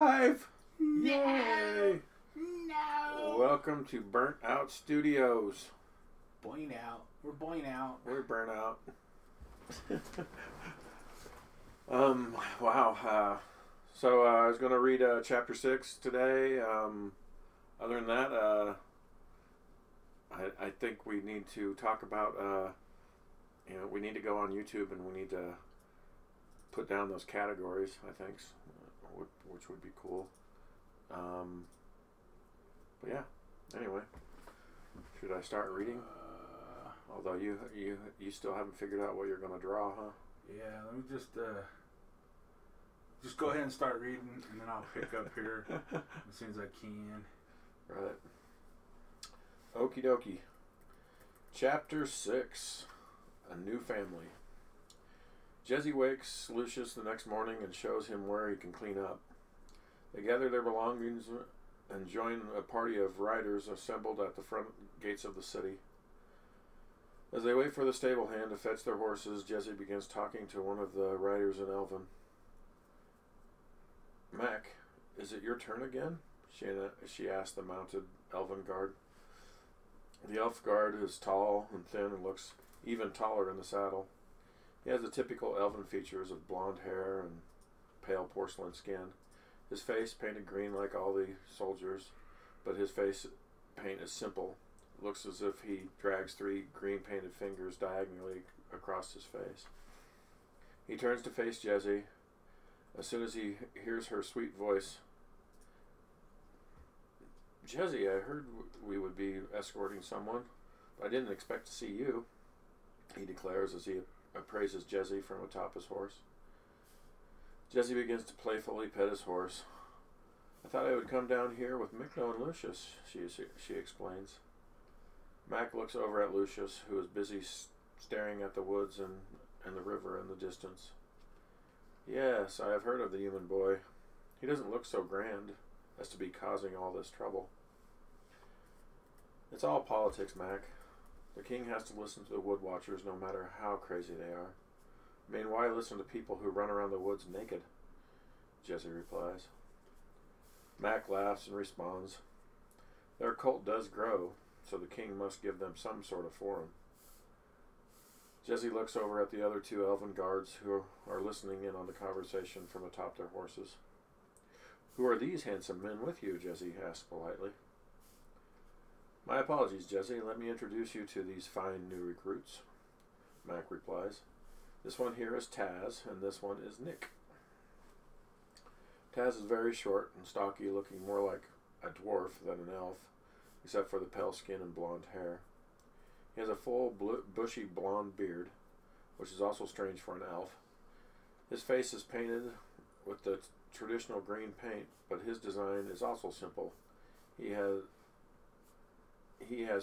Live! No. Yay! No. Welcome to Burnt Out Studios. Boing out. We're boing out. We're burnt out. Wow. I was going to read chapter 6 today. Other than that, I think we need to talk about, we need to go on YouTube and we need to put down those categories, I think, which would be cool. But yeah, anyway, should I start reading? Although you still haven't figured out what you're going to draw, huh? Yeah, let me just go ahead and start reading, and then I'll pick up here as soon as I can. Right. Okie dokie. Chapter 6. A New Family. Jesse wakes Lucius the next morning and shows him where he can clean up. They gather their belongings and join a party of riders assembled at the front gates of the city. As they wait for the stable hand to fetch their horses, Jesse begins talking to one of the riders in Elven. Mac, is it your turn again? She asked the mounted Elven guard. The elf guard is tall and thin and looks even taller in the saddle. He has the typical Elven features of blonde hair and pale porcelain skin. His face painted green like all the soldiers, but his face paint is simple. It looks as if he drags 3 green painted fingers diagonally across his face. He turns to face Jesse. As soon as he hears her sweet voice, Jesse, I heard we would be escorting someone, but I didn't expect to see you, he declares as he appraises Jesse from atop his horse. Jesse begins to playfully pet his horse. I thought I would come down here with Mikno and Lucius, she explains. Mac looks over at Lucius, who is busy staring at the woods and the river in the distance. Yes, I have heard of the human boy. He doesn't look so grand as to be causing all this trouble. It's all politics, Mac. The king has to listen to the wood watchers no matter how crazy they are. I mean, why listen to people who run around the woods naked? Jesse replies. Mac laughs and responds, their cult does grow, so the king must give them some sort of forum. Jesse looks over at the other 2 elven guards who are listening in on the conversation from atop their horses. Who are these handsome men with you? Jesse asks politely. My apologies, Jesse. Let me introduce you to these fine new recruits, Mac replies. This one here is Taz, and this one is Nick. Taz is very short and stocky, looking more like a dwarf than an elf, except for the pale skin and blonde hair. He has a full, bushy blonde beard, which is also strange for an elf. His face is painted with the traditional green paint, but his design is also simple. He has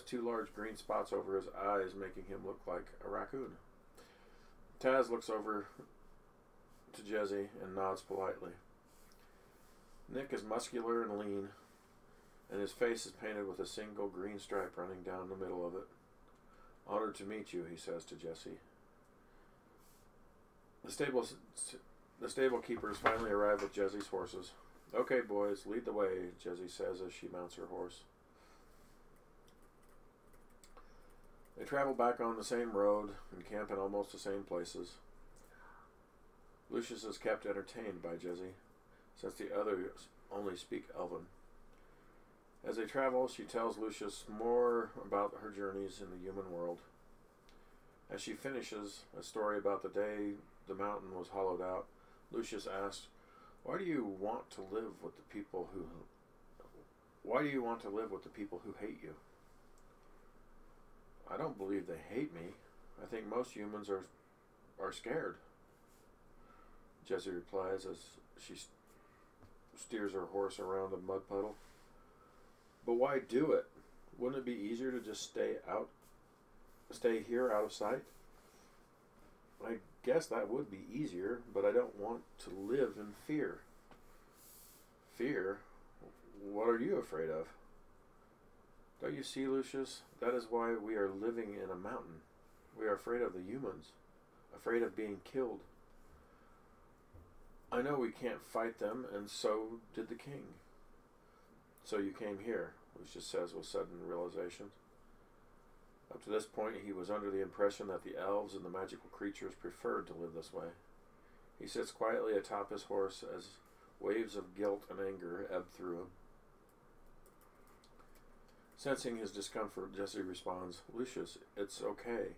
2 large green spots over his eyes, making him look like a raccoon. Taz looks over to Jesse and nods politely. Nick is muscular and lean, and his face is painted with a single green stripe running down the middle of it. Honored to meet you, he says to Jesse. The stable keepers finally arrive with Jesse's horses. Okay, boys, lead the way, Jesse says as she mounts her horse. They travel back on the same road and camp in almost the same places. Lucius is kept entertained by Jesse, since the others only speak Elven. As they travel, she tells Lucius more about her journeys in the human world. As she finishes a story about the day the mountain was hollowed out, Lucius asks, Why do you want to live with the people who hate you? I don't believe they hate me. I think most humans are scared, Jesse replies as she steers her horse around a mud puddle. But why do it? Wouldn't it be easier to just stay here out of sight? I guess that would be easier, but I don't want to live in fear. Fear? What are you afraid of? Don't you see, Lucius? That is why we are living in a mountain. We are afraid of the humans, afraid of being killed. I know we can't fight them, and so did the king. So you came here, Lucius says with sudden realization. Up to this point, he was under the impression that the elves and the magical creatures preferred to live this way. He sits quietly atop his horse as waves of guilt and anger ebb through him. Sensing his discomfort, Jesse responds, Lucius, it's okay.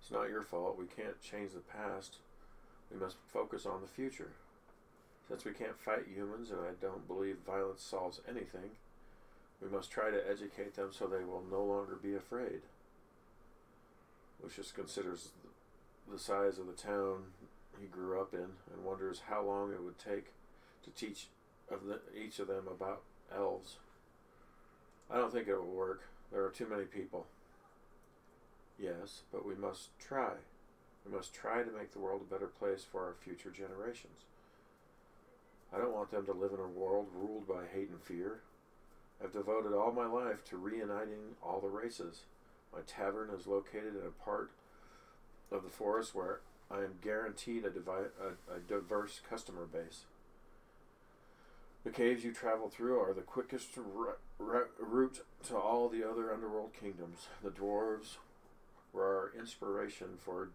It's not your fault. We can't change the past. We must focus on the future. Since we can't fight humans, and I don't believe violence solves anything, we must try to educate them so they will no longer be afraid. Lucius considers the size of the town he grew up in and wonders how long it would take to teach each of them about elves. I don't think it will work. There are too many people. Yes, but we must try. We must try to make the world a better place for our future generations. I don't want them to live in a world ruled by hate and fear. I've devoted all my life to reuniting all the races. My tavern is located in a part of the forest where I am guaranteed a diverse customer base. The caves you travel through are the quickest route to all the other underworld kingdoms. The dwarves were our inspiration for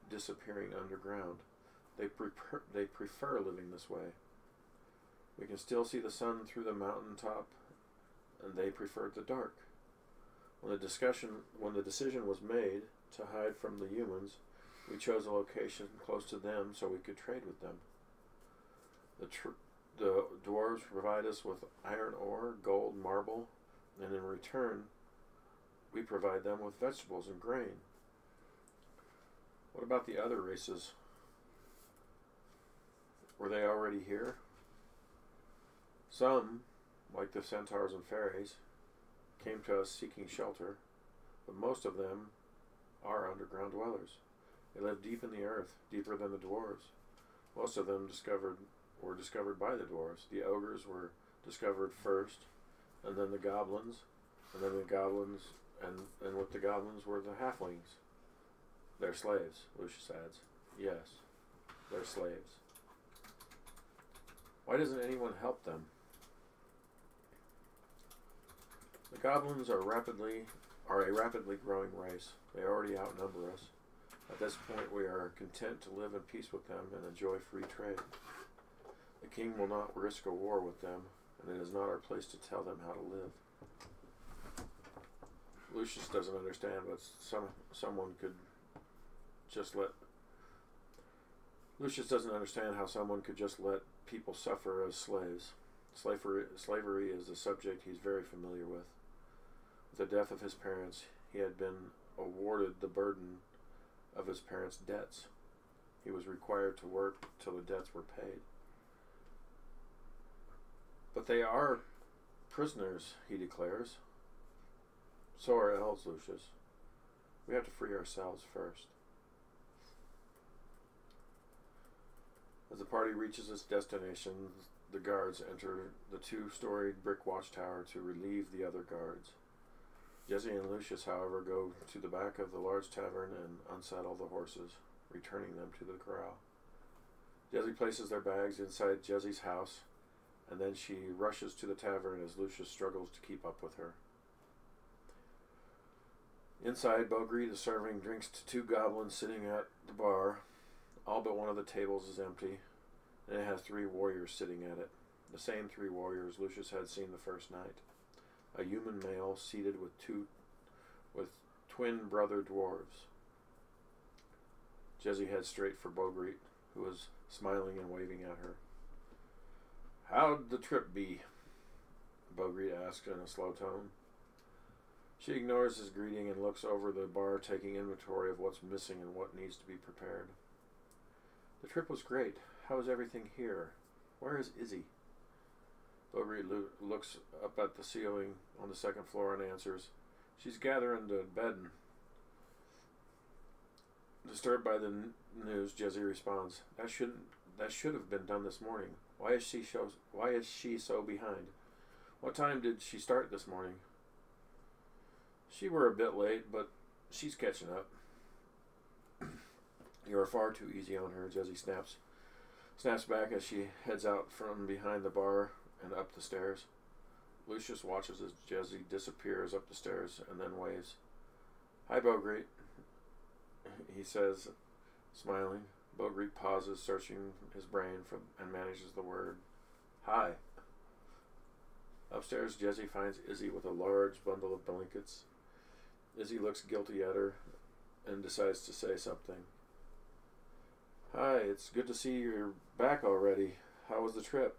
disappearing underground. They prefer living this way. We can still see the sun through the mountaintop, and they preferred the dark. When the decision was made to hide from the humans, we chose a location close to them so we could trade with them. The dwarves provide us with iron ore, gold, marble, and in return, we provide them with vegetables and grain. What about the other races? Were they already here? Some, like the centaurs and fairies, came to us seeking shelter, but most of them are underground dwellers. They live deep in the earth, deeper than the dwarves. Most of them were discovered by the dwarves. The ogres were discovered first, and then the goblins, and then the goblins, and with the goblins were the halflings. They're slaves, Lucius adds. Yes, they're slaves. Why doesn't anyone help them? The goblins are a rapidly growing race. They already outnumber us. At this point, we are content to live in peace with them and enjoy free trade. The king will not risk a war with them, and it is not our place to tell them how to live. Lucius doesn't understand, but Lucius doesn't understand how someone could just let people suffer as slaves. Slavery is a subject he's very familiar with. With the death of his parents, he had been awarded the burden of his parents' debts. He was required to work till the debts were paid. But they are prisoners, he declares. So are elves, Lucius. We have to free ourselves first. As the party reaches its destination, the guards enter the two-storied brick watchtower to relieve the other guards. Jesse and Lucius, however, go to the back of the large tavern and unsaddle the horses, returning them to the corral. Jesse places their bags inside Jesse's house, and then she rushes to the tavern as Lucius struggles to keep up with her. Inside, Bogreed is serving drinks to two goblins sitting at the bar. All but one of the tables is empty, and it has 3 warriors sitting at it. The same 3 warriors Lucius had seen the first night. A human male seated with twin brother dwarves. Jesse heads straight for Bogreed, who was smiling and waving at her. How'd the trip be? Bogreed asked in a slow tone. She ignores his greeting and looks over the bar, taking inventory of what's missing and what needs to be prepared. The trip was great. How is everything here? Where is Izzy? Bogreed looks up at the ceiling on the second floor and answers, She's gathering to bedding. Disturbed by the news, Jesse responds, That should have been done this morning. Why is she so behind? What time did she start this morning? She were a bit late, but she's catching up. You are far too easy on her, Jesse snaps. snaps back as she heads out from behind the bar and up the stairs. Lucius watches as Jesse disappears up the stairs and then waves. "Hi, Bogreet," he says, smiling. Bogreet pauses, searching his brain and manages the word, "Hi." Upstairs, Jesse finds Izzy with a large bundle of blankets. Izzy looks guilty at her and decides to say something. "Hi, it's good to see you're back already. How was the trip?"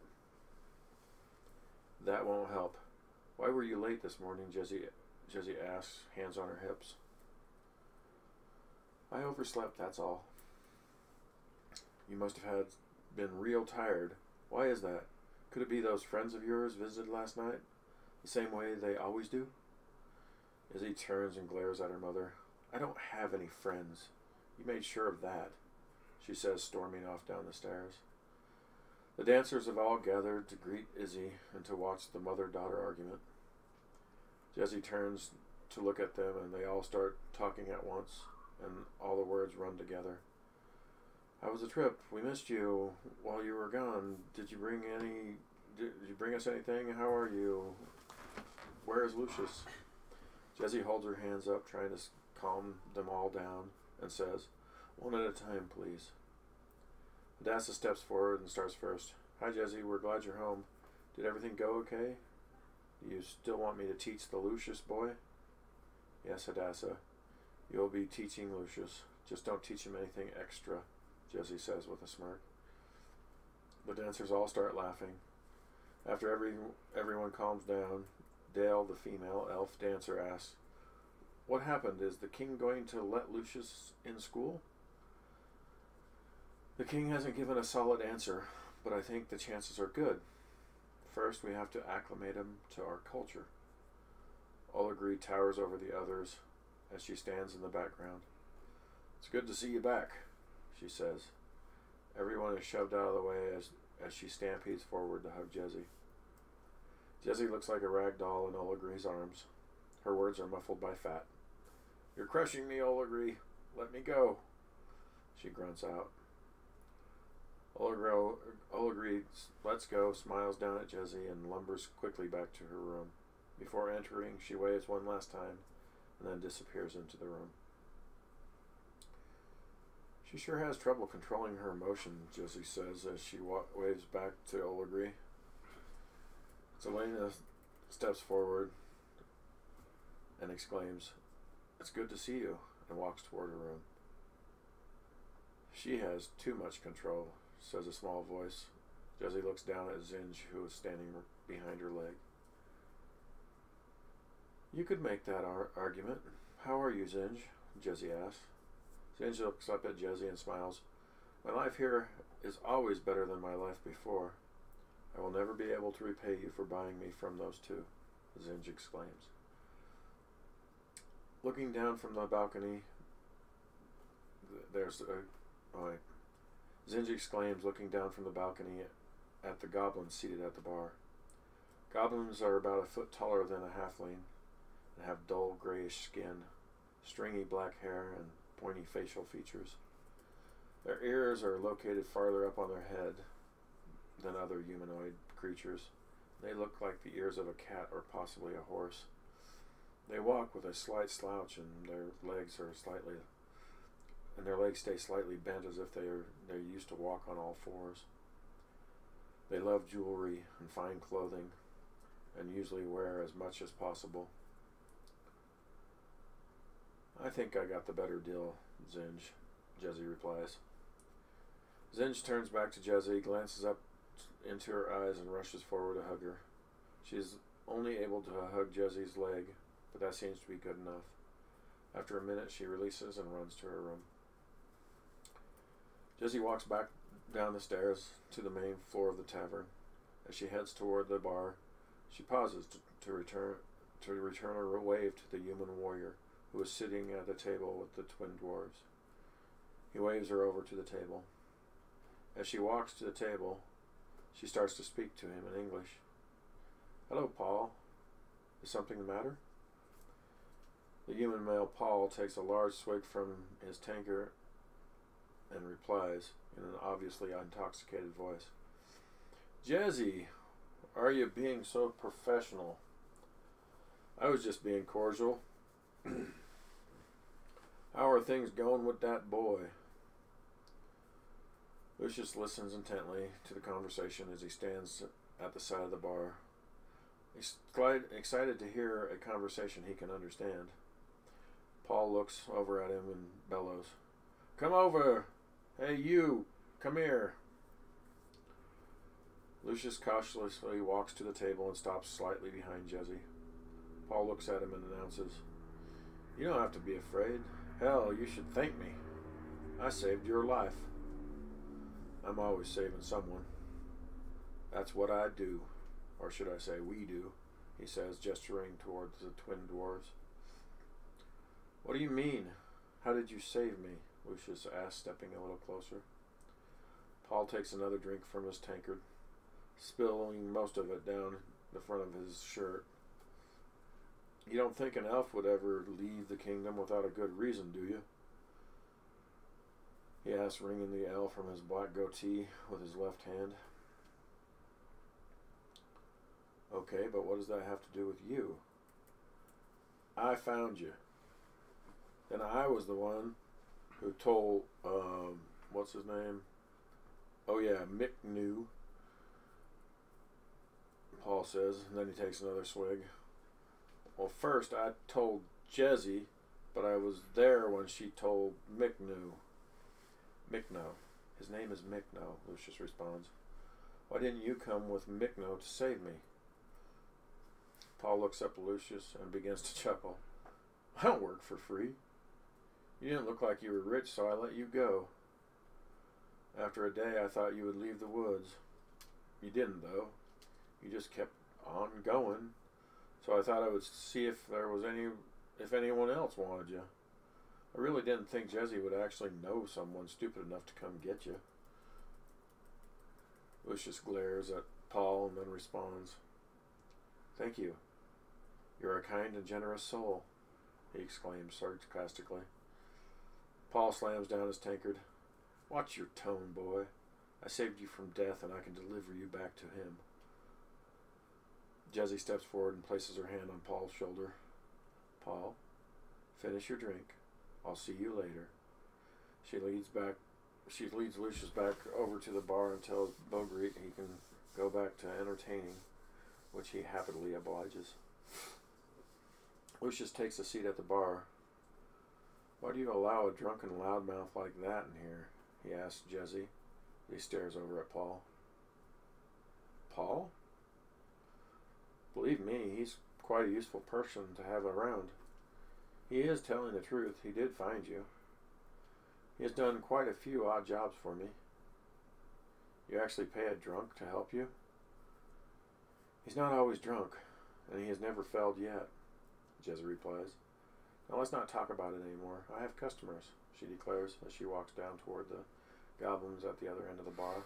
"That won't help. Why were you late this morning?" Jesse asks, hands on her hips. "I overslept, that's all." "You must have been real tired. Why is that? Could it be those friends of yours visited last night? The same way they always do?" Izzy turns and glares at her mother. "I don't have any friends. You made sure of that," she says, storming off down the stairs. The dancers have all gathered to greet Izzy and to watch the mother-daughter argument. Jesse turns to look at them, and they all start talking at once, and all the words run together. "How was the trip? We missed you while you were gone. Did you bring us anything? How are you? Where is Lucius?" Jesse holds her hands up, trying to calm them all down, and says, "One at a time, please." Hadassah steps forward and starts first. "Hi, Jesse. We're glad you're home. Did everything go okay? Do you still want me to teach the Lucius boy?" "Yes, Hadassah. You'll be teaching Lucius. Just don't teach him anything extra," Jesse says with a smirk. The dancers all start laughing. After everyone calms down, Dale, the female elf dancer, asks, "What happened? Is the king going to let Lucius in school?" "The king hasn't given a solid answer, but I think the chances are good. First, we have to acclimate him to our culture." Olegri towers over the others as she stands in the background. "It's good to see you back," she says. Everyone is shoved out of the way as she stampedes forward to hug Jesse. Jesse looks like a rag doll in Olegri's arms. Her words are muffled by fat. "You're crushing me, Olegri. Let me go," she grunts out. Olegri lets go, smiles down at Jesse, and lumbers quickly back to her room. Before entering, she waves one last time and then disappears into the room. "She sure has trouble controlling her emotion," Jesse says as she waves back to Olegri. Zelena steps forward and exclaims, "It's good to see you," and walks toward her room. "She has too much control," says a small voice. Jesse looks down at Zinj, who is standing behind her leg. "You could make that argument. How are you, Zinj?" Jesse asks. Zinj looks up at Jesse and smiles. "My life here is always better than my life before. I will never be able to repay you for buying me from those two," Zinj exclaims. Looking down from the balcony, Zinj exclaims, looking down from the balcony at the goblins seated at the bar. Goblins are about a foot taller than a halfling and have dull grayish skin, stringy black hair, and pointy facial features. Their ears are located farther up on their head than other humanoid creatures. They look like the ears of a cat or possibly a horse. They walk with a slight slouch, and their legs stay slightly bent as if they're used to walk on all fours. They love jewelry and fine clothing, and usually wear as much as possible. "I think I got the better deal, Zinj," Jesse replies. Zinj turns back to Jesse, glances up into her eyes, and rushes forward to hug her. She is only able to hug Jesse's leg, but that seems to be good enough. After a minute, she releases and runs to her room. Jesse walks back down the stairs to the main floor of the tavern. As she heads toward the bar, she pauses to return a wave to the human warrior who is sitting at the table with the twin dwarves. He waves her over to the table. As she walks to the table, she starts to speak to him in English. "Hello, Paul. Is something the matter?" The human male Paul takes a large swig from his tankard and replies, in an obviously intoxicated voice. Jesse, are you being so professional? I was just being cordial. How are things going with that boy? Lucius listens intently to the conversation as he stands at the side of the bar. He's excited to hear a conversation he can understand. Paul looks over at him and bellows, "Come over! Hey, you! Come here!" Lucius cautiously walks to the table and stops slightly behind Jesse. Paul looks at him and announces, "You don't have to be afraid. Hell, you should thank me. I saved your life." "I'm always saving someone. That's what I do. Or should I say we do," he says, gesturing towards the twin dwarves. "What do you mean? How did you save me?" Lucius asks, stepping a little closer. Paul takes another drink from his tankard, spilling most of it down the front of his shirt. "You don't think an elf would ever leave the kingdom without a good reason, do you?" he asks, wringing the L from his black goatee with his left hand. "Okay, but what does that have to do with you?" "I found you. Then I was the one who told, what's his name? Oh yeah, Mick knew," Paul says, and then he takes another swig. "Well, first I told Jesse, but I was there when she told Mickno." "Mickno. His name is Mickno," Lucius responds. "Why didn't you come with Mickno to save me?" Paul looks up at Lucius and begins to chuckle. "I don't work for free. You didn't look like you were rich, so I let you go. After a day, I thought you would leave the woods. You didn't, though. You just kept on going. So I thought I would see if anyone else wanted you. I really didn't think Jesse would actually know someone stupid enough to come get you." Lucius glares at Paul and then responds, "Thank you. You're a kind and generous soul," he exclaims sarcastically. Paul slams down his tankard. "Watch your tone, boy. I saved you from death, and I can deliver you back to him." Jesse steps forward and places her hand on Paul's shoulder. "Paul, finish your drink. I'll see you later." She leads Lucius back over to the bar and tells Bogreet he can go back to entertaining, which he happily obliges. Lucius takes a seat at the bar. "Why do you allow a drunken loudmouth like that in here?" he asks Jesse. He stares over at Paul. "Paul? Believe me, he's quite a useful person to have around. He is telling the truth. He did find you. He has done quite a few odd jobs for me." "You actually pay a drunk to help you?" "He's not always drunk, and he has never failed yet," Jesse replies. "Now let's not talk about it anymore. I have customers," she declares as she walks down toward the goblins at the other end of the bar.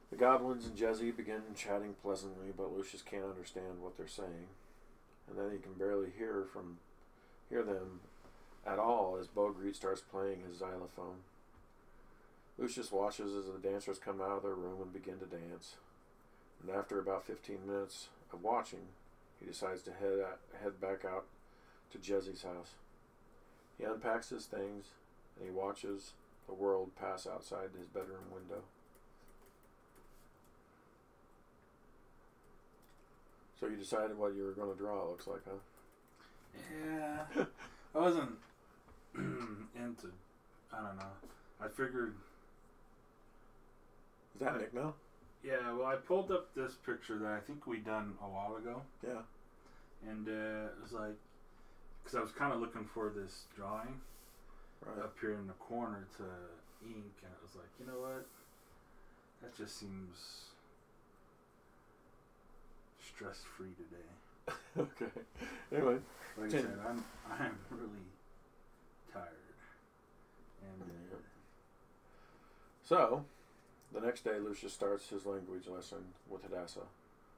The goblins and Jesse begin chatting pleasantly, but Lucius can't understand what they're saying, and then he can barely hear them at all as Bogreet starts playing his xylophone. Lucius watches as the dancers come out of their room and begin to dance, and after about 15 minutes of watching, he decides to head back out to Jesse's house. He unpacks his things, and he watches the world pass outside his bedroom window. So you decided what you were going to draw, it looks like, huh? Yeah. I wasn't into, I don't know. I figured... Is that Nick now? Yeah, well, I pulled up this picture that I think we done a while ago. Yeah. And it was like, because I was kind of looking for this drawing up here in the corner to ink, and it was like, you know what? That just seems stress-free today. Okay. Anyway. Like I said, I'm really tired. And So, the next day Lucius starts his language lesson with Hadassah.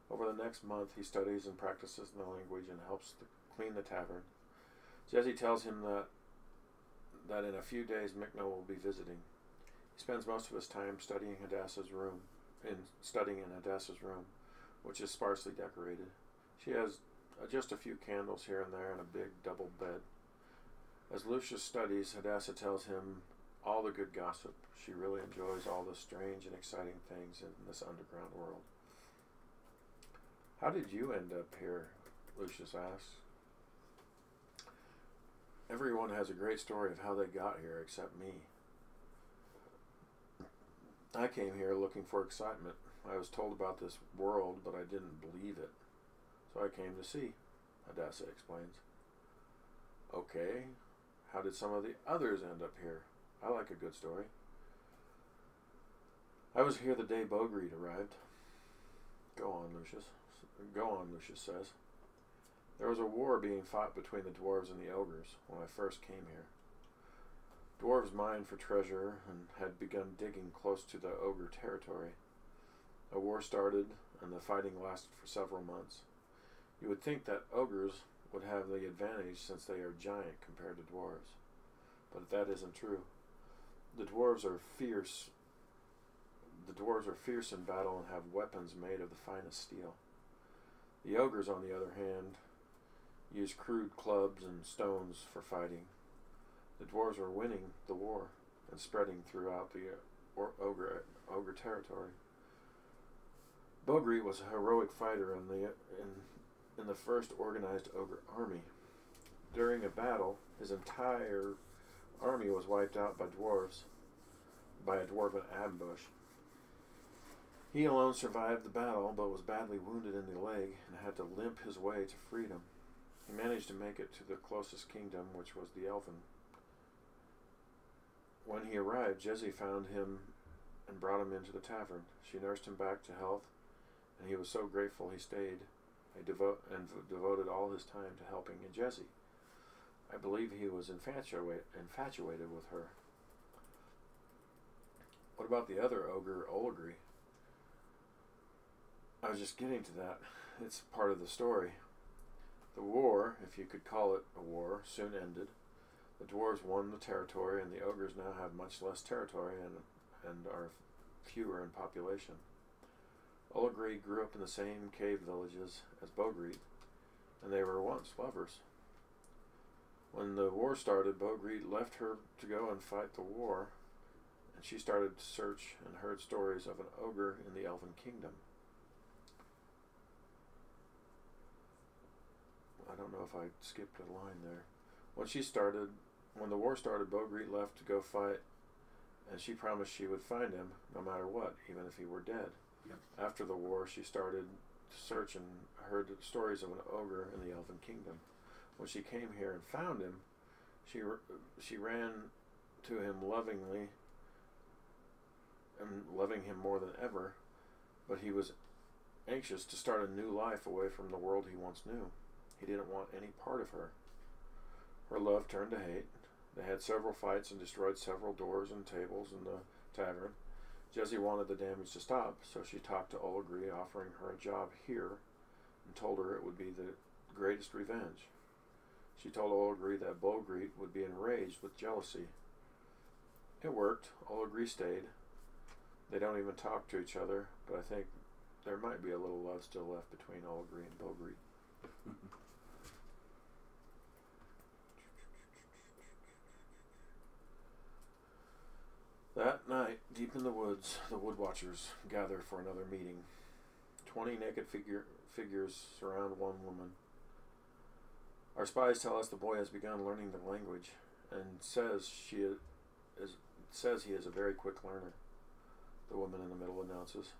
Over the next month he studies and practices the language and helps clean the tavern. Jesse tells him that that in a few days Micno will be visiting. He spends most of his time studying in Hadassah's room, which is sparsely decorated. She has just a few candles here and there and a big double bed. As Lucius studies, Hadassah tells him all the good gossip. She really enjoys all the strange and exciting things in this underground world. How did you end up here? Lucius asks. Everyone has a great story of how they got here except me. I came here looking for excitement. I was told about this world, but I didn't believe it. So I came to see, Hadassah explains. Okay, how did some of the others end up here? I like a good story. I was here the day Bogreed arrived. Go on, Lucius says. There was a war being fought between the dwarves and the ogres when I first came here. Dwarves mined for treasure and had begun digging close to the ogre territory. A war started, and the fighting lasted for several months. You would think that ogres would have the advantage since they are giant compared to dwarves. But that isn't true. The dwarves are fierce in battle and have weapons made of the finest steel. The ogres, on the other hand, use crude clubs and stones for fighting. The dwarves were winning the war and spreading throughout the ogre territory. Bogreed was a heroic fighter in the first organized ogre army. During a battle, his entire army was wiped out by a dwarven ambush. He alone survived the battle, but was badly wounded in the leg and had to limp his way to freedom. He managed to make it to the closest kingdom, which was the Elven. When he arrived, Jezzy found him and brought him into the tavern. She nursed him back to health, and he was so grateful he stayed and devoted all his time to helping Jezzy. I believe he was infatuated with her. What about the other ogre, Oligri? I was just getting to that. It's part of the story. The war, if you could call it a war, soon ended. The dwarves won the territory, and the ogres now have much less territory and are fewer in population. Oligri grew up in the same cave villages as Bogreed, and they were once lovers. When the war started, Bogreed left her to go and fight the war, and she started to search and heard stories of an ogre in the Elven Kingdom. I don't know if I skipped a line there. When the war started, Bogreed left to go fight, and she promised she would find him no matter what, even if he were dead. Yep. After the war, she started to search and heard stories of an ogre in the Elven Kingdom. When she came here and found him, she ran to him lovingly and loving him more than ever, but he was anxious to start a new life away from the world he once knew. He didn't want any part of her. Her love turned to hate. They had several fights and destroyed several doors and tables in the tavern. Jezzy wanted the damage to stop, so she talked to Oligri, offering her a job here, and told her it would be the greatest revenge. She told Oligri that Bogreed would be enraged with jealousy. It worked. Oligri stayed. They don't even talk to each other, but I think there might be a little love still left between Oligri and Bogreed. That night, deep in the woods, the Woodwatchers gather for another meeting. 20 naked figures surround one woman. Our spies tell us the boy has begun learning the language and says he is a very quick learner. The woman in the middle announces.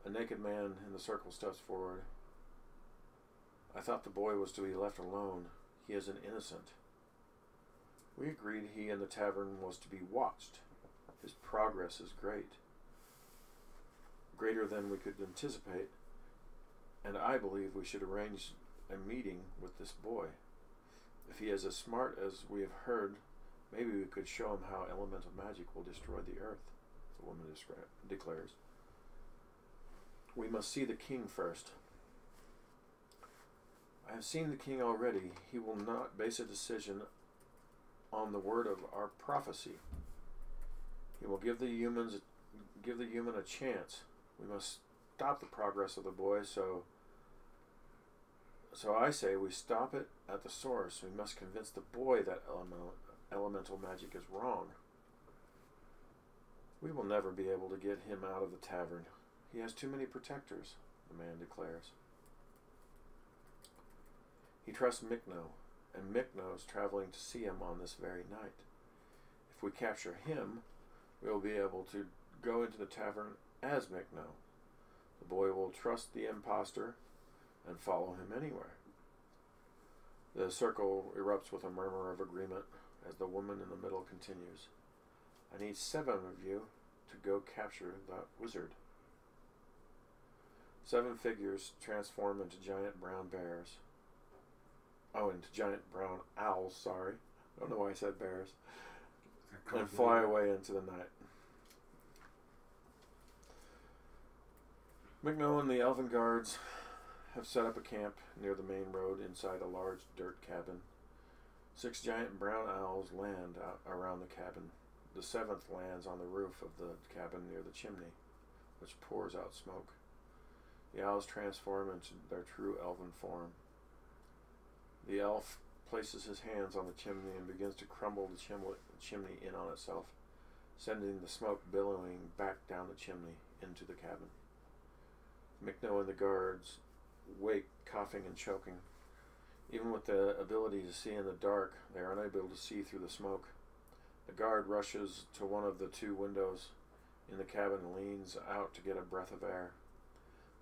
A naked man in the circle steps forward. I thought the boy was to be left alone. He is an innocent. We agreed he in the tavern was to be watched. His progress is great. Greater than we could anticipate, and I believe we should arrange a meeting with this boy. If he is as smart as we have heard, maybe we could show him how elemental magic will destroy the earth, the woman declares. We must see the king first. I have seen the king already. He will not base a decision on the word of our prophecy. He will give the human a chance. We must stop the progress of the boy, so I say we stop it at the source. We must convince the boy that elemental magic is wrong. We will never be able to get him out of the tavern. He has too many protectors, the man declares. He trusts Mikno, and Mikno is traveling to see him on this very night. If we capture him, we will be able to go into the tavern as Mikno. The boy will trust the impostor and follow him anywhere. The circle erupts with a murmur of agreement as the woman in the middle continues. I need 7 of you to go capture that wizard. 7 figures transform into giant brown bears. Oh, into giant brown owls, sorry. I don't know why I said bears. And fly away into the night. Mikno and the elven guards have set up a camp near the main road inside a large dirt cabin. 6 giant brown owls land out around the cabin. The 7th lands on the roof of the cabin near the chimney, which pours out smoke. The owls transform into their true elven form. The elf places his hands on the chimney and begins to crumble the chimney in on itself, sending the smoke billowing back down the chimney into the cabin. Mikno and the guards wake, coughing and choking. Even with the ability to see in the dark, they are unable to see through the smoke. The guard rushes to one of the 2 windows in the cabin and leans out to get a breath of air.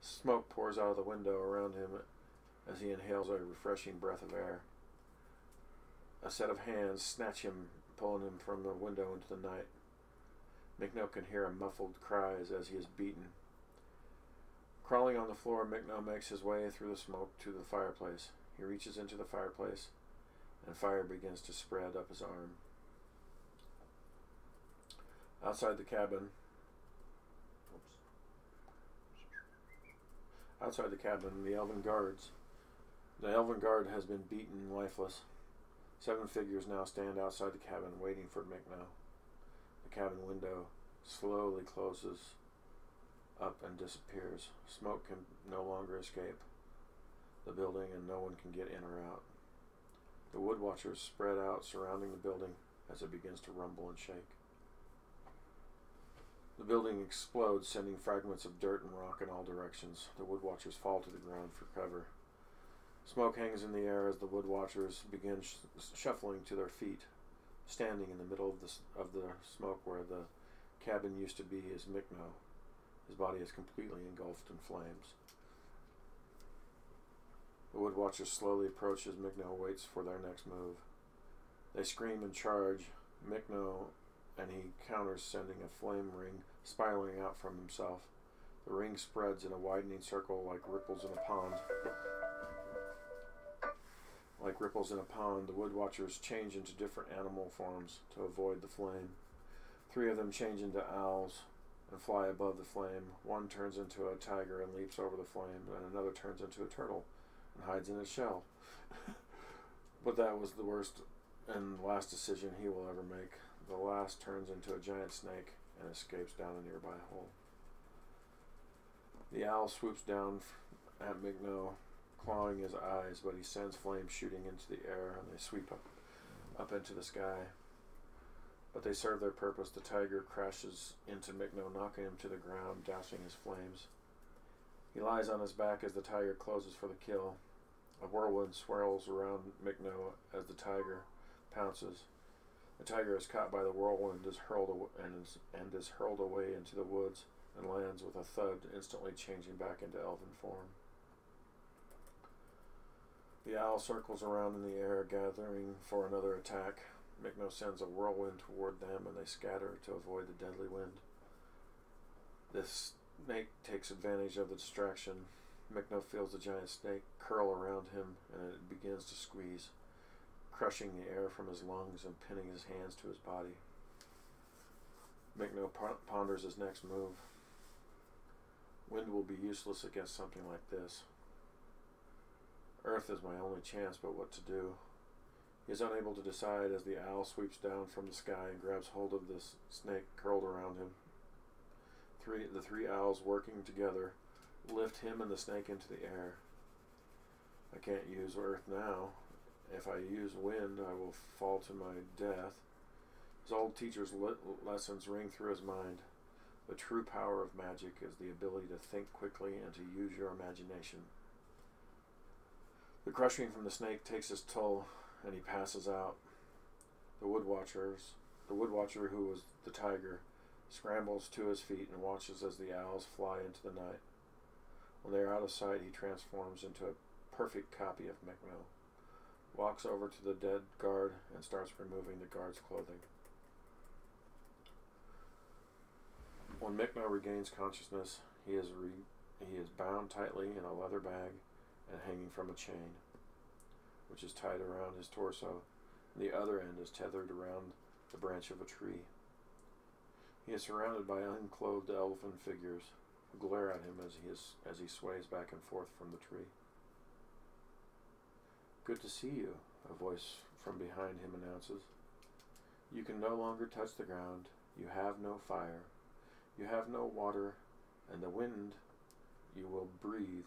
Smoke pours out of the window around him as he inhales a refreshing breath of air. A set of hands snatch him, pulling him from the window into the night. Mikno can hear muffled cries as he is beaten. Crawling on the floor, Mikno makes his way through the smoke to the fireplace. He reaches into the fireplace, and fire begins to spread up his arm. Outside the cabin, the elven guard has been beaten lifeless. 7 figures now stand outside the cabin, waiting for Mikno. The cabin window slowly closes up and disappears. Smoke can no longer escape the building, and no one can get in or out. The wood watchers spread out surrounding the building as it begins to rumble and shake. The building explodes, sending fragments of dirt and rock in all directions. The wood watchers fall to the ground for cover. Smoke hangs in the air as the wood watchers begin shuffling to their feet. Standing in the middle of the smoke where the cabin used to be is Mikno. His body is completely engulfed in flames. The wood watchers slowly approach as Mikno waits for their next move. They scream and charge Mikno, and he counters, sending a flame ring spiraling out from himself. The ring spreads in a widening circle like ripples in a pond. Like ripples in a pond, the wood watchers change into different animal forms to avoid the flame. 3 of them change into owls and fly above the flame. 1 turns into a tiger and leaps over the flame, and another turns into a turtle and hides in its shell. But that was the worst and last decision he will ever make. The last turns into a giant snake and escapes down a nearby hole. The owl swoops down at Mikno, clawing his eyes, but he sends flames shooting into the air, and they sweep up into the sky. But they serve their purpose. The tiger crashes into Mikno, knocking him to the ground, dousing his flames. He lies on his back as the tiger closes for the kill. A whirlwind swirls around Mikno as the tiger pounces. The tiger is caught by the whirlwind, is hurled away into the woods, and lands with a thud, instantly changing back into elven form. The owl circles around in the air, gathering for another attack. Mikno sends a whirlwind toward them, and they scatter to avoid the deadly wind. This snake takes advantage of the distraction. Mikno feels the giant snake curl around him, and it begins to squeeze, crushing the air from his lungs and pinning his hands to his body. Mikno ponders his next move. Wind will be useless against something like this. Earth is my only chance, but what to do? He is unable to decide as the owl sweeps down from the sky and grabs hold of the snake curled around him. The three owls working together lift him and the snake into the air. I can't use earth now. If I use wind, I will fall to my death. His old teacher's lessons ring through his mind. The true power of magic is the ability to think quickly and to use your imagination. The crushing from the snake takes his toll, and he passes out. The wood watcher who was the tiger, scrambles to his feet and watches as the owls fly into the night. When they are out of sight, he transforms into a perfect copy of Mechno, walks over to the dead guard and starts removing the guard's clothing. When Mechno regains consciousness, he is bound tightly in a leather bag and hanging from a chain, which is tied around his torso, and the other end is tethered around the branch of a tree. He is surrounded by unclothed elven figures who glare at him as he sways back and forth from the tree. "Good to see you," a voice from behind him announces. "You can no longer touch the ground. You have no fire. You have no water, and the wind you will breathe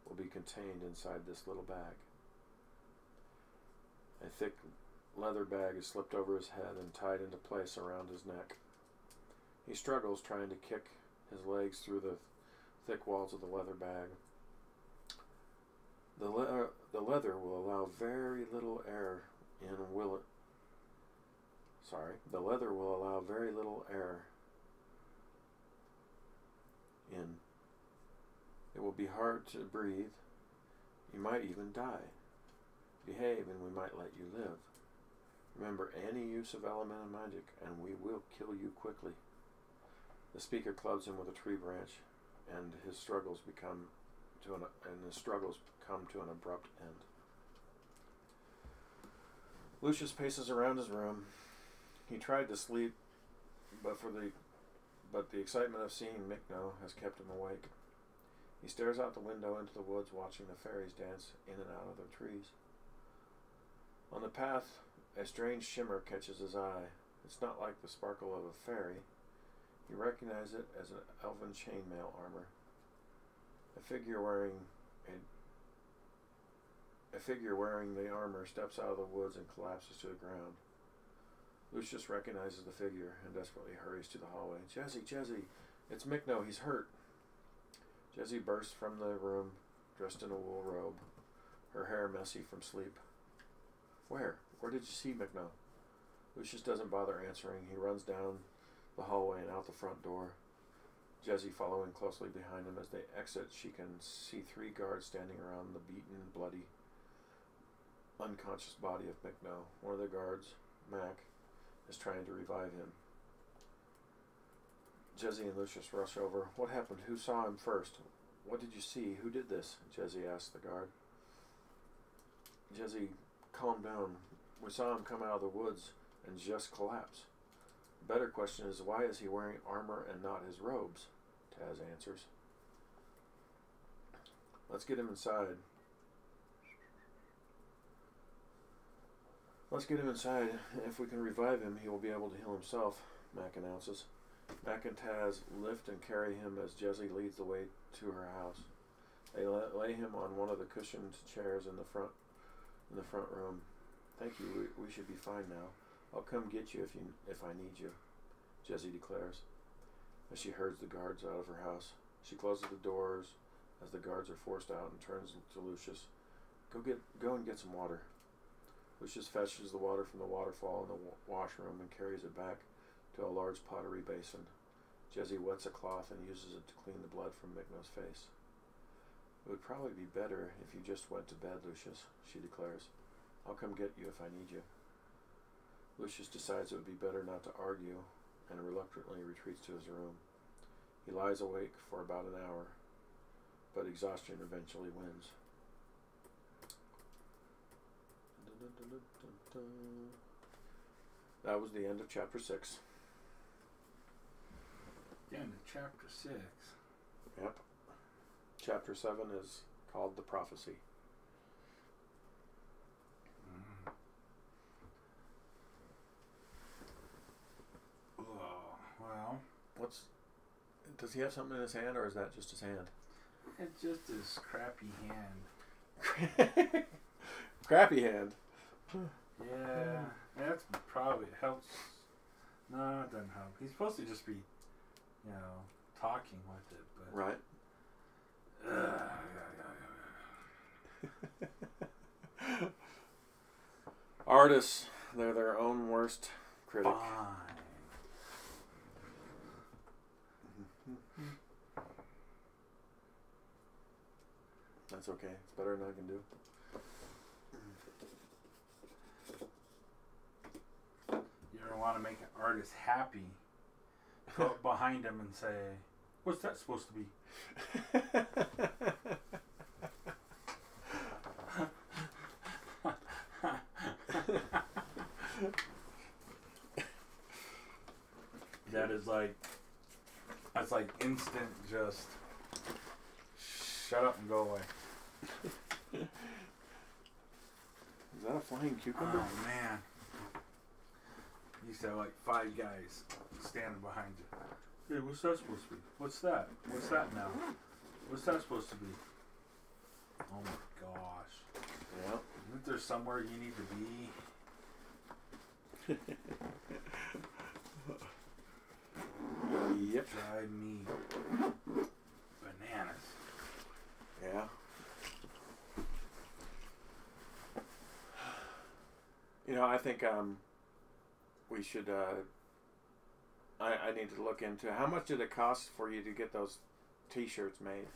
will be contained inside this little bag." A thick leather bag is slipped over his head and tied into place around his neck. He struggles, trying to kick his legs through the thick walls of the leather bag. The leather will allow very little air in, The leather will allow very little air in. It will be hard to breathe. You might even die. Behave and we might let you live. Remember any use of elemental magic and we will kill you quickly. The speaker clubs him with a tree branch, and his struggles come to an abrupt end. Lucius paces around his room. He tried to sleep, but the excitement of seeing Mechno has kept him awake. He stares out the window into the woods, watching the fairies dance in and out of the trees. On the path, a strange shimmer catches his eye. It's not like the sparkle of a fairy. He recognizes it as an elven chainmail armor. A figure wearing the armor steps out of the woods and collapses to the ground. Lucius recognizes the figure and desperately hurries to the hallway. Jesse, it's Mechno, he's hurt." Jesse bursts from the room, dressed in a wool robe, her hair messy from sleep. Where did you see Mechno?" Lucius doesn't bother answering. He runs down the hallway and out the front door. Jesse following closely behind him. As they exit, she can see 3 guards standing around the beaten, bloody, unconscious body of Mechno. One of the guards, Mac, is trying to revive him. Jesse and Lucius rush over. "What happened? Who saw him first? What did you see? Who did this?" Jesse asks the guard. Jesse, calm down. "We saw him come out of the woods and just collapse. The better question is, why is he wearing armor and not his robes?" Taz answers. Let's get him inside. If we can revive him, he will be able to heal himself," Mac announces. Mac and Taz lift and carry him as Jesse leads the way to her house. They lay him on one of the cushioned chairs in the front room. "Thank you. We should be fine now. I'll come get you if I need you," Jesse declares, as she herds the guards out of her house. She closes the doors as the guards are forced out and turns to Lucius. Go and get some water." Lucius fetches the water from the waterfall in the washroom and carries it back to a large pottery basin. Jesse wets a cloth and uses it to clean the blood from Mechno's face. "It would probably be better if you just went to bed, Lucius," she declares. "I'll come get you if I need you." Lucius decides it would be better not to argue and reluctantly retreats to his room. He lies awake for about an hour, but exhaustion eventually wins. That was the end of chapter 6. The end of chapter 6. Yep. Chapter 7 is called The Prophecy. Does he have something in his hand, or is that just his hand? It's just his crappy hand. Crappy hand. Yeah, that's probably helps. No, it doesn't help. He's supposed to just be, talking with it, but right. Artists, they're their own worst critic. Fine. That's okay. It's better than I can do. You ever want to make an artist happy? Go up behind him and say, "What's that supposed to be?" That's like instant just shut up and go away. Is that a flying cucumber? Oh man. You used to have like 5 guys standing behind you. Hey, what's that supposed to be? What's that? What's that now? What's that supposed to be? Oh my gosh. Yeah. Isn't there somewhere you need to be? Yep. Drive me bananas. Yeah. I think we should. I need to look into how much did it cost for you to get those T-shirts made.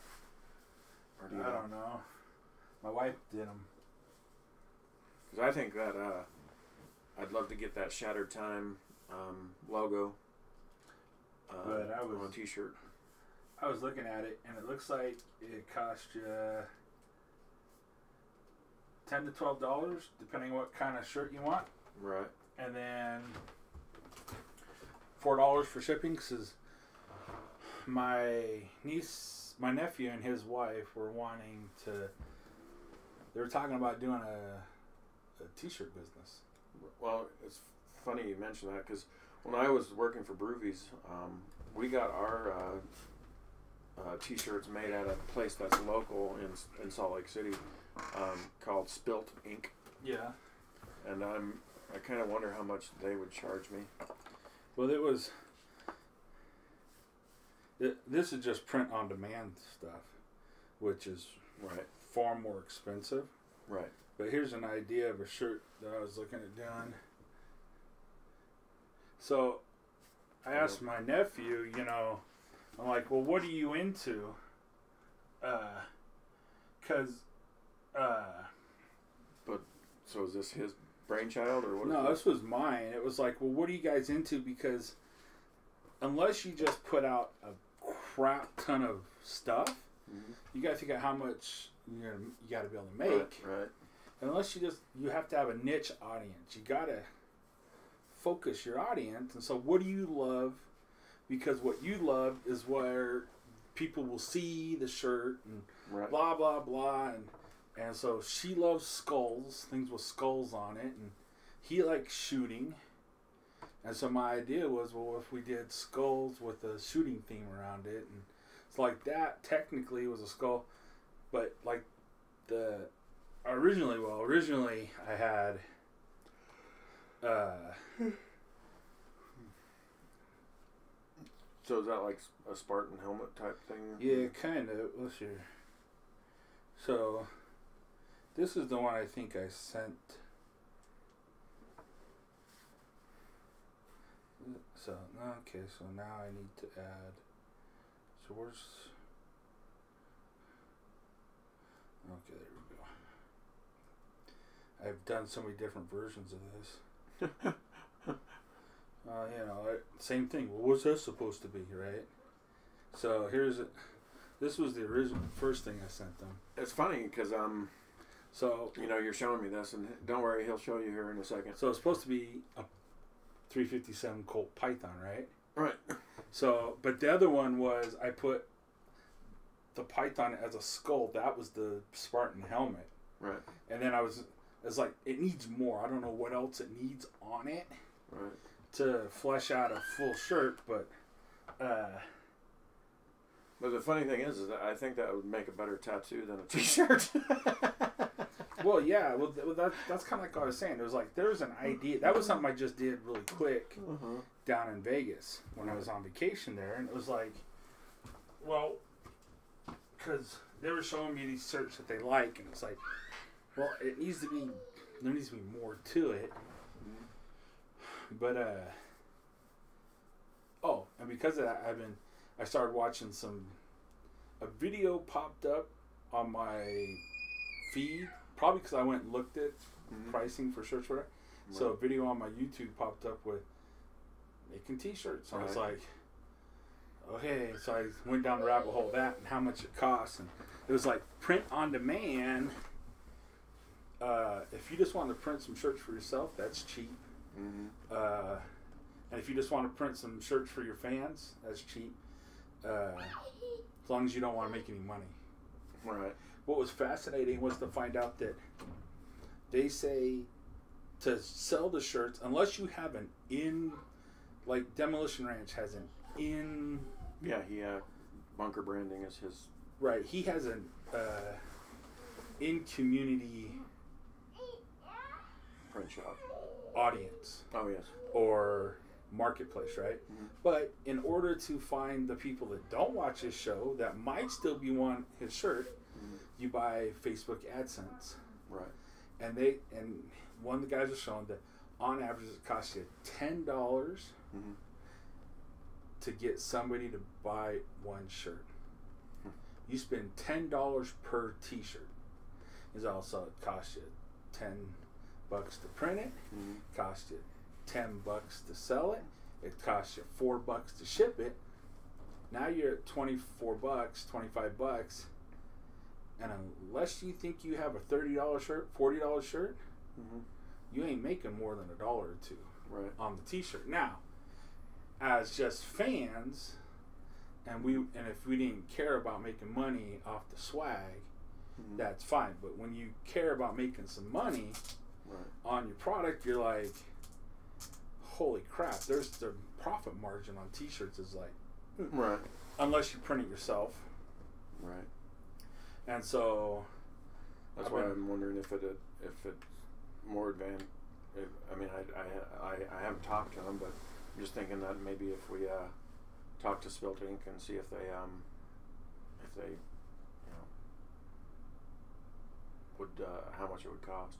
Or do you don't know. My wife did them. Because I think that I'd love to get that Shatteredtime logo but on a T-shirt. I was looking at it, and it looks like it cost you $10 to $12, depending on what kind of shirt you want. Right. And then $4 for shipping, because my nephew and his wife were wanting to. They were talking about doing a T-shirt business. Well, it's funny you mention that, because when I was working for Broovies, we got our T-shirts made at a place that's local in Salt Lake City, called Spilt Ink. Yeah. And I kind of wonder how much they would charge me. Well, this is just print on demand stuff, which is right far more expensive. Right. But here's an idea of a shirt that I was looking at doing. So I asked my nephew, I'm like, well, what are you into? But so is this his brainchild or what? No, this was mine. It was like, well, what are you guys into? Because unless you just put out a crap ton of stuff, you got to figure out how much you got to be able to make. Right. Unless you have to have a niche audience. You got to focus your audience. And so what do you love? Because what you love is where people will see the shirt and blah, blah, blah. And so she loves skulls, things with skulls on it. And he likes shooting. And so my idea was, well, if we did skulls with a shooting theme around it. And it's like that technically was a skull. But like originally I had So is that like a Spartan helmet type thing? Yeah, kind of. Let's see. So this is the one I think I sent. So okay, so now I need to add. So where's? Okay, there we go. I've done so many different versions of this. Same thing. Well, what's that supposed to be, right? So here's it. This was the original first thing I sent them. It's funny because so you're showing me this, and don't worry, he'll show you here in a second. So it's supposed to be a 357 Colt Python, right? Right. So, but the other one was I put the Python as a skull. That was the Spartan helmet. Right. And then it's like, it needs more. I don't know what else it needs on it. Right. To flesh out a full shirt, but But the funny thing is that I think that would make a better tattoo than a T-shirt. Well, yeah. Well, that's kind of like what I was saying. It was like there was an idea. That was something I just did really quick down in Vegas when I was on vacation there, and it was like, well, because they were showing me these shirts that they like, and it's like, well, there needs to be more to it. But and because of that, I started watching a video popped up on my feed, probably because I went and looked at pricing for shirts, whatever. Right. So a video on my YouTube popped up with making T-shirts. So I was like, okay. So I went down the rabbit hole of that and how much it costs, and it was like print on demand. If you just want to print some shirts for yourself, that's cheap. And if you just want to print some shirts for your fans, that's cheap. As long as you don't want to make any money. Right. What was fascinating was to find out that they say to sell the shirts, unless you have an in, like Demolition Ranch has an in. Yeah, Bunker Branding is his. Right, he has an in community print shop audience. Oh yes. Or marketplace, right? But in order to find the people that don't watch his show that might still be want his shirt, you buy Facebook AdSense. Right. And one of the guys was showing that on average it costs you $10 to get somebody to buy one shirt. You spend $10 per T-shirt. It costs you $10 to print it. Costs you $10 to sell it. It costs you $4 to ship it. Now you're at $24, $25, and unless you think you have a $30 shirt, $40 shirt, you ain't making more than $1 or $2 on the T-shirt. Now, as just fans, and if we didn't care about making money off the swag, that's fine. But when you care about making some money on your product, you're like, holy crap, there's the profit margin on T-shirts is like, unless you print it yourself. Right. And so that's why I'm wondering if it more advanced. I haven't talked to them, but I'm just thinking that maybe if we talk to Spilt Ink and see if they would how much it would cost.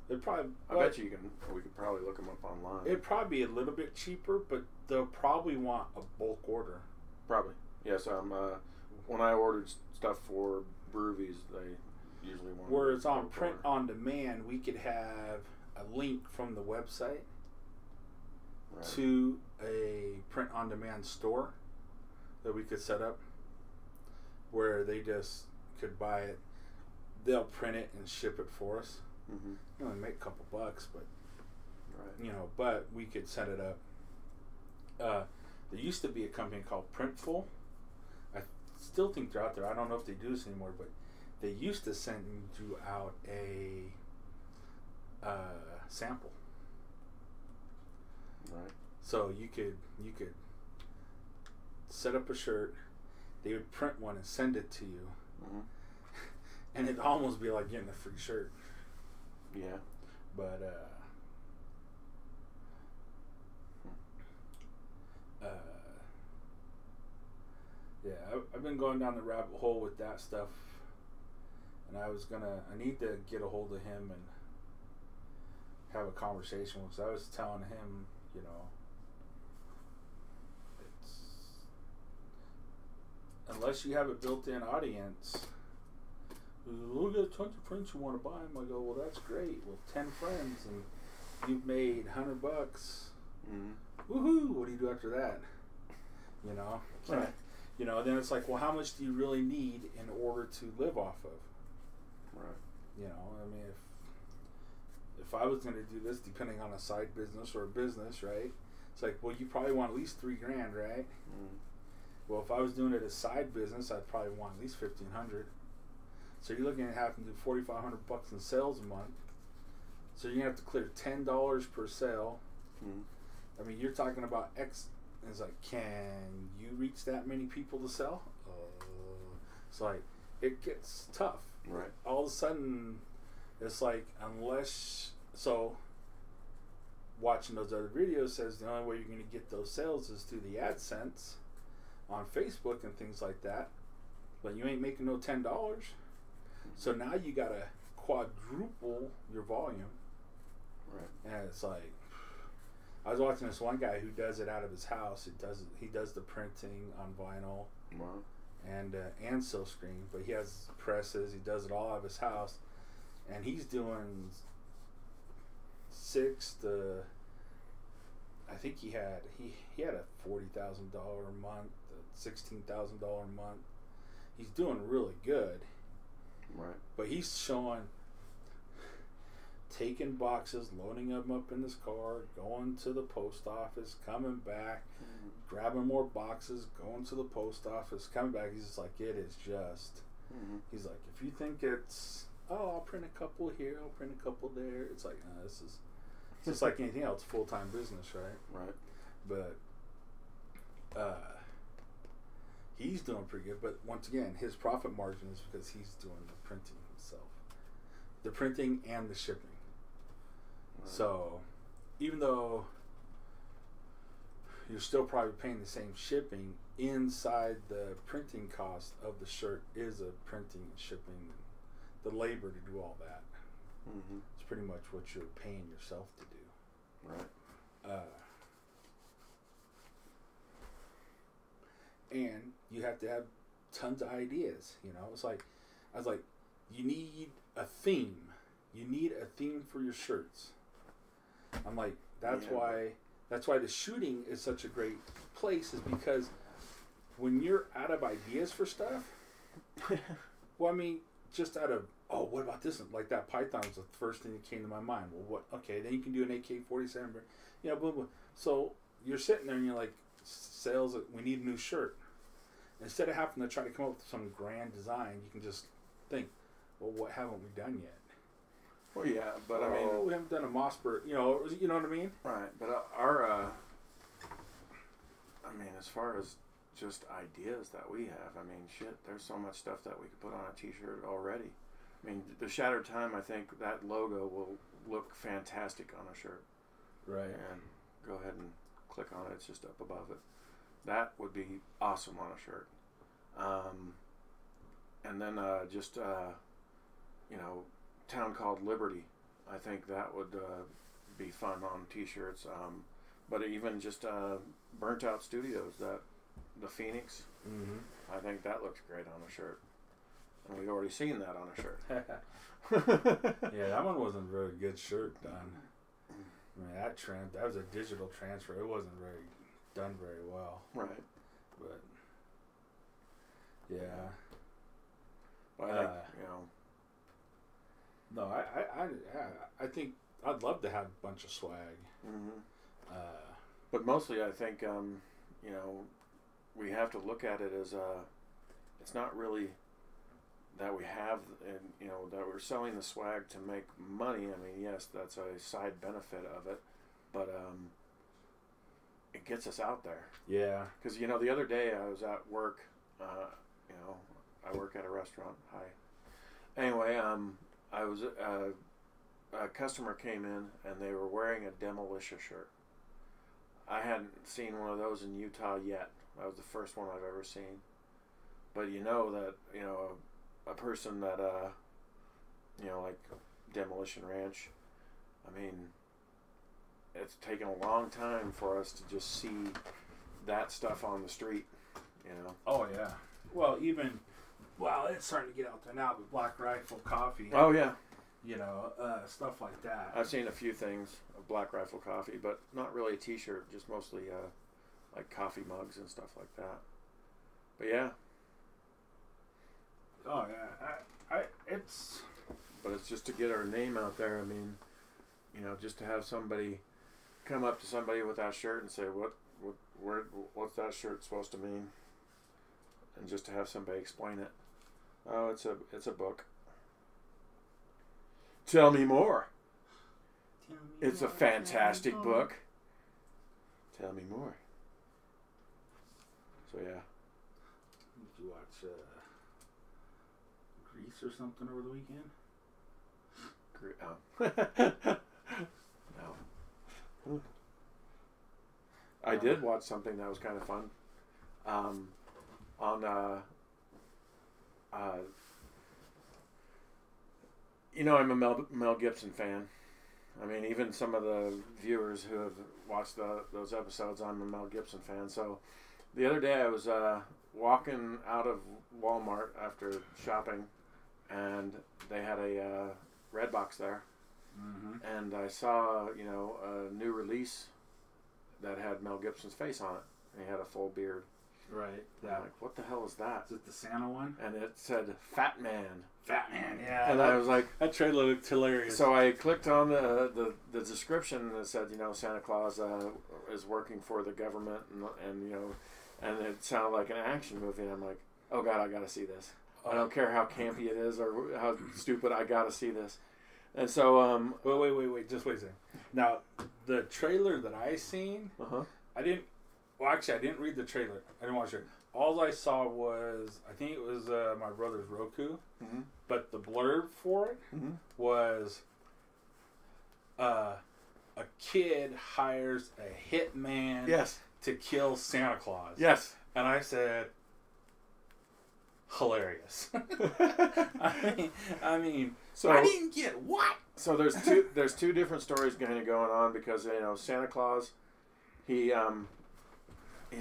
It probably. I bet we could probably look them up online. It'd probably be a little bit cheaper, but they'll probably want a bulk order. Probably. Yes. When I ordered stuff for Broovies, they usually want. Where it's on print on demand, we could have a link from the website to a print on demand store that we could set up, where they just could buy it. They'll print it and ship it for us. You only make a couple bucks, but but we could set it up. There used to be a company called Printful. I still think they're out there. I don't know if they do this anymore, but they used to send you out a sample. Right. So you could set up a shirt. They would print one and send it to you, and it'd almost be like getting a free shirt. Yeah. But I've been going down the rabbit hole with that stuff, and I need to get a hold of him and have a conversation with him. I was telling him, it's unless you have a built-in audience. Look at tons of friends who want to buy them. I go, well, that's great. Well, 10 friends, and you've made $100. Woohoo! What do you do after that? Right. Then it's like, well, how much do you really need in order to live off of? Right. I mean, if I was going to do this, depending on a side business or a business, right? It's like, well, you probably want at least $3,000, right? Well, if I was doing it as side business, I'd probably want at least $1,500. So you're looking at having to do $4,500 in sales a month. So you're gonna have to clear $10 per sale. I mean, you're talking about X. It's like, can you reach that many people to sell? It's like it gets tough. Right. All of a sudden, it's like unless watching those other videos says the only way you're going to get those sales is through the AdSense on Facebook and things like that. But you ain't making no $10. So now you got to quadruple your volume. Right. And it's like, I was watching this one guy who does it out of his house. He does the printing on vinyl. Wow. And silkscreen, but he has presses. He does it all out of his house, and he's doing I think he had a $40,000 a month, $16,000 a month. He's doing really good. Right. But he's showing taking boxes, loading them up in his car, going to the post office, coming back, grabbing more boxes, going to the post office, coming back. He's just like, it is just. He's like, if you think it's, I'll print a couple here, I'll print a couple there. It's like, this is just like anything else, full-time business, right? Right. But he's doing pretty good. But once again, his profit margin is because he's doing the printing himself, the printing and the shipping. Right. So even though you're still probably paying the same shipping, inside the printing cost of the shirt is a printing and shipping, the labor to do all that. It's pretty much what you're paying yourself to do. Right. And you have to have tons of ideas. You know, it's like, I was like, you need a theme. You need a theme for your shirts. I'm like, that's why the shooting is such a great place, is because when you're out of ideas for stuff, well, I mean, just out of, what about this? Like that Python was the first thing that came to my mind. Well, what? Okay, then you can do an AK-47, you know, boom, boom. So you're sitting there and you're like, sales, we need a new shirt. Instead of having to try to come up with some grand design, you can just think, well, what haven't we done yet? Well, yeah, but I mean, we haven't done a Mossberg, you know what I mean? Right, but our, I mean, as far as just ideas that we have, I mean, shit, there's so much stuff that we could put on a t-shirt already. I mean, the Shatteredtime, I think that logo will look fantastic on a shirt. Right. And go ahead and click on it. It's just up above it. That would be awesome on a shirt. And then just, you know, Town Called Liberty. I think that would be fun on t-shirts. But even just Burnt Out Studios, the Phoenix, I think that looks great on a shirt. And we've already seen that on a shirt. Yeah, that one wasn't a very good shirt done. I mean, that was a digital transfer. It wasn't done very well. Right. But yeah. Well, I think, you know. No, I think I'd love to have a bunch of swag. But mostly, I think, you know, we have to look at it as it's not really that we have, and you know, that we're selling the swag to make money. I mean, yes, that's a side benefit of it, but it gets us out there. Yeah. Because you know, the other day I was at work. You know, I work at a restaurant. Hi. Anyway, I was a customer came in and they were wearing a Demolition shirt. I hadn't seen one of those in Utah yet. That was the first one I've ever seen. But you know that, you know, a person that, you know, like Demolition Ranch, I mean, it's taken a long time for us to just see that stuff on the street, you know. Oh, yeah. Well, it's starting to get out there now, but Black Rifle Coffee. Oh, yeah. You know, stuff like that. I've seen a few things of Black Rifle Coffee, but not really a t-shirt, just mostly like coffee mugs and stuff like that. But yeah. Oh yeah, But it's just to get our name out there. I mean, you know, just to have somebody come up to somebody with that shirt and say, what's that shirt supposed to mean? And just to have somebody explain it. Oh, it's a book. Tell me more. It's a fantastic book. Tell me more. So yeah. Did you watch sports or something over the weekend? No. I did watch something that was kind of fun. On you know, I'm a Mel Gibson fan. I mean, even some of the viewers who have watched those episodes, I'm a Mel Gibson fan. So the other day I was walking out of Walmart after shopping, and they had a Redbox there. Mm-hmm. And I saw, you know, a new release that had Mel Gibson's face on it. And he had a full beard. Right. Yeah. I'm like, what the hell is that? Is it the Santa one? And it said Fat Man. Fat Man, yeah. And I was like, that trailer looked hilarious. So I clicked on the description that said, you know, Santa Claus is working for the government, and you know, and it sounded like an action movie. And I'm like, oh God, I got to see this. I don't care how campy it is or how stupid. I got to see this. And so, wait, just wait a second. Now, the trailer that I seen, I didn't read the trailer. I didn't watch it. All I saw was, I think it was my brother's Roku, but the blurb for it was a kid hires a hitman to kill Santa Claus. Yes. And I said, hilarious. I mean, so I didn't get what? So there's two different stories kind of going on, because, you know, Santa Claus, he's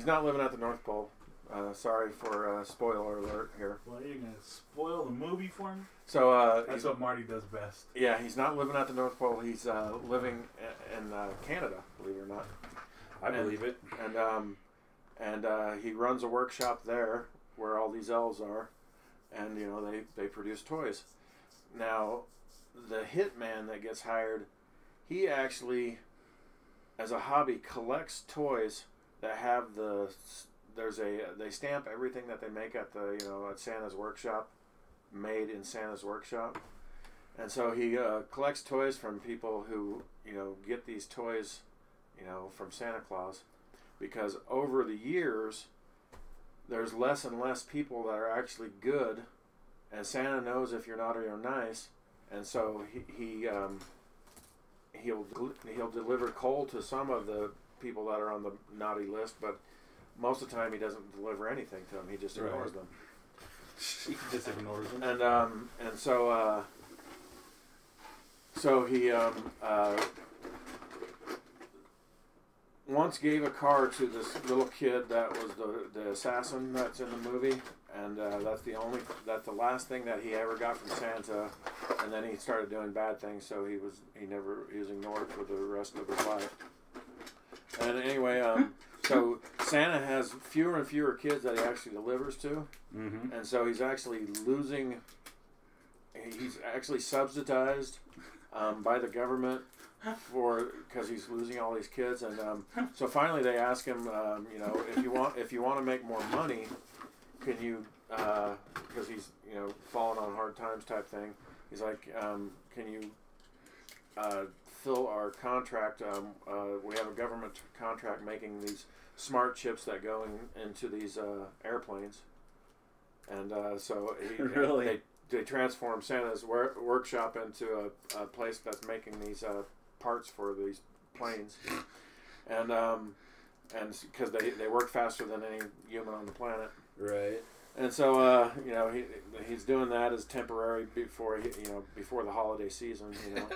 not living at the North Pole. Sorry for spoiler alert here. Well, you're gonna spoil the movie for me. So that's what Marty does best. Yeah, he's not living at the North Pole. He's living in Canada, believe it or not. I believe it. And he runs a workshop there where all these elves are, and you know they produce toys. Now, the hitman that gets hired, he actually, as a hobby, collects toys that have they stamp everything that they make at at Santa's workshop, made in Santa's workshop. And so he collects toys from people who, you know, get these toys, you know, from Santa Claus, because over the years there's less and less people that are actually good, and Santa knows if you're naughty or nice, and so he'll deliver coal to some of the people that are on the naughty list, but most of the time he doesn't deliver anything to them. He just ignores them. He just ignores them. And so he once gave a car to this little kid that was the assassin that's in the movie, and that's the last thing that he ever got from Santa. And then he started doing bad things, so he was ignored for the rest of his life. And anyway, so Santa has fewer and fewer kids that he actually delivers to, and so he's actually losing. He's actually subsidized by the government because he's losing all these kids, and so finally they ask him, you know, if you want to make more money, can you? Because he's, you know, falling on hard times type thing. He's like, can you fill our contract? We have a government contract making these smart chips that go into these airplanes, and so they transform Santa's workshop into a place that's making these parts for these planes, and because they work faster than any human on the planet, right? And so you know, he's doing that as temporary before the holiday season, you know.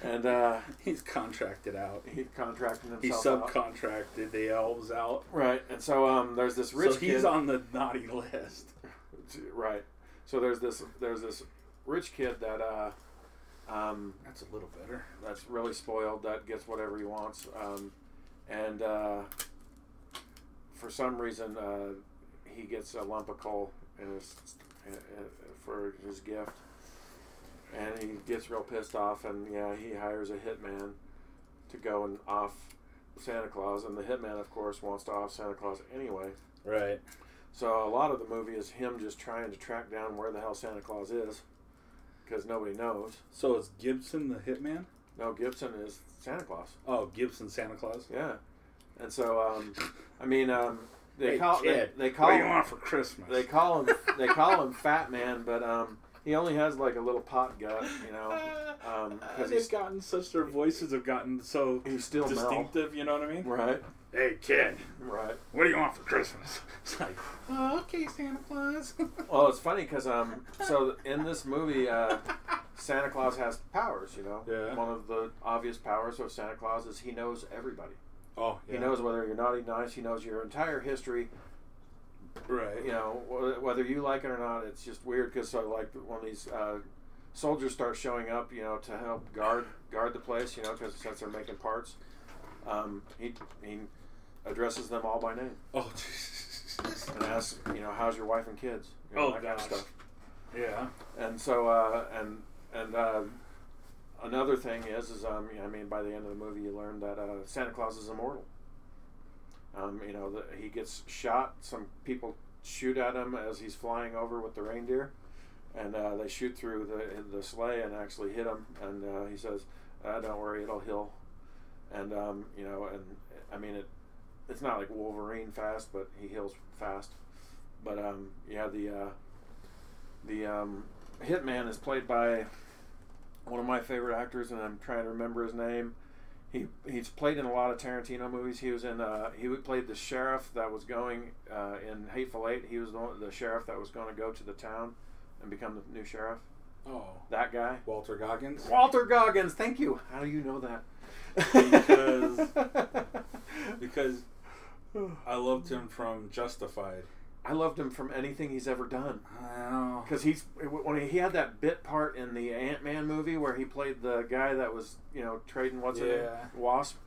And he's contracted out. He's contracted himself. He subcontracted the elves out. Right. And so there's this rich kid. So he's on the naughty list. Right. So there's this rich kid that that's a little better. That's really spoiled, that gets whatever he wants. And for some reason he gets a lump of coal for his gift. And he gets real pissed off, and he hires a hitman to go and off Santa Claus, and the hitman, of course, wants to off Santa Claus anyway. Right. So a lot of the movie is him just trying to track down where the hell Santa Claus is, because nobody knows. So is Gibson the hitman? No, Gibson is Santa Claus. Oh, Gibson Santa Claus? Yeah. And so, I mean, Hey, kid, they call what do him, you want for Christmas? They call him Fat Man, but he only has like a little pot gut, you know. Because their voices have gotten so he's still distinctive. Mel. You know what I mean? Right. Hey, kid. Right. What do you want for Christmas? It's like, oh, okay, Santa Claus. Well, it's funny because so in this movie, Santa Claus has powers. You know. Yeah. One of the obvious powers of Santa Claus is he knows everybody. Oh, yeah. He knows whether you're naughty, nice. He knows your entire history. Right. You know, whether you like it or not. It's just weird because like when these soldiers start showing up, you know, to help guard the place, you know, because since they're making parts, he addresses them all by name. Oh, Jesus. And asks, you know, how's your wife and kids? You know, that kind of stuff. Yeah. And so, another thing is I mean, by the end of the movie, you learn that Santa Claus is immortal. You know, he gets shot. Some people shoot at him as he's flying over with the reindeer, and they shoot through the sleigh and actually hit him. And he says, "Don't worry, it'll heal." And you know, and I mean, it's not like Wolverine fast, but he heals fast. But yeah, the Hitman is played by one of my favorite actors, and I'm trying to remember his name. He's played in a lot of Tarantino movies. He was in he played the sheriff that was going in Hateful Eight. He was the sheriff that was going to go to the town and become the new sheriff. Oh, that guy, Walter Goggins. Walter Goggins. Thank you. How do you know that? Because I loved him from Justified. I loved him from anything he's ever done. I know. Because when he had that bit part in the Ant-Man movie where he played the guy that was, you know, trading Wasp.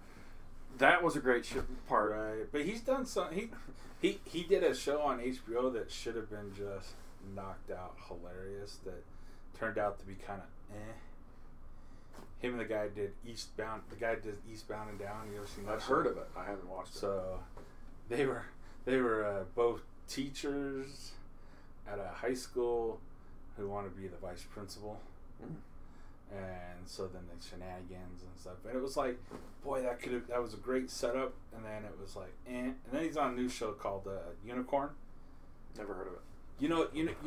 That was a great part. Right. But he's done some. He did a show on HBO that should have been just knocked out hilarious. That turned out to be kind of Him and the guy did Eastbound. The guy did Eastbound and Down. You ever seen that? I've heard of it. I haven't watched it. So they were both teachers at a high school who want to be the vice principal, and so then the shenanigans and stuff. And it was like, boy, that was a great setup. And then it was like, and then he's on a new show called Unicorn. Never heard of it. You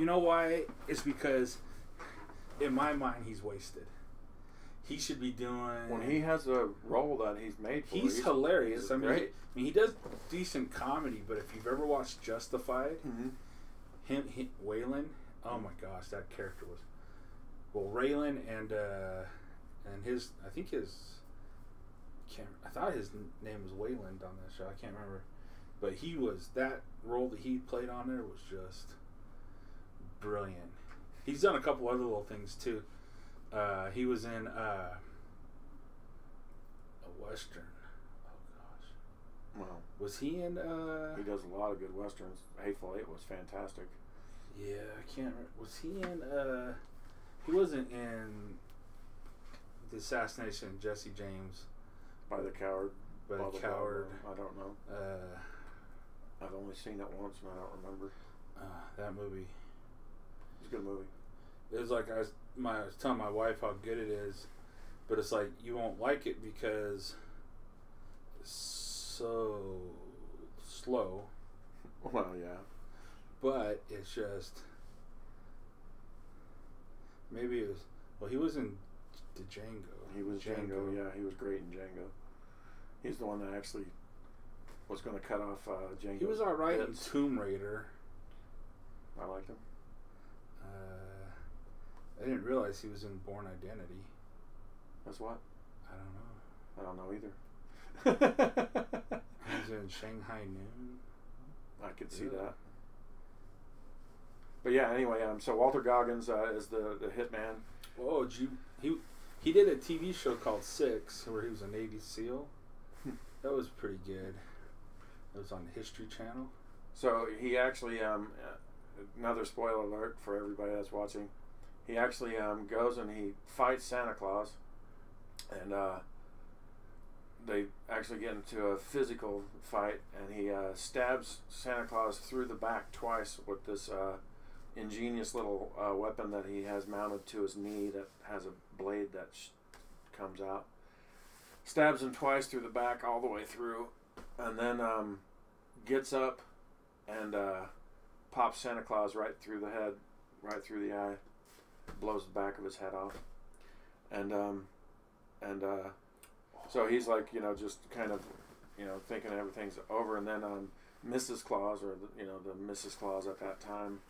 know why? It's because in my mind he's wasted. He should be doing. When he has a role that he's made for, he's hilarious. I mean, he does decent comedy, but if you've ever watched Justified, him Waylon, oh my gosh, that character was. Well, Raylan and his, I thought his name was Wayland on that show. I can't remember, but that role that he played on there was just brilliant. He's done a couple other little things too. He was in a Western. Oh gosh. Wow. Was he in? He does a lot of good Westerns. Hateful Eight was fantastic. Yeah, I can't remember. Was he in? He wasn't in the assassination of Jesse James. By the Coward. By the Coward. I don't know. I've only seen it once and I don't remember. That movie. It's a good movie. It was like I was telling my wife how good it is, but it's like you won't like it because it's so slow. Well, yeah. But it's just maybe it was. Well, he was in the Django. He was Django. Yeah, he was great in Django. He's the one that actually was going to cut off Django. He was all right in Tomb Raider. I liked him. I didn't realize he was in Born Identity. That's what? I don't know. I don't know either. He was in Shanghai Noon. I could see that. But yeah, anyway, so Walter Goggins is the hitman. Oh, he did a TV show called Six, where he was a Navy SEAL. That was pretty good. It was on the History Channel. So he actually, another spoiler alert for everybody that's watching, he actually goes and he fights Santa Claus, and they actually get into a physical fight, and he stabs Santa Claus through the back twice with this ingenious little weapon that he has mounted to his knee that has a blade that comes out. Stabs him twice through the back all the way through, and then gets up and pops Santa Claus right through the head, right through the eye, blows the back of his head off, and so he's like, you know, just kind of, you know, thinking everything's over, and then Mrs. Claus, or the Mrs. Claus at that time,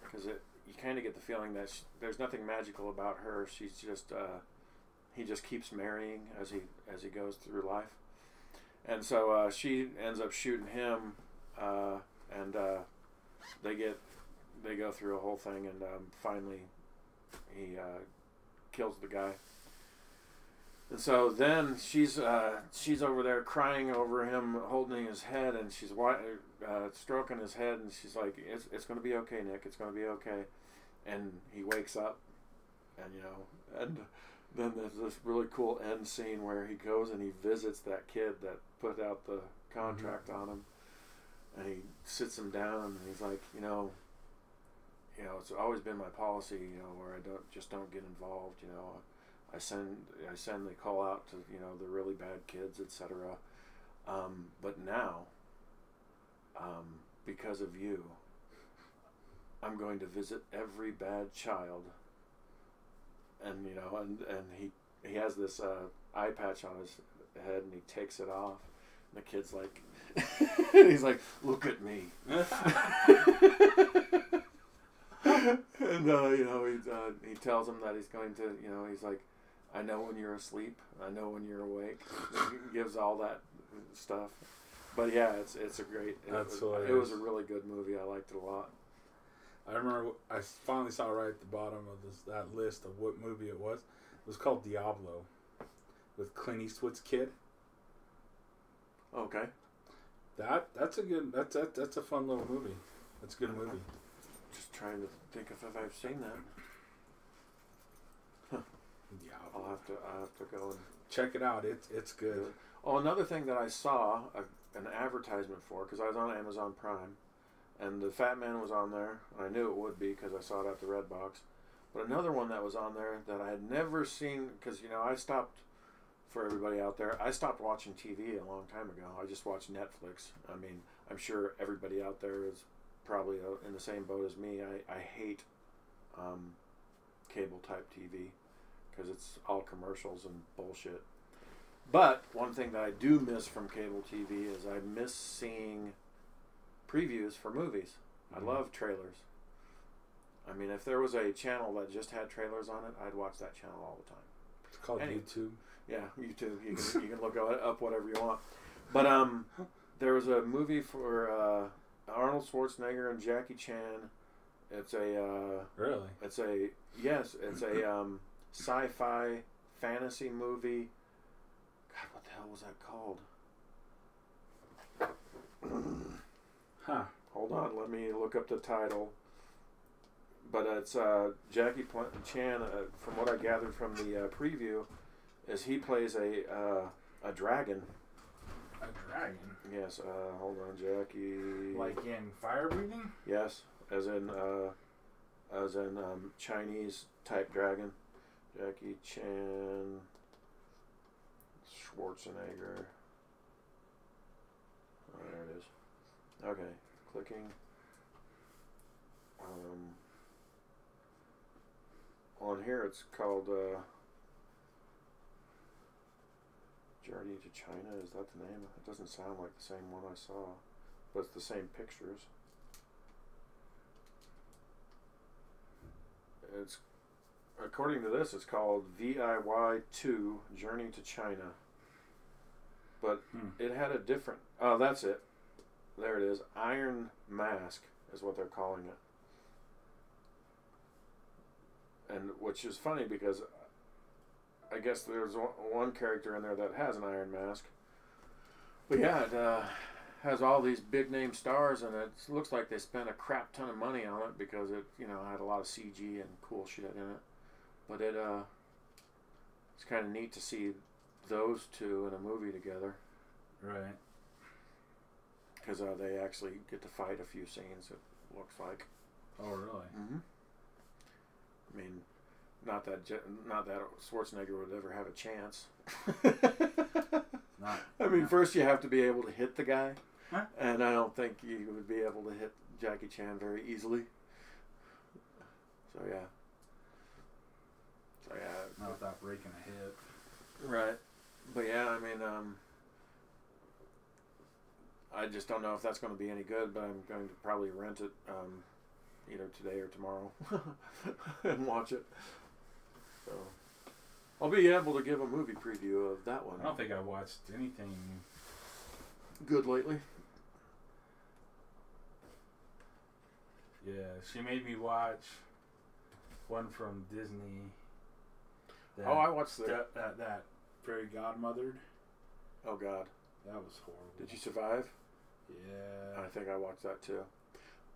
because you kind of get the feeling that there's nothing magical about her. She's just he just keeps marrying as he goes through life, and so she ends up shooting him, and they go through a whole thing, and finally he kills the guy. And so then she's over there crying over him, holding his head, and she's stroking his head, and she's like, "It's going to be okay, Nick. It's going to be okay." And he wakes up, and and then there's this really cool end scene where he goes and he visits that kid that put out the contract on him, and he sits him down, and he's like, it's always been my policy, where I don't get involved, I send the call out to the really bad kids, etc. But now, because of you, I'm going to visit every bad child. And and he has this eye patch on his head, and he takes it off. And the kid's like, he's like, "Look at me." And he tells him that he's going to, he's like, "I know when you're asleep. I know when you're awake." He gives all that stuff. But yeah, it's a great. It was a really good movie. I liked it a lot. I remember I finally saw right at the bottom of that list of what movie it was. It was called Diablo, with Clint Eastwood's kid. Okay. That's a fun little movie. That's a good movie. Just trying to think if I've seen that. Huh. Yeah, I'll have to go and check it out. It's good. Oh, another thing that I saw an advertisement for, because I was on Amazon Prime, and the Fat Man was on there, and I knew it would be because I saw it at the Red Box. But another one that was on there that I had never seen, because I stopped, for everybody out there, I stopped watching TV a long time ago. I just watched Netflix. I mean, I'm sure everybody out there is probably in the same boat as me. I hate cable type TV because it's all commercials and bullshit. But one thing that I do miss from cable TV is I miss seeing previews for movies. I love trailers. I mean, if there was a channel that just had trailers on it, I'd watch that channel all the time. It's called YouTube. Yeah, YouTube. You can look up whatever you want. But there was a movie for Arnold Schwarzenegger and Jackie Chan. It's a really. It's a sci-fi fantasy movie. God, what the hell was that called? Huh. Hold on, let me look up the title. But it's Jackie Chan. From what I gathered from the preview, is he plays a dragon. A dragon? Yes. Hold on, Jackie. Like in fire breathing? Yes, as in Chinese type dragon. Jackie Chan. Schwarzenegger. Oh, there it is. Okay, clicking. On here it's called Journey to China. Is that the name? It doesn't sound like the same one I saw, but it's the same pictures. It's, according to this, it's called VIY 2 Journey to China. But it had a different... Oh, that's it. There it is. Iron Mask is what they're calling it. And which is funny because I guess there's one character in there that has an iron mask. But yeah, it has all these big name stars, and it looks like they spent a crap ton of money on it because it, had a lot of CG and cool shit in it. But it's kind of neat to see those two in a movie together. Right. Because they actually get to fight a few scenes, it looks like. Oh, really? Mm-hmm. I mean, not that Schwarzenegger would ever have a chance. I mean, first you have to be able to hit the guy, and I don't think you would be able to hit Jackie Chan very easily. So yeah. Not without breaking a hip. Right. But yeah, I mean, I just don't know if that's going to be any good, but I'm going to probably rent it either today or tomorrow and watch it. So I'll be able to give a movie preview of that one. I don't think I watched anything good lately. Yeah, she made me watch one from Disney. I watched that Fairy Godmothered. Oh God, that was horrible. Did you survive? Yeah, I think I watched that too.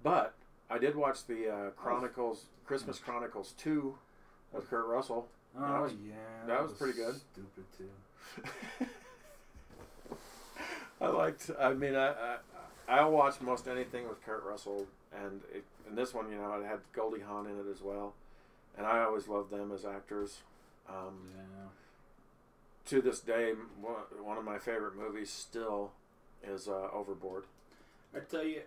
But I did watch the Christmas Chronicles 2 with Kurt Russell. Oh that was pretty good. Stupid too. I'll watch most anything with Kurt Russell, and in this one, it had Goldie Hawn in it as well, and I always loved them as actors. To this day, one of my favorite movies still is Overboard. I tell you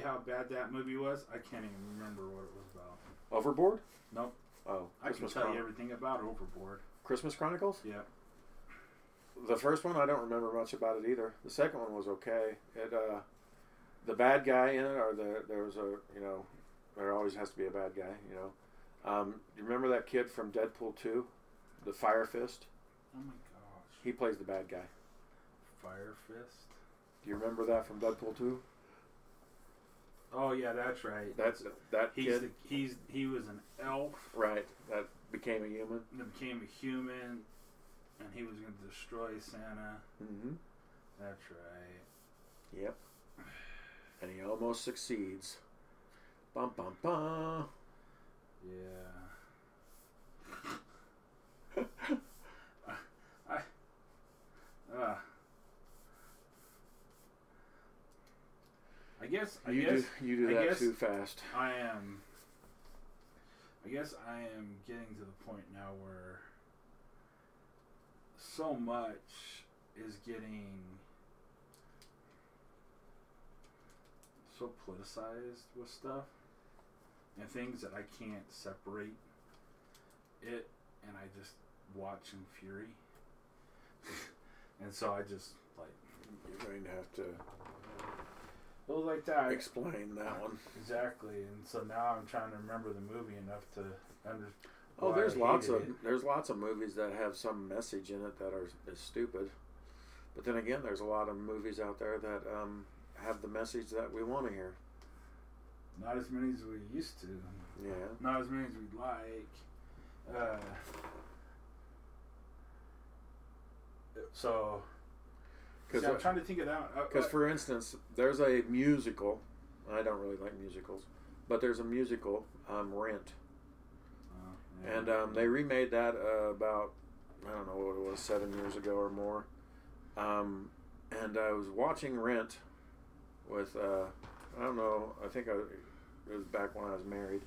how bad that movie was. I can't even remember what it was about. Overboard? Nope. Oh, I can tell you everything about Overboard. Christmas Chronicles? Yeah. The first one, I don't remember much about it either. The second one was okay. The bad guy in it, or there always has to be a bad guy, you remember that kid from Deadpool 2? The Fire Fist? Oh my gosh. He plays the bad guy. Fire Fist? Do you remember that from Deadpool 2? Oh yeah, that's right. That kid. He was an elf. Right. That became a human. That became a human, and he was going to destroy Santa. Mm-hmm. That's right. Yep. And he almost succeeds. Bum bum bum. Yeah. You do that too fast. I guess I am getting to the point now where so much is getting so politicized with stuff and things that I can't separate it, and I just watch in fury. And so I just you're going to have to like that. Explain that one. Exactly. And so now I'm trying to remember the movie enough to understand. Oh, there's lots of movies that have some message in it that is stupid. But then again, there's a lot of movies out there that have the message that we want to hear. Not as many as we used to. Yeah. Not as many as we'd like. I'm trying to think of that. Because, for instance, there's a musical. I don't really like musicals, but there's a musical, Rent. Yeah. And they remade that about, I don't know what it was, 7 years ago or more. And I was watching Rent with, I don't know, I think it was back when I was married.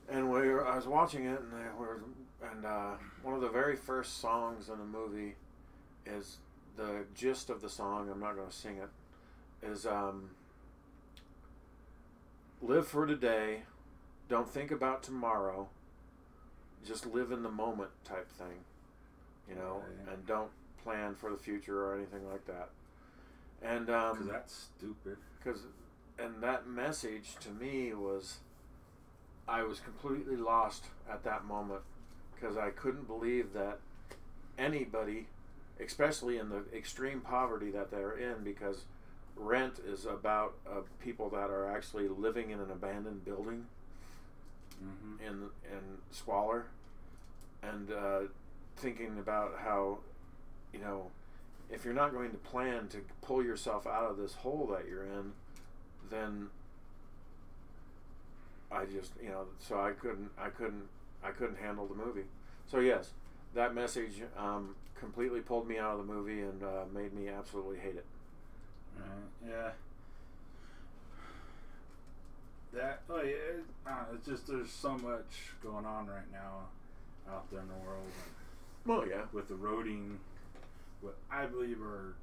And I was watching it, and one of the very first songs in the movie is, the gist of the song, I'm not going to sing it, is live for today, don't think about tomorrow, just live in the moment type thing, Right. And don't plan for the future or anything like that. And because that's stupid. And that message to me was, I was completely lost at that moment, because I couldn't believe that anybody, especially in the extreme poverty that they're in, because Rent is about people that are actually living in an abandoned building, mm-hmm. in squalor, and thinking about how, if you're not going to plan to pull yourself out of this hole that you're in, then I just, so I couldn't handle the movie. So yes, that message completely pulled me out of the movie and made me absolutely hate it. Yeah. It's just, there's so much going on right now out there in the world. Well, yeah. With eroding what I believe are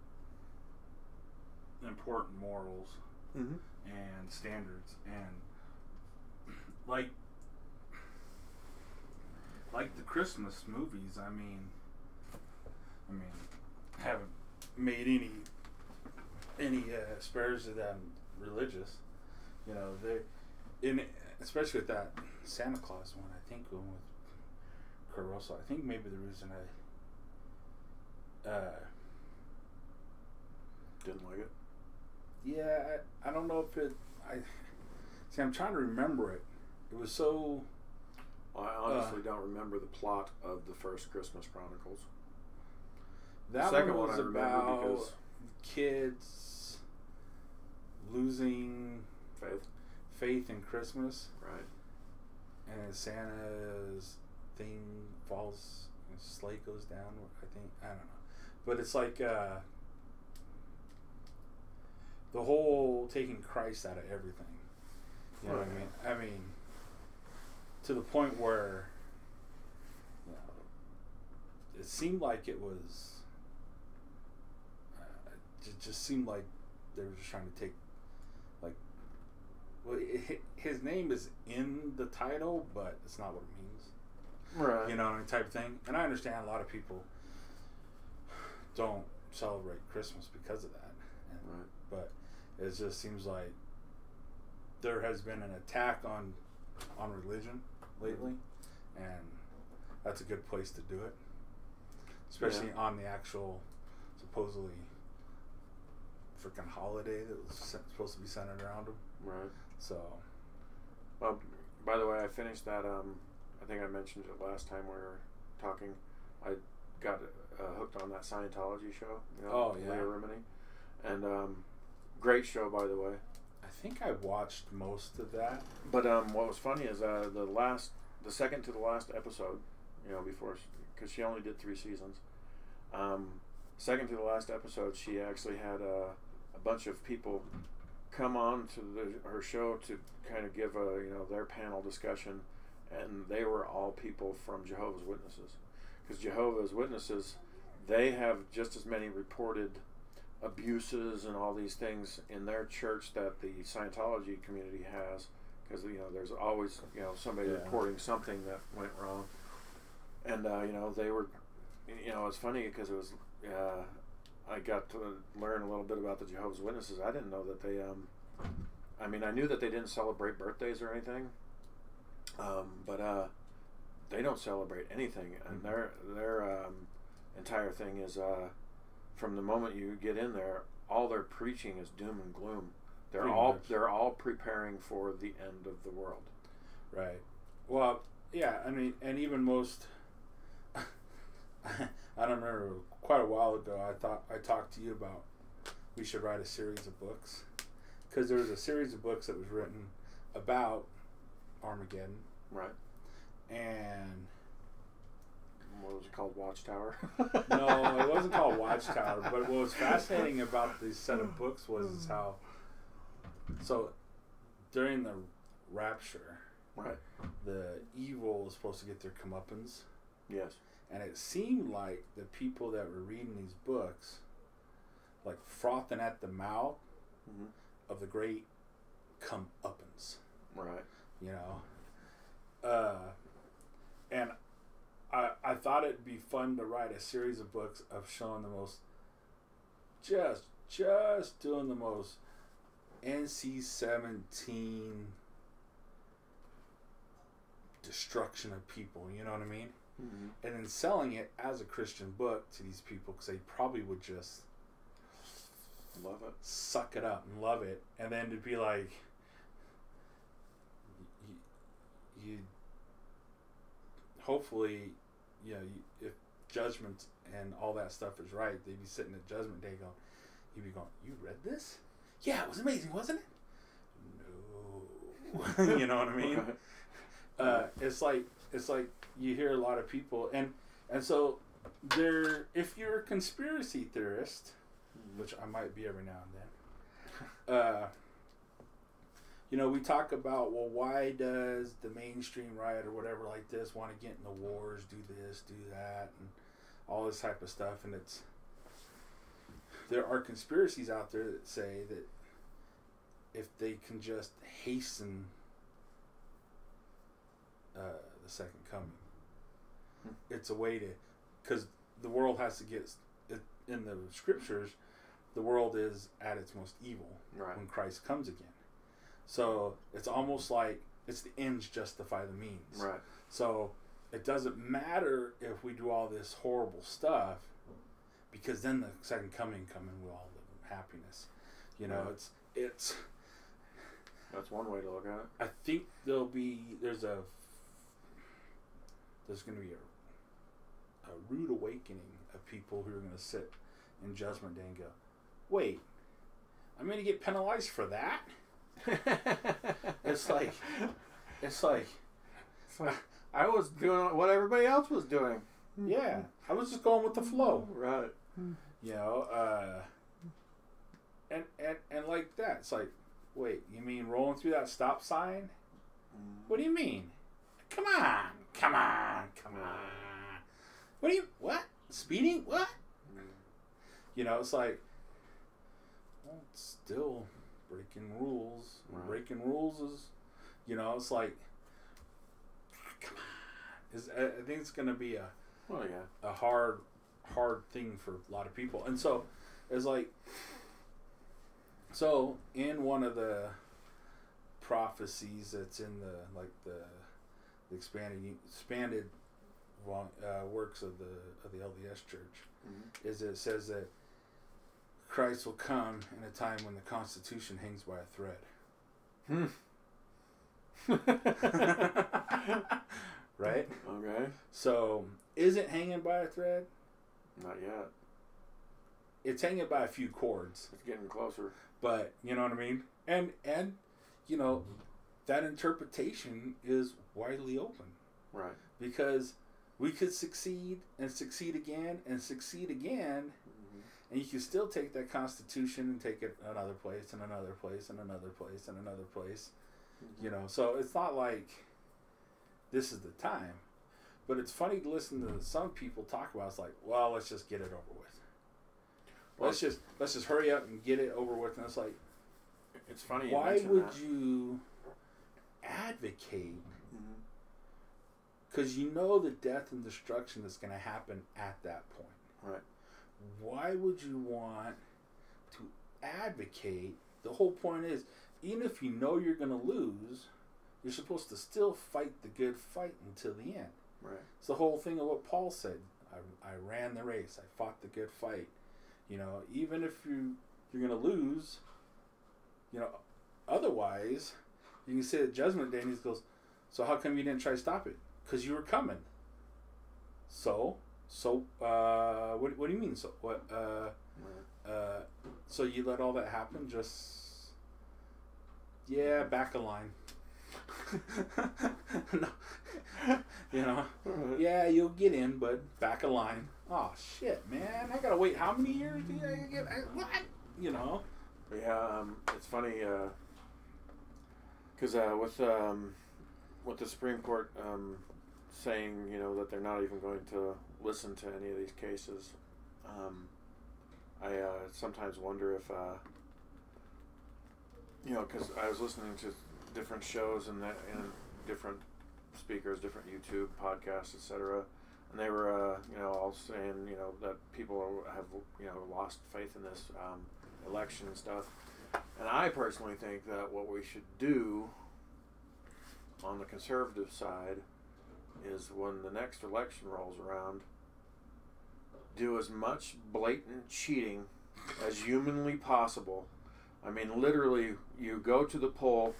important morals Mm-hmm. and standards, and like the Christmas movies. I mean, haven't made any spares of them religious. You know, especially with that Santa Claus one. I think going with Caruso. I think maybe the reason I didn't like it. Yeah, I don't know if I'm trying to remember it. It was so. I honestly don't remember the plot of the first Christmas Chronicles. That the second one was I remember about because kids losing faith in Christmas. Right. And Santa's thing falls, his sleigh goes down. I don't know, but it's like the whole taking Christ out of everything. You know what I mean? I mean, to the point where, you know, it seemed like it was. It just seemed like they were just trying to take, like, well, his name is in the title, but it's not what it means. Right. You know, type of thing. And I understand a lot of people don't celebrate Christmas because of that. Right. But it just seems like there has been an attack on religion lately, and that's a good place to do it, especially on the actual supposedly freaking holiday that was supposed to be centered around them. Right. So, well, by the way, I finished that. I think I mentioned it last time we were talking. I got hooked on that Scientology show. You know, Leah Remini, and great show, by the way. I think I watched most of that. But what was funny is the second to the last episode, you know, because she only did 3 seasons. Second to the last episode, she actually had a bunch of people come on to her show to kind of give their panel discussion, and they were all people from Jehovah's Witnesses, because Jehovah's Witnesses, they have just as many reported abuses and all these things in their church that the Scientology community has, because there's always somebody reporting something that went wrong, and they were, it's funny because it was I got to learn a little bit about the Jehovah's Witnesses. I didn't know that they I knew that they didn't celebrate birthdays or anything, but they don't celebrate anything, and their entire thing is from the moment you get in there, all their preaching is doom and gloom. They're all preparing for the end of the world. Right. Well, yeah. I mean, and even most. I don't remember, quite a while ago, I talked to you about we should write a series of books, because there was a series of books that was written about Armageddon. Right. And what was it called? Watchtower? No, it wasn't called Watchtower. But what was fascinating about this set of books was how, so during the rapture, right, the evil was supposed to get their comeuppance. Yes. And it seemed like the people that were reading these books, like frothing at the mouth of the great comeuppance. Right. You know? And I thought it'd be fun to write a series of books of showing the most, just doing the most NC-17 destruction of people, you know what I mean? Mm-hmm. And then selling it as a Christian book to these people, because they probably would just love it, suck it up and love it, and then to be like, you hopefully, if judgment and all that stuff is right, they'd be sitting at Judgment Day going, you'd be going, you read this? Yeah, it was amazing, wasn't it? No. You know what I mean? It's like you hear a lot of people, and so if you're a conspiracy theorist, which I might be every now and then, we talk about, well, why does the mainstream right or whatever like this want to get into wars, do this, do that, and all this type of stuff, and it's there are conspiracies out there that say that if they can just hasten the second coming, it's a way to, because the world has to get, in the scriptures, the world is at its most evil when Christ comes again. So it's almost like it's the ends justify the means. Right. So it doesn't matter if we do all this horrible stuff, because then the second coming we'll all live in happiness. You know, it's that's one way to look at it. I think there's going to be a rude awakening of people who are going to sit in judgment day and go, wait, I'm going to get penalized for that? It's like I was doing what everybody else was doing. Yeah, I was just going with the flow. Right. You know, and like that. It's like, wait, you mean rolling through that stop sign? What do you mean? Come on. What? Speeding? What? You know, it's like, well, it's still breaking rules. Right. Breaking rules is, you know, it's like, come on. I think it's going to be a hard thing for a lot of people. And so, it's like, so in one of the prophecies that's in the expanded works of the LDS Church, is it says that Christ will come in a time when the Constitution hangs by a thread. Right? Okay. So, is it hanging by a thread? Not yet. It's hanging by a few cords. It's getting closer. But, you know what I mean? And you know, that interpretation is widely open. Right. Because we could succeed and succeed again and succeed again, and you can still take that Constitution and take it another place and another place and another place and another place. You know, so it's not like this is the time. But it's funny to listen to some people talk about. It's like, well, let's just get it over with. Let's just hurry up and get it over with. And it's like, it's funny. Why would you advocate? Because you know the death and destruction that's going to happen at that point. Right. Why would you want to advocate? The whole point is, even if you know you're going to lose, you're supposed to still fight the good fight until the end. Right. It's the whole thing of what Paul said. I ran the race. I fought the good fight. You know, even if you're going to lose, you know, otherwise, you can say at Judgment Day, and he goes, so how come you didn't try to stop it? Because you were coming. So what do you mean? So what? So you let all that happen? Just back a line. No, you know, yeah, you'll get in, but back a line. Oh shit, man! I gotta wait how many years do I get? What? You know? Yeah, it's funny because with the Supreme Court saying, you know, that they're not even going to listen to any of these cases, I sometimes wonder if you know, because I was listening to different shows and different speakers, different YouTube podcasts, etc. And they were, you know, all saying, you know, that people have, you know, lost faith in this election and stuff. And I personally think that what we should do on the conservative side is when the next election rolls around, do as much blatant cheating as humanly possible. I mean, literally, you go to the poll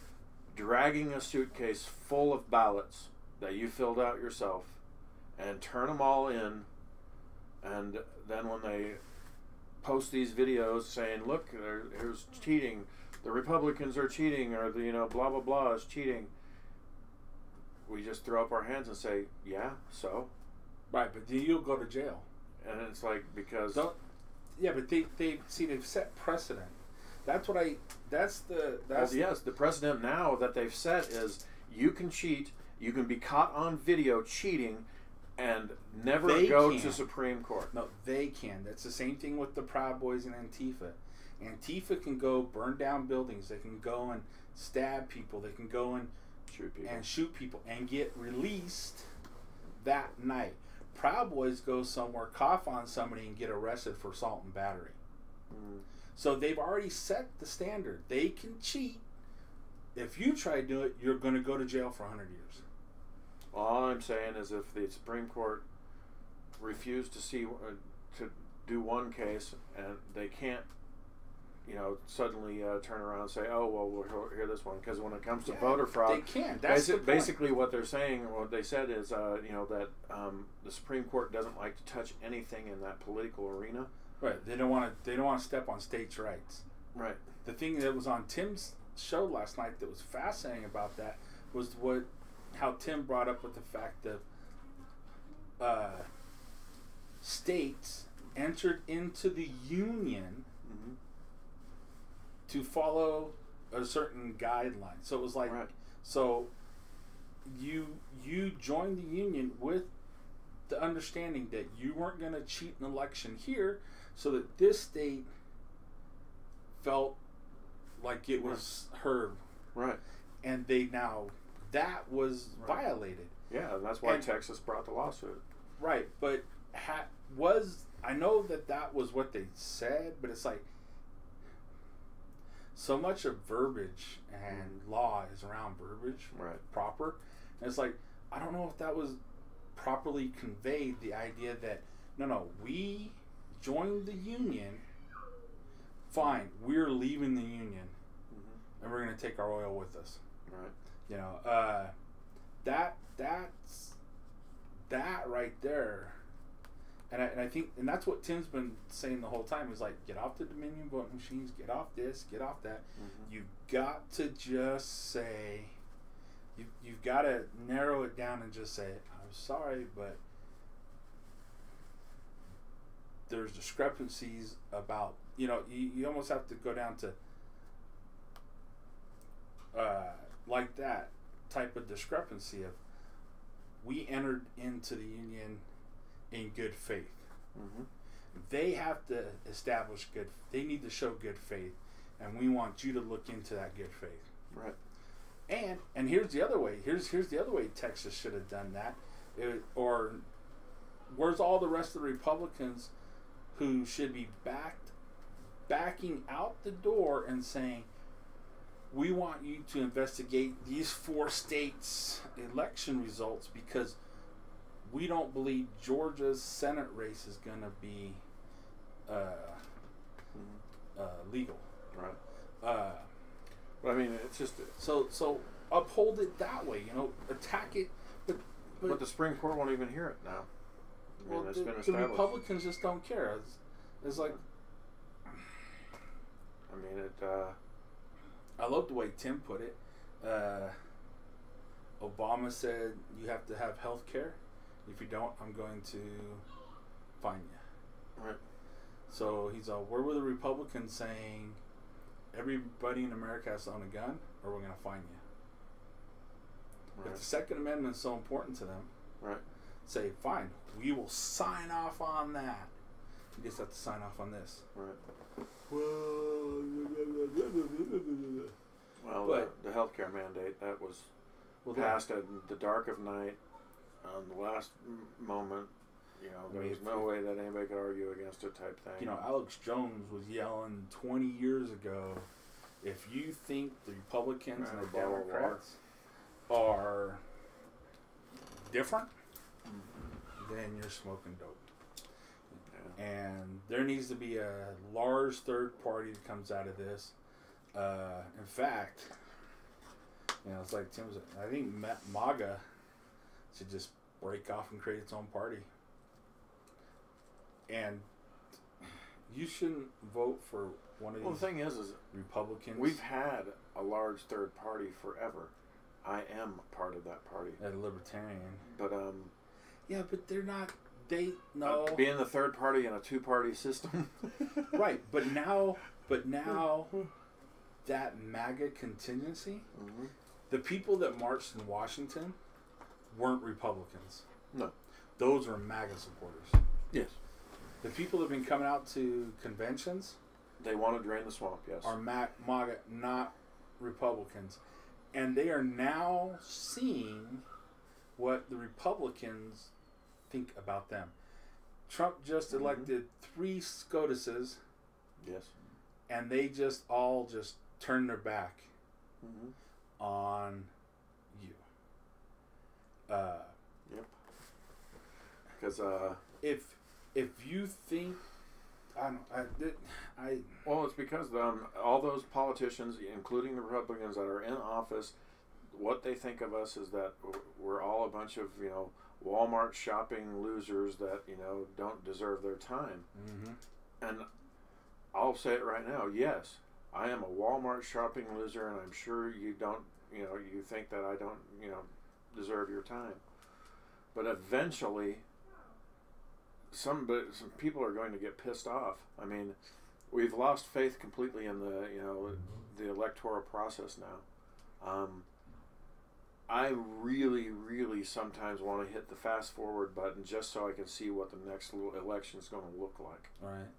dragging a suitcase full of ballots that you filled out yourself and turn them all in, and then when they post these videos saying, look, here's cheating, the Republicans are cheating, or the, you know, blah blah blah is cheating, we just throw up our hands and say, yeah, so? Right, but you'll go to jail. And it's like, because... Yeah, but they've set precedent. Yes, the precedent now that they've set is you can cheat, you can be caught on video cheating, and never to Supreme Court. No, they can. That's the same thing with the Proud Boys and Antifa. Antifa can go burn down buildings. They can go and stab people. They can go and shoot people and get released that night. Proud Boys go somewhere, cough on somebody, and get arrested for assault and battery. So they've already set the standard. They can cheat. If you try to do it, you're going to go to jail for 100 years. All I'm saying is if the Supreme Court refused to do one case, and they can't, suddenly turn around and say, "Oh, well, we'll hear this one," because when it comes to voter fraud, they can. That's basically what they're saying. What they said is, that the Supreme Court doesn't like to touch anything in that political arena. Right. They don't want to step on states' rights. Right. The thing that was on Tim's show last night that was fascinating about that was how Tim brought up with the fact that states entered into the union to follow a certain guideline. So it was like, so you joined the union with the understanding that you weren't going to cheat an election here, so that this state felt like it was heard. Right. And that was violated. Yeah, and that's why Texas brought the lawsuit. Right, but I know that was what they said, but it's like so much of verbiage and law is around verbiage, proper. And it's like, I don't know if that was properly conveyed, the idea that, no, we joined the union, fine, we're leaving the union, and we're going to take our oil with us. Right. That's that right there. And I think, and that's what Tim's been saying the whole time, is like, get off the Dominion voting machines, get off this, get off that. You got to just say, you've got to narrow it down and just say, I'm sorry, but there's discrepancies about, you almost have to go down to like that type of discrepancy of, we entered into the union in good faith. They have to establish they need to show good faith, and we want you to look into that good faith. Right. And here's the other way. Here's the other way Texas should have done that. Or where's all the rest of the Republicans who should be backing out the door and saying, we want you to investigate these 4 states' election results, because we don't believe Georgia's Senate race is going to be legal. Right. But I mean, it's just so uphold it that way. Attack it, but the Supreme Court won't even hear it now. Well, it's been established. The Republicans just don't care. It's like, I mean, I love the way Tim put it. Obama said you have to have health care. If you don't, I'm going to fine you. Right. So he's where were the Republicans saying everybody in America has to own a gun, or we're going to fine you? Right. If the Second Amendment is so important to them, right, say, fine, we will sign off on that. You just have to sign off on this. Right. Well, the healthcare mandate, that was passed at the dark of night, on the last moment. There was no way that anybody could argue against it, type thing. Alex Jones was yelling 20 years ago, if you think the Republicans and the Democrats are different, then you're smoking dope. Yeah. And there needs to be a large third party that comes out of this. In fact, it's like Tim was, I think MAGA should just break off and create its own party. And you shouldn't vote for one of these. Well, the thing is Republicans. We've had a large third party forever. I am part of that party. A libertarian. But yeah, but they're not. Being the third party in a 2-party system. Right, but now that MAGA contingency, the people that marched in Washington weren't Republicans. No. those are MAGA supporters. Yes. The people that have been coming out to conventions, they want to drain the swamp. Yes. Are MAGA, not Republicans, and they are now seeing what the Republicans think about them. Trump just elected 3 SCOTUSes. Yes. And they just all turned their back on you. Yep. Because if you think well, it's because all those politicians, including the Republicans that are in office, what they think of us is that we're all a bunch of Walmart shopping losers that don't deserve their time. And I'll say it right now. Yes, I am a Walmart shopping loser, and I'm sure you don't. You think that I don't. Deserve your time. But eventually, some people are going to get pissed off. I mean, we've lost faith completely in the electoral process now. I really, really sometimes want to hit the fast forward button just so I can see what the next election is going to look like. All right.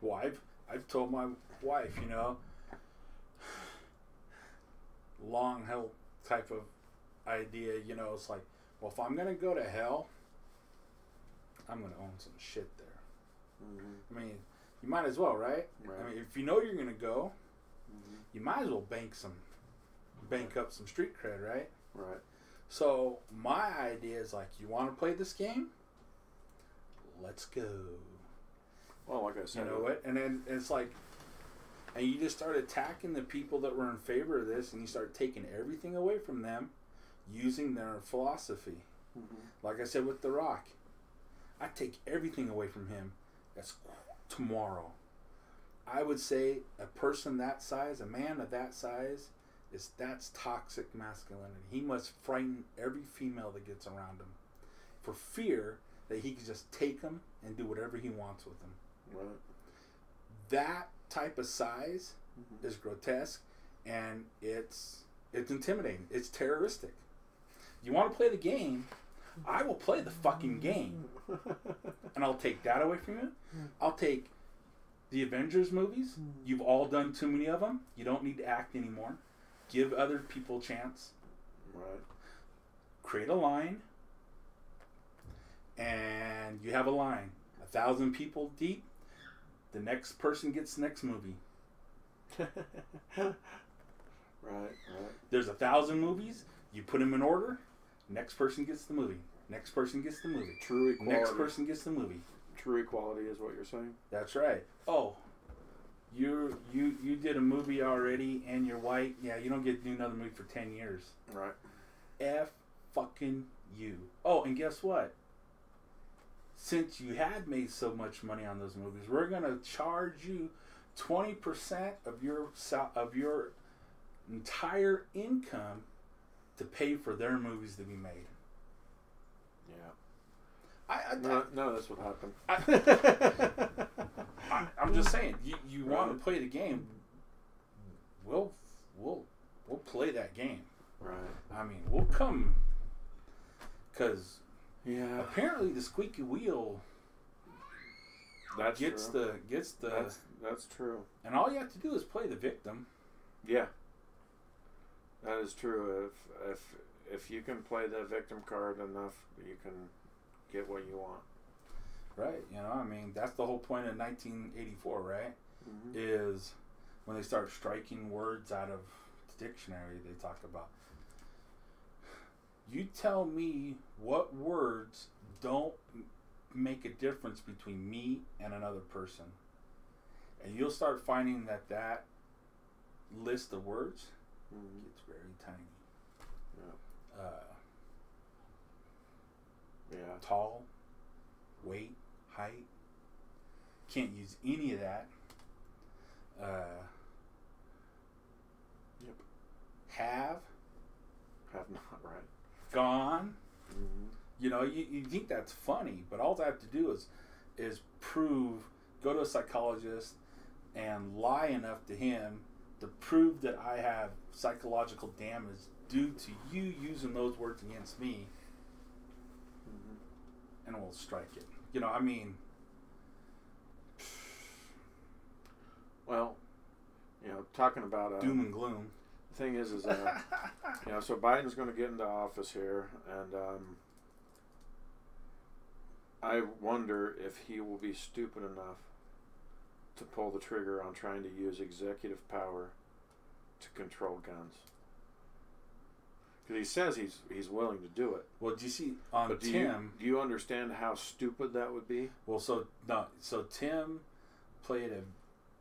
Well, I've told my wife, long held type of idea, it's like, well, if I'm going to go to hell, I'm going to own some shit there. I mean, you might as well, right? I mean, if you know you're going to go, you might as well bank up some street cred, right? Right. So my idea is like, you want to play this game? Let's go. Well, like I said, you know what? And then it's like, and you just start attacking the people that were in favor of this, and you start taking everything away from them, using their philosophy. Like I said with The Rock, I take everything away from him. That's tomorrow. I would say a person that size, a man of that size, that's toxic masculinity. He must frighten every female that gets around him for fear that he can just take them and do whatever he wants with them. Right. That type of size is grotesque, and it's intimidating. It's terroristic. You want to play the game? I will play the fucking game, and I'll take that away from you. I'll take the Avengers movies. You've all done too many of them. You don't need to act anymore. Give other people a chance. Right. Create a line, and you have a line. 1,000 people deep. The next person gets the next movie. Right. There's 1,000 movies. You put them in order. Next person gets the movie. Next person gets the movie. True equality. Next person gets the movie. True equality is what you're saying? That's right. Oh, you did a movie already and you're white. Yeah, you don't get to do another movie for 10 years. Right. F fucking you. Oh, and guess what? Since you had made so much money on those movies, we're going to charge you 20% of your entire income to pay for their movies to be made. Yeah. No, that's what happened. I'm just saying, you want to play the game, we'll play that game. Right. I mean, we'll come, because apparently the squeaky wheel gets true. the that's true. And all you have to do is play the victim. Yeah. That is true. If you can play the victim card enough, you can get what you want. Right. I mean, that's the whole point of 1984, right? Is when they start striking words out of the dictionary, they talk about, you tell me what words don't make a difference between me and another person. And you'll start finding that list of words gets very tiny. Tall, weight, height. Can't use any of that. Have not, right. Gone. You think that's funny, but all I have to do is go to a psychologist and lie enough to him to prove that I have psychological damage due to you using those words against me, and will strike it. You know, I mean... Well, you know, talking about... doom and gloom. The thing is you know, so Biden's going to get into office here, and I wonder if he will be stupid enough to pull the trigger on trying to use executive power to control guns. Because he says he's willing to do it. Well, do you see on but Tim? Do you understand how stupid that would be? Well, so Tim played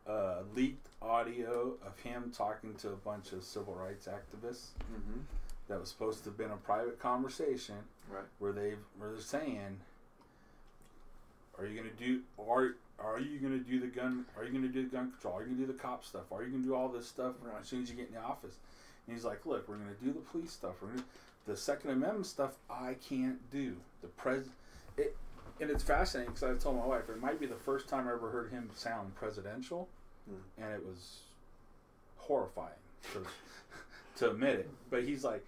a leaked audio of him talking to a bunch of civil rights activists. Mm-hmm. That was supposed to have been a private conversation, right? Where they're saying, "Are you going to do the gun? Are you going to do the gun control? Are you going to do the cop stuff? Are you going to do all this stuff as soon as you get in the office?" And he's like, "Look, we're going to do the police stuff. The Second Amendment stuff. I can't do and it's fascinating because I told my wife it might be the first time I ever heard him sound presidential, and it was horrifying to admit it. But he's like,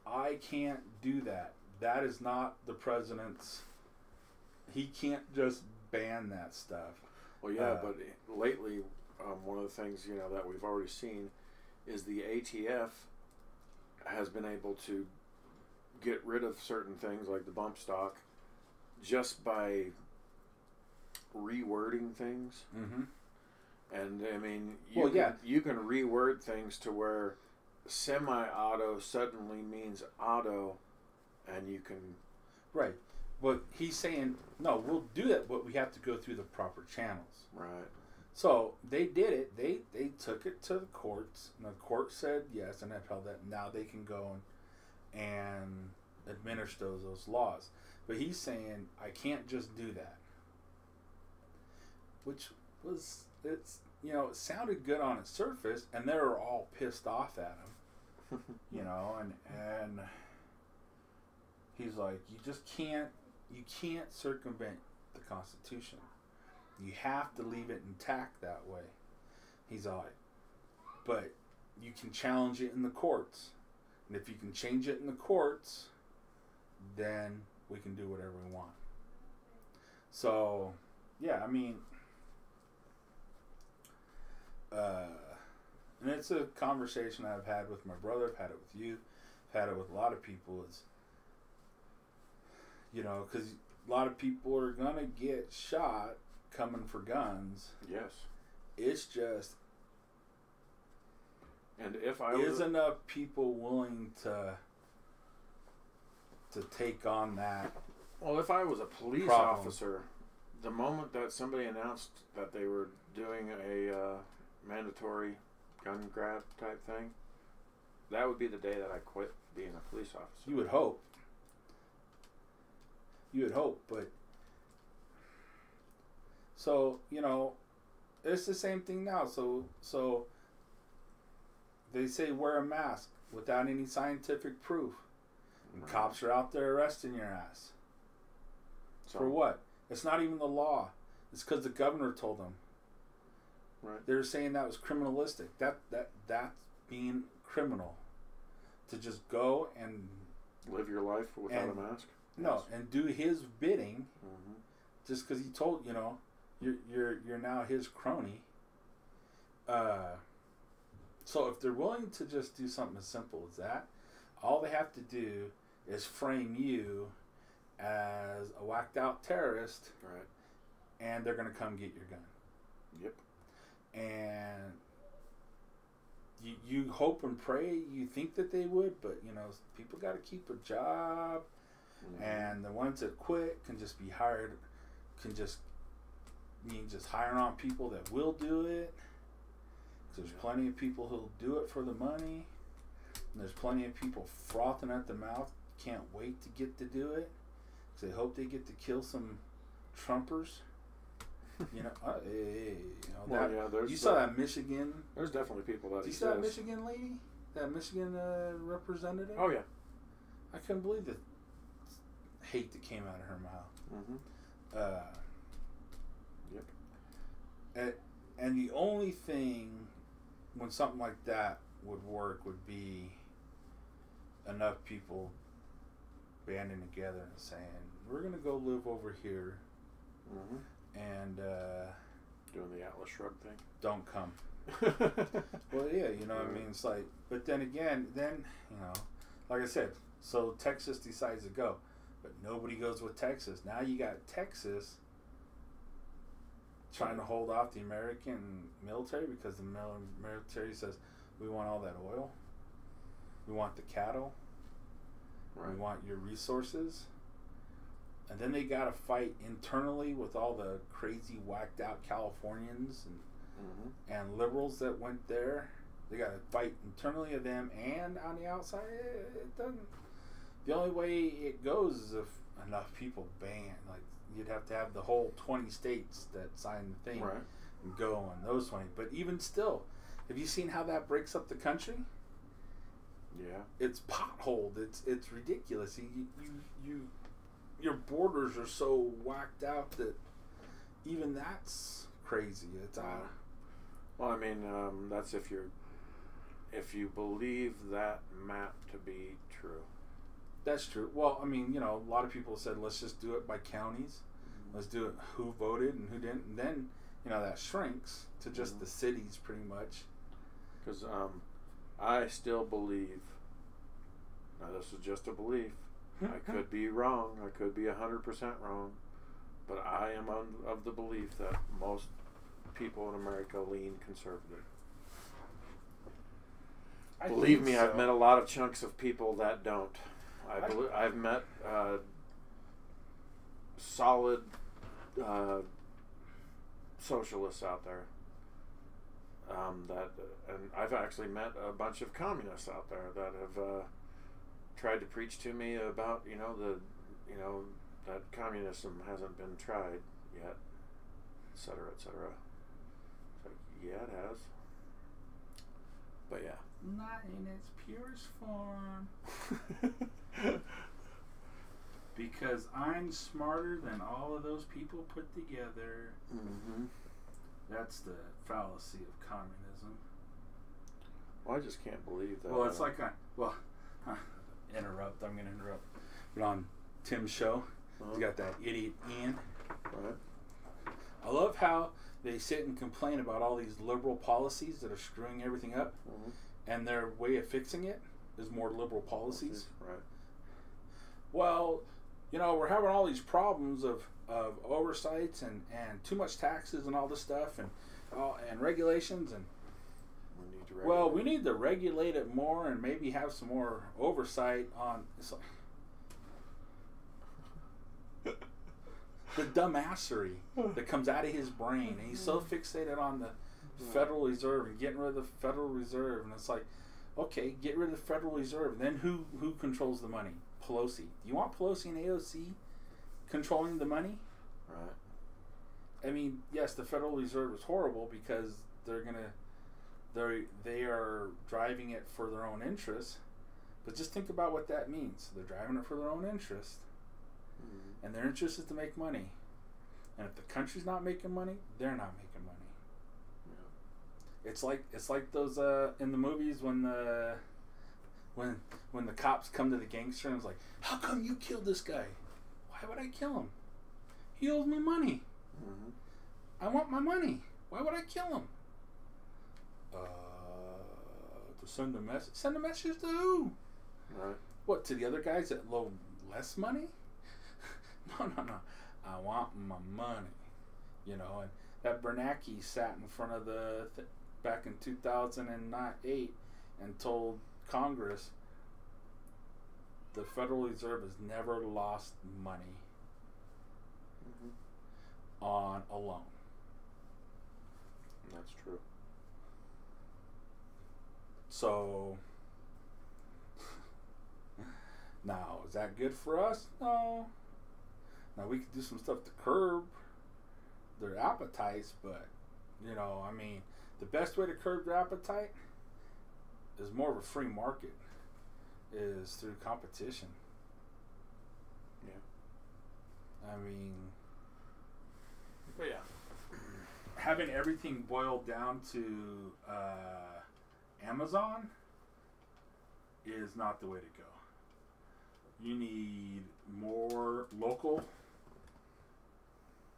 I can't do that. That is not the president's. He can't just ban that stuff. Well, yeah, but lately, one of the things that we've already seen is the ATF has been able to get rid of certain things like the bump stock just by rewording things. Mm-hmm. And I mean, you can reword things to where semi-auto suddenly means auto, and you can... Right. But he's saying, no, we'll do that, but we have to go through the proper channels. Right. So they did it. They took it to the courts, and the court said yes and upheld that. Now they can go and administer those laws. But he's saying, I can't just do that. Which was, it sounded good on its surface, and they were all pissed off at him. And he's like, you can't circumvent the Constitution. You have to leave it intact that way. He's like, but you can challenge it in the courts. And if you can change it in the courts, then we can do whatever we want. So, yeah, I mean, and it's a conversation I've had with my brother, I've had it with you, I've had it with a lot of people, is, because a lot of people are going to get shot coming for guns. Yes. It's just, and if I was enough people willing to take on that? Well, if I was a police officer, the moment that somebody announced that they were doing a mandatory gun grab type thing, that would be the day that I quit being a police officer. You would hope. But so, it's the same thing now. So they say wear a mask without any scientific proof. And cops are out there arresting your ass. So, for what? It's not even the law. It's because the governor told them. Right. They're saying that was criminalistic. That's being criminal. To just go and live your life without a mask. No, and do his bidding. Mm-hmm. Just because he told you're now his crony. So if they're willing to just do something as simple as that, all they have to do is frame you as a whacked out terrorist, right? And they're going to come get your gun. Yep. And you hope and pray you think that they would, but people got to keep a job, and the ones that quit can just be hired, can just mean just hiring on people that will do it. There's plenty of people who'll do it for the money. And there's plenty of people frothing at the mouth, can't wait to get to do it, because they hope they get to kill some Trumpers. You saw that Michigan. There's definitely people that. Did you see that Michigan lady? That Michigan representative? Oh yeah. I couldn't believe the hate that came out of her mouth. Yep. And the only thing when something like that would work would be enough people banding together and saying, we're going to go live over here. Mm-hmm. And doing the Atlas Shrugged thing. Don't come. Well, yeah, you know what I mean? It's like, but then again, you know, like I said, so Texas decides to go, but nobody goes with Texas. Now you got Texas trying to hold off the American military because the military says, we want all that oil, we want the cattle, right. We want your resources. And then they got to fight internally with all the crazy whacked out Californians and liberals that went there. They got to fight internally of them and on the outside. It doesn't. The only way it goes is if enough people ban. Like you'd have to have the whole 20 states that sign the thing and go on those 20. But even still, have you seen how that breaks up the country? Yeah, it's potholed. It's ridiculous. Your borders are so whacked out that even that's crazy. It's well, I mean, that's if you believe that map to be true. That's true. Well, I mean, you know, a lot of people said let's just do it by counties. Let's do it who voted and who didn't. And then, you know, that shrinks to just the cities pretty much. Because I still believe. Now, this is just a belief. I could be wrong. I could be 100% wrong. But I am of the belief that most people in America lean conservative. Believe me, so. I've met a lot of chunks of people that don't. I've met solid socialists out there. And I've actually met a bunch of communists out there that have tried to preach to me about that communism hasn't been tried yet, et cetera, et cetera. It's like, yeah, it has. But yeah. Not in its purest form. Because I'm smarter than all of those people put together. Mm-hmm. That's the fallacy of communism. Well, I just can't believe that. Well, it's like I'm going to interrupt. But on Tim's show, he's got that idiot Ian. Right. I love how they sit and complain about all these liberal policies that are screwing everything up, and their way of fixing it is more liberal policies. Right. Well, you know, we're having all these problems of oversights and too much taxes and all this stuff and regulations and we need to regulate it more and maybe have some more oversight on the dumbassery that comes out of his brain, and he's so fixated on the Federal Reserve and getting rid of the Federal Reserve, and it's like, okay, get rid of the Federal Reserve, and then who controls the money? Pelosi. Do you want Pelosi and AOC controlling the money? Right. I mean, yes, the Federal Reserve is horrible because they are driving it for their own interests, but just think about what that means. They're driving it for their own interest, and their interest is to make money. And if the country's not making money, they're not making money. Yeah. It's like those in the movies when the cops come to the gangster and it's like, how come you killed this guy? Why would I kill him? He owes me money. I want my money. Why would I kill him? To send a message. Send a message to who? Right. What, to the other guys that loan less money? No. I want my money. You know, and that Bernanke sat in front of back in 2008 and told Congress the Federal Reserve has never lost money on a loan. That's true. So, now, is that good for us? No. Now, we could do some stuff to curb their appetites, but, you know, I mean, the best way to curb their appetite is more of a free market, is through competition. Yeah. I mean, but yeah. Having everything boiled down to Amazon is not the way to go. You need more local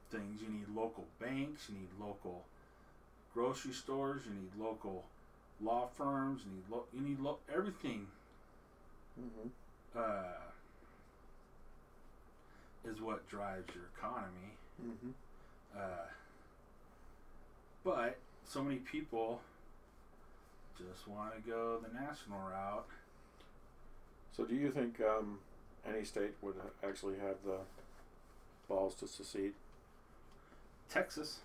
things. You need local banks. You need local grocery stores. You need local law firms. You need everything. Mm-hmm. Is what drives your economy. Mm-hmm. But so many people just want to go the national route. So do you think any state would actually have the balls to secede? Texas.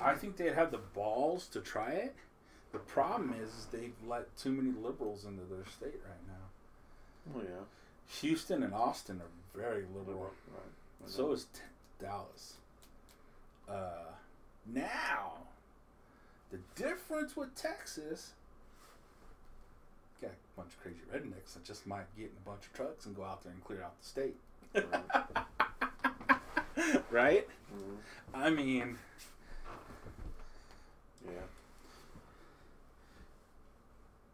I think they'd have the balls to try it. The problem is they've let too many liberals into their state right now. Oh, yeah. Houston and Austin are very liberal. Right. So is Dallas. Now, the difference with Texas, got a bunch of crazy rednecks that just might get in a bunch of trucks and go out there and clear out the state. Right? Right? Mm-hmm. I mean, yeah.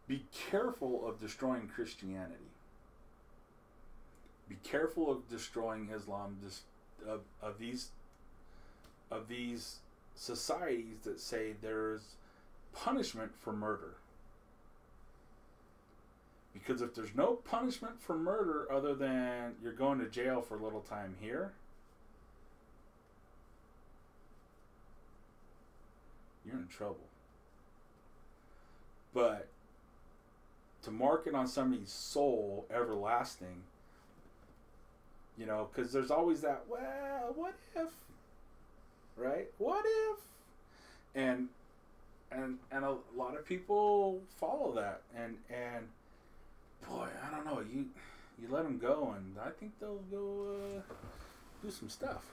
Be careful of destroying Christianity. Be careful of destroying Islam. Of these societies that say there's punishment for murder. Because if there's no punishment for murder other than you're going to jail for a little time here, you're in trouble. But to mark it on somebody's soul everlasting, you know, because there's always that, well, what if? Right? What if? And a lot of people follow that. And boy, I don't know. You let them go, and I think they'll go do some stuff.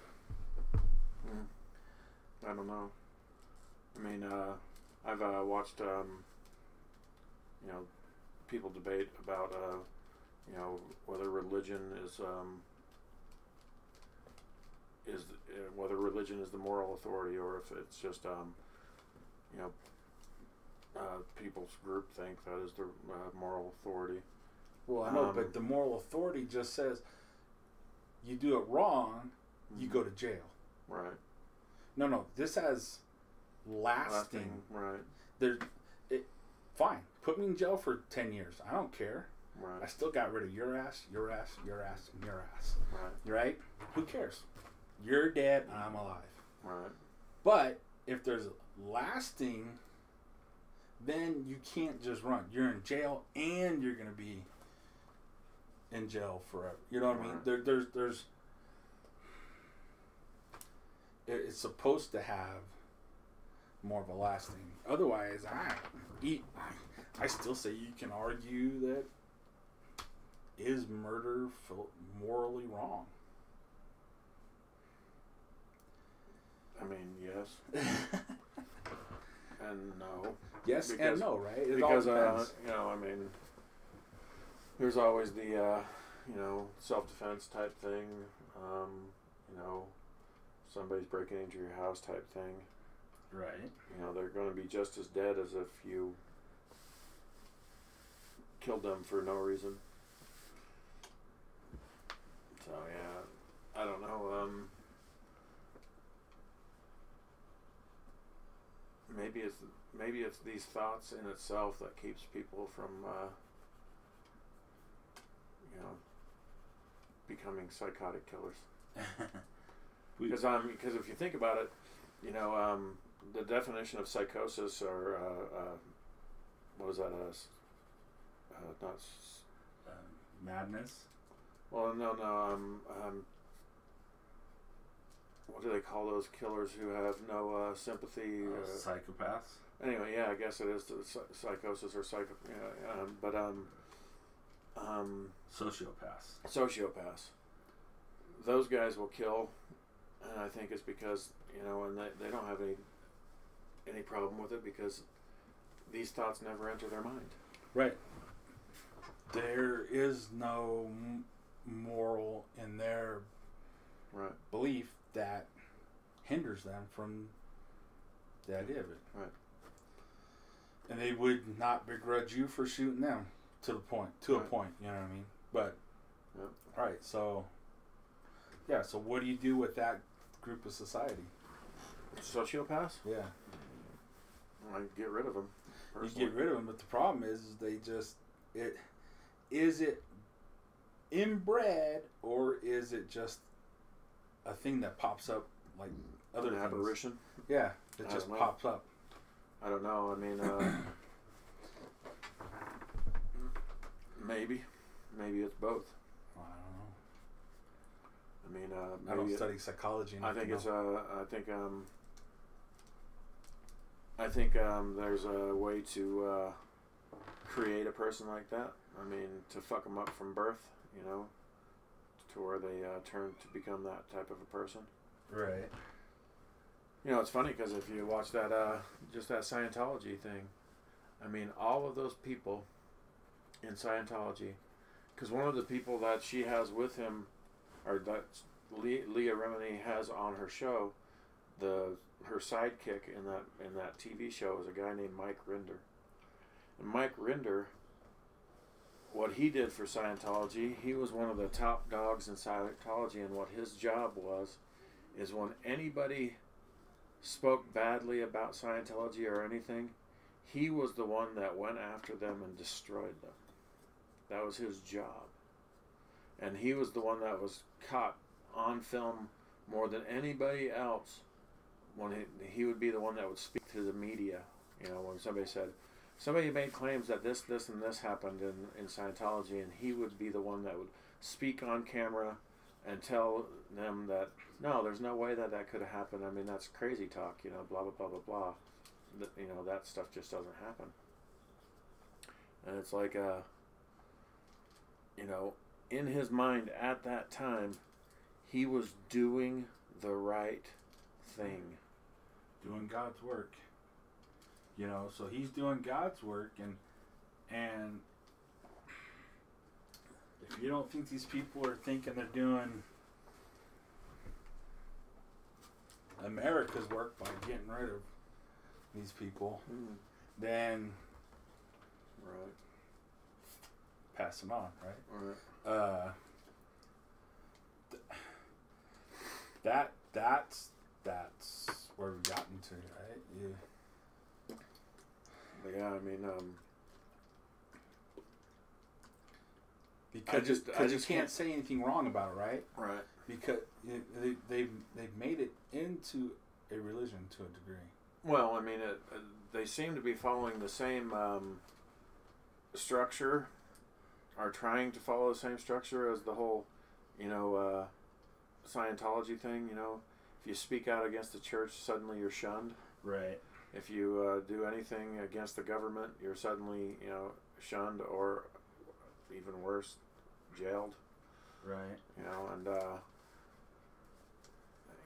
I don't know. I mean, I've watched, people debate about, whether religion is whether religion is the moral authority, or if it's just, people's group think that is the moral authority. Well, I know, but the moral authority just says you do it wrong, you go to jail. Right. No, this has lasting. Right. Fine. Put me in jail for 10 years. I don't care. Right. I still got rid of your ass, your ass, your ass, and your ass. Right. Right? Who cares? You're dead, I'm alive. Right. But if there's lasting, then you can't just run. You're in jail, and you're going to be in jail forever. You know what I mean? There's it's supposed to have more of a lasting. Otherwise, I still say you can argue that is murder morally wrong? I mean, yes. And no. Yes and no, right? It because, all depends. I mean, there's always the, self-defense type thing, somebody's breaking into your house type thing. Right. They're going to be just as dead as if you killed them for no reason. So, yeah, I don't know. Maybe it's these thoughts in itself that keeps people from, becoming psychotic killers. Because if you think about it, the definition of psychosis, or what was that? Madness. Well, no. What do they call those killers who have no sympathy? Psychopaths. Anyway, yeah, I guess it is psychosis or psycho. But sociopaths. Sociopaths. Those guys will kill, and I think it's because and they don't have any problem with it because these thoughts never enter their mind. Right. There is no moral in their belief that hinders them from the idea of it. Right. And they would not begrudge you for shooting them to a point, you know what I mean? But, all right, so, yeah, so what do you do with that group of society? Sociopaths? Yeah. I get rid of them. Personally. You get rid of them, but the problem is they just, is it inbred, or is it just a thing that pops up like other things? Aberration? Yeah, it just pops up. I don't know. I mean, maybe it's both. I don't know. I mean, I don't study psychology. I think it's I think there's a way to create a person like that. I mean, to fuck them up from birth, you know, to where they turn to become that type of a person. Right. You know, it's funny because if you watch that, just that Scientology thing, I mean, all of those people in Scientology, because one of the people that she has with him, or that Leah Remini has on her show, her sidekick in that TV show is a guy named Mike Rinder. And Mike Rinder, what he did for Scientology, he was one of the top dogs in Scientology, and what his job was, is when anybody spoke badly about Scientology or anything, he was the one that went after them and destroyed them. That was his job. And he was the one that was caught on film more than anybody else. When he would be the one that would speak to the media, you know, when somebody made claims that this, and this happened in Scientology, and he would be the one that would speak on camera and tell them that, no, there's no way that could have happened. I mean, that's crazy talk, you know, blah, blah, blah, blah, blah. You know, that stuff just doesn't happen. And it's like, you know, in his mind at that time, he was doing the right thing. Doing God's work. You know, so he's doing God's work, and if you don't think these people are thinking they're doing America's work by getting rid of these people, then pass them on, right? That's where we've gotten to, right? Yeah, I mean, because I just can't say anything wrong about it, right? Right. Because they've made it into a religion to a degree. Well, I mean, they seem to be following the same structure, are trying to follow the same structure as the whole, you know, Scientology thing. You know, if you speak out against the church, suddenly you're shunned. Right. If you do anything against the government, you're suddenly, you know, shunned, or even worse, jailed. Right. You know, and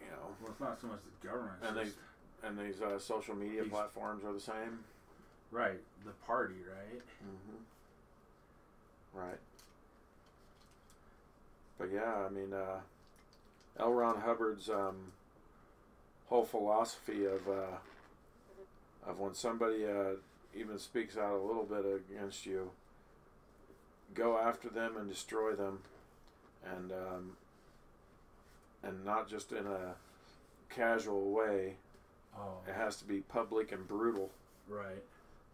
you know. Well, it's not so much the government. And these social media platforms are the same. Right. The party, right? Mm-hmm. Right. But yeah, I mean, L. Ron Hubbard's whole philosophy of when somebody even speaks out a little bit against you, go after them and destroy them, and not just in a casual way. Oh. It has to be public and brutal. Right.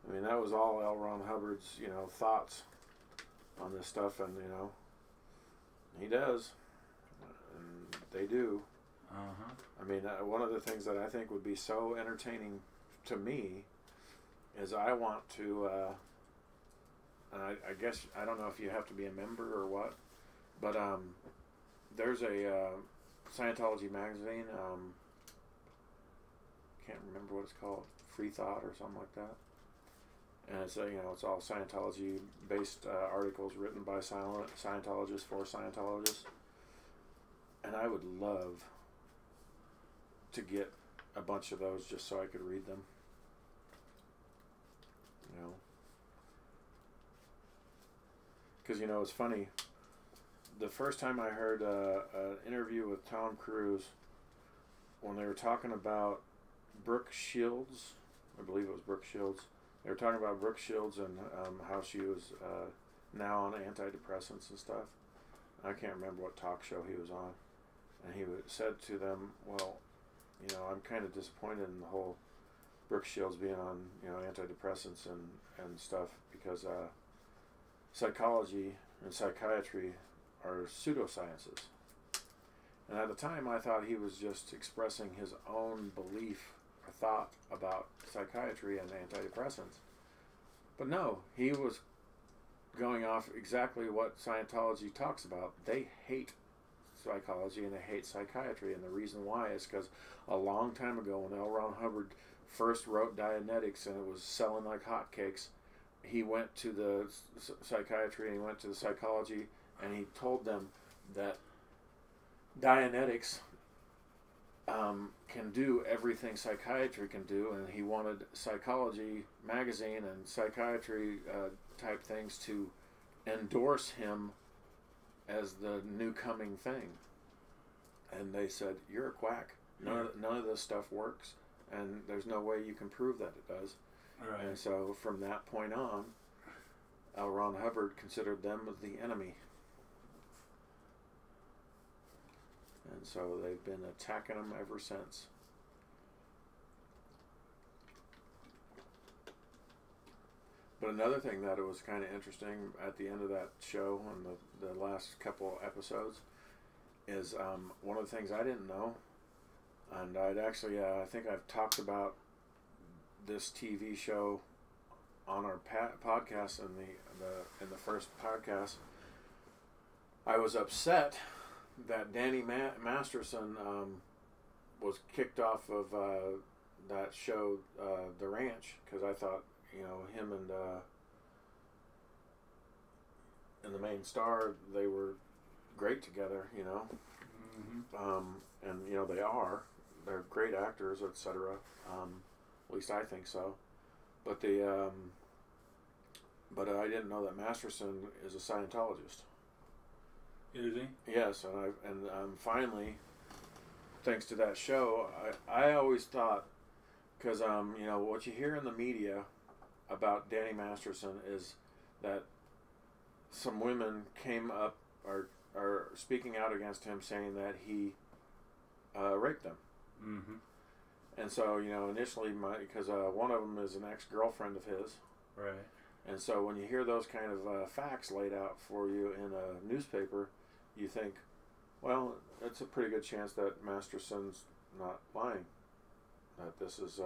I mean, that was all L. Ron Hubbard's, you know, thoughts on this stuff, and you know, he does, and they do. Uh-huh. I mean, one of the things that I think would be so entertaining to me is I want to, and I guess, I don't know if you have to be a member or what, but there's a Scientology magazine, can't remember what it's called, Free Thought or something like that. And it's, you know, it's all Scientology based articles written by Scientologists for Scientologists. And I would love to get a bunch of those just so I could read them. You know, because, you know, it's funny, the first time I heard an interview with Tom Cruise, when they were talking about Brooke Shields, I believe it was Brooke Shields, they were talking about Brooke Shields and how she was now on antidepressants and stuff. I can't remember what talk show he was on, and he said to them, "Well, you know, I'm kind of disappointed in the whole Brooke Shields being on, you know, antidepressants and stuff, because psychology and psychiatry are pseudosciences." And at the time, I thought he was just expressing his own belief or thought about psychiatry and antidepressants. But no, he was going off exactly what Scientology talks about. They hate psychology and they hate psychiatry, and the reason why is because a long time ago, when L. Ron Hubbard first wrote Dianetics and it was selling like hotcakes, he went to the psychiatry and he went to the psychology and he told them that Dianetics can do everything psychiatry can do, and he wanted Psychology magazine and psychiatry type things to endorse him as the new coming thing. And they said, "You're a quack. None of this stuff works, and there's no way you can prove that it does." Right. And so from that point on, L. Ron Hubbard considered them as the enemy. And so they've been attacking them ever since. But another thing that it was kind of interesting at the end of that show, on the last couple episodes, is one of the things I didn't know, and I'd actually, I think I've talked about this TV show on our podcast in the first podcast. I was upset that Danny Masterson was kicked off of that show, The Ranch, because I thought, you know, him and the main star, they were great together, you know. Mm-hmm. And you know, they're great actors, etc. At least I think so. But but I didn't know that Masterson is a Scientologist. Is he? Yes, and finally, thanks to that show, I always thought, because you know, what you hear in the media about Danny Masterson is that some women came up or are speaking out against him, saying that he raped them. Mm-hmm. And so, you know, initially, because one of them is an ex-girlfriend of his. Right. And so when you hear those kind of facts laid out for you in a newspaper, you think, well, it's a pretty good chance that Masterson's not lying. That this is,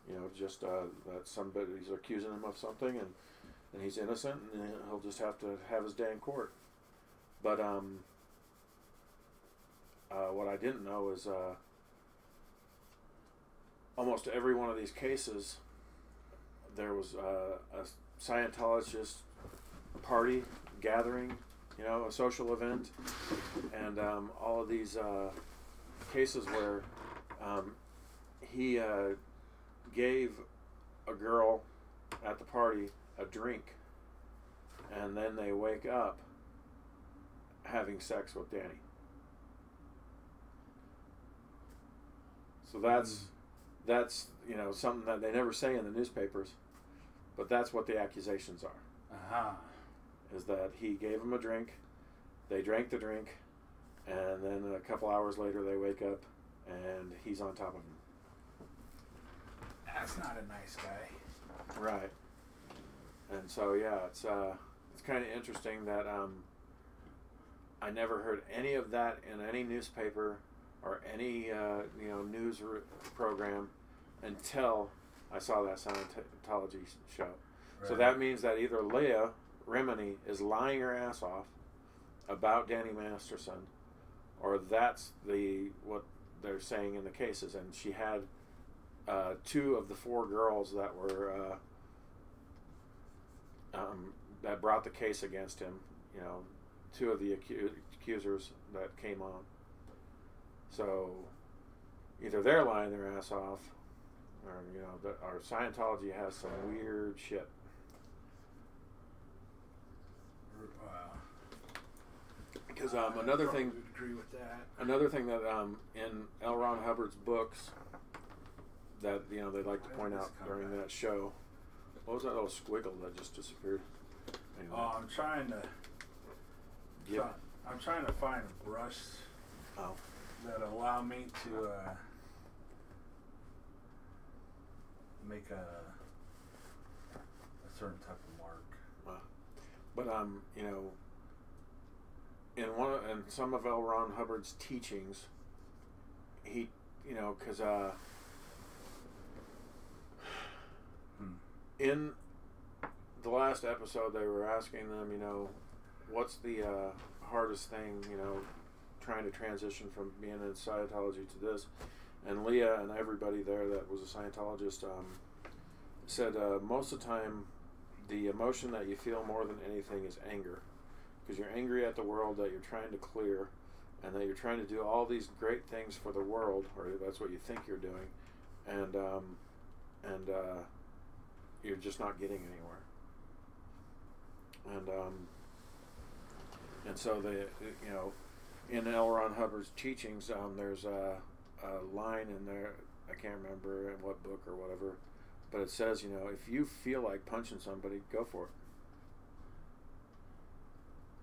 you know, just that somebody's accusing him of something, and he's innocent, and he'll just have to have his day in court. But what I didn't know is almost every one of these cases, there was a Scientologist party gathering, you know, a social event, and all of these cases where he gave a girl at the party a drink, and then they wake up having sex with Danny. So that's you know, something that they never say in the newspapers, but that's what the accusations are. Uh-huh. Is that he gave them a drink, they drank the drink, and then a couple hours later they wake up and he's on top of them. That's not a nice guy. Right. And so yeah, it's kind of interesting that I never heard any of that in any newspaper or any you know, news program until I saw that Scientology show. Right. So that means that either Leah Remini is lying her ass off about Danny Masterson, or that's what they're saying in the cases. And she had 2 of the 4 girls that were that brought the case against him. You know, 2 of the accusers that came on. So either they're lying their ass off, or you know, our Scientology has some weird shit. Wow. Because another thing, agree with that. Another thing that in L. Ron Hubbard's books that, you know, they like to point out during that show. What was that little squiggle that just disappeared? Anyway. Oh, I'm trying to. Yeah. I'm trying to find a brush that allow me to make a certain type of mark. But you know, in some of L. Ron Hubbard's teachings, he, you know, because in the last episode they were asking them, you know, what's the hardest thing, you know, trying to transition from being in Scientology to this, and Leah and everybody there that was a Scientologist said most of the time the emotion that you feel more than anything is anger, because you're angry at the world that you're trying to clear, and that you're trying to do all these great things for the world, or that's what you think you're doing, and you're just not getting anywhere. And so they, you know, in L. Ron Hubbard's teachings, there's a line in there, I can't remember in what book or whatever, but it says, you know, if you feel like punching somebody, go for it.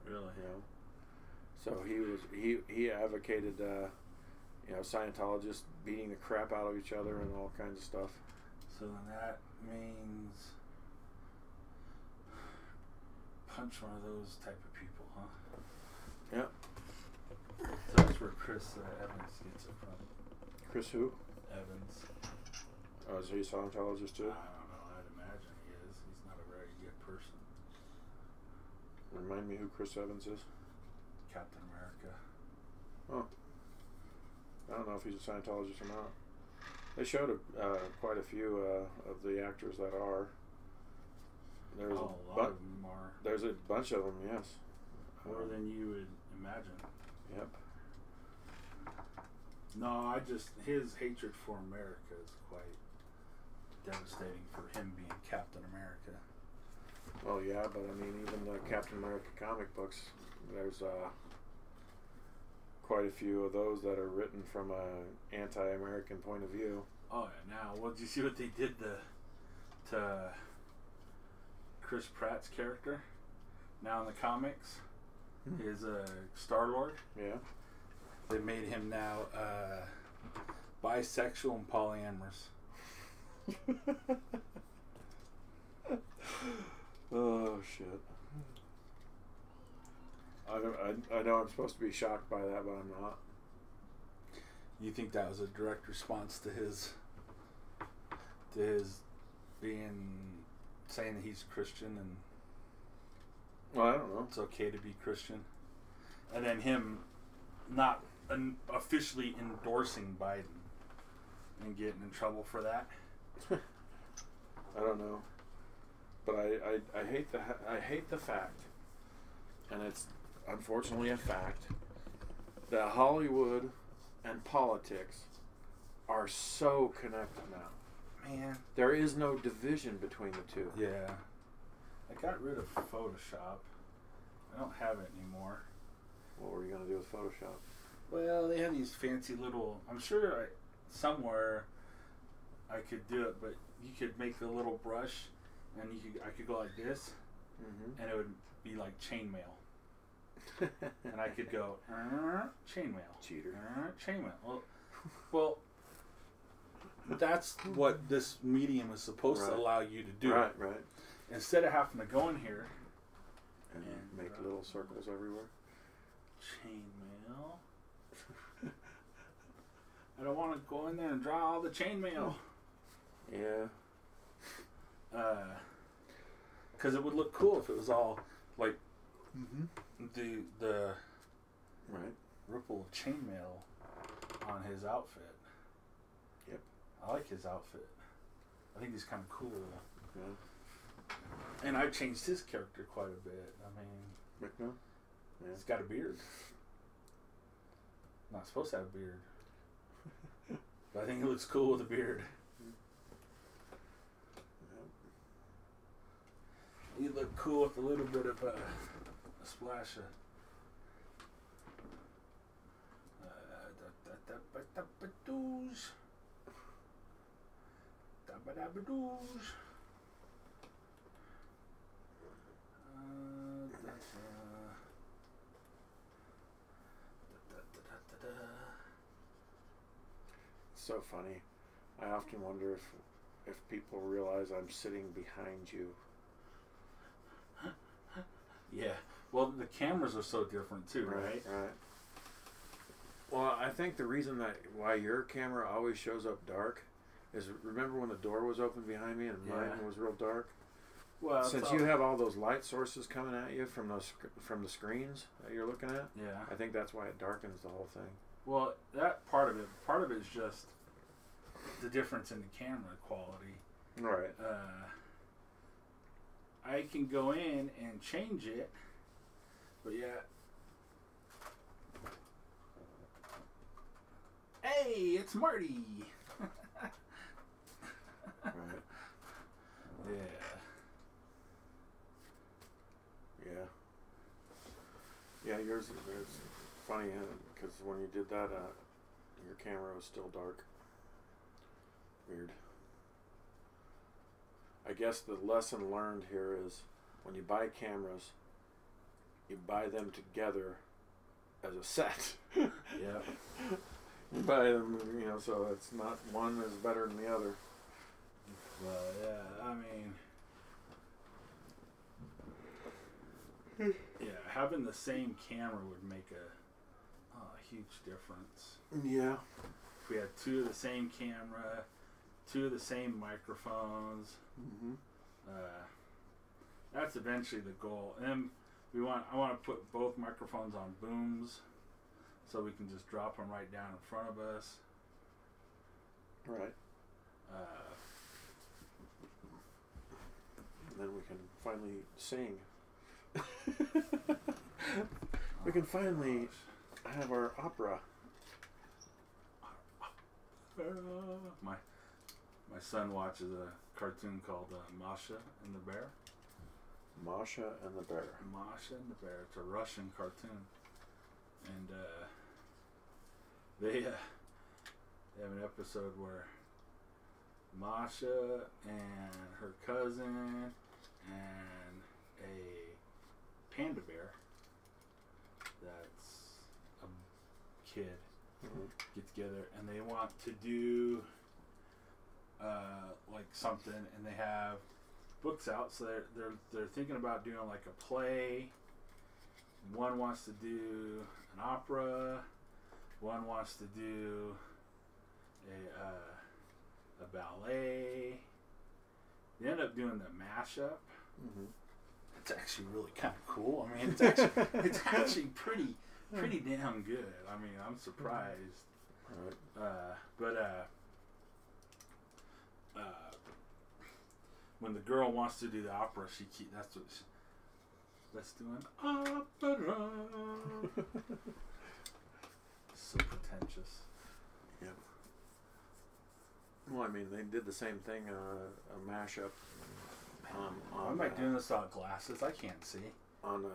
Really? You know? So he advocated, you know, Scientologists beating the crap out of each other and all kinds of stuff. So then that means punch one of those type of people, huh? Yeah. So that's where Chris Evans gets it from. Chris who? Evans. Oh, is he a Scientologist too? I don't know. I'd imagine he is. He's not a very good person. Remind me who Chris Evans is. Captain America. Oh. I don't know if he's a Scientologist or not. They showed quite a few of the actors that are. There's a lot of them are. There's a bunch of them, yes. More than you would imagine. Yep. No, his hatred for America is quite devastating for him being Captain America. Well, yeah, but I mean, even the Captain America comic books, there's quite a few of those that are written from a anti-American point of view. Oh yeah, now, well, did you see what they did to Chris Pratt's character? Now in the comics, is Star-Lord. Yeah. They made him now bisexual and polyamorous. Oh shit. I know I'm supposed to be shocked by that, but I'm not. You think that was a direct response to his saying that he's Christian and well, I don't know. It's okay to be Christian, and then him not officially endorsing Biden and getting in trouble for that? I don't know, but I hate the fact, and it's unfortunately a fact, that Hollywood and politics are so connected now. Man, there is no division between the two. Yeah, I got rid of Photoshop. I don't have it anymore. What were you gonna do with Photoshop? Well, they have these fancy little. I'm sure somewhere I could do it, but you could make a little brush, and I could go like this, and it would be like chainmail, and I could go chainmail, cheater, chainmail. Well, that's what this medium is supposed to allow you to do. Right. Instead of having to go in here and make little circles everywhere. Chainmail. I don't want to go in there and draw all the chainmail. Yeah. Because it would look cool if it was all like the ripple of chainmail on his outfit. Yep. I like his outfit. I think he's kind of cool. Yeah. And I've changed his character quite a bit. I mean, yeah. He's got a beard. Not supposed to have a beard. But I think he looks cool with a beard. He look cool with a little bit of a splash of so funny. I often wonder if people realize I'm sitting behind you. Yeah. Well, the cameras are so different too, right? Right. Well, I think the reason why your camera always shows up dark is, remember when the door was open behind me and mine was real dark? Well, since you have all those light sources coming at you from the screens that you're looking at, I think that's why it darkens the whole thing. Well, that part of it is just the difference in the camera quality. Right. I can go in and change it, but yeah. Hey, it's Marty. Right. Yeah, yours is funny because when you did that, your camera was still dark. Weird. I guess the lesson learned here is when you buy cameras, you buy them together as a set. Yeah. You buy them, so it's not one is better than the other. Well, yeah, I mean, having the same camera would make a huge difference. Yeah. If we had two of the same camera, two of the same microphones, that's eventually the goal. And I want to put both microphones on booms, so we can just drop them right down in front of us. Right. And then we can finally sing. We can finally have our opera. My son watches a cartoon called Masha and the Bear. Masha and the Bear. Masha and the Bear. It's a Russian cartoon, and they have an episode where Masha and her cousin and a panda bear that's a kid get together, and they want to do like something, and they have books out, so they're thinking about doing like a play. One wants to do an opera, one wants to do a ballet. They end up doing the mashup. It's actually really kind of cool. I mean, it's actually pretty damn good. I mean, I'm surprised. But when the girl wants to do the opera, that's doing opera. So pretentious. Yeah. Well, I mean, they did the same thing, a mashup. Why am I doing this without glasses? I can't see. On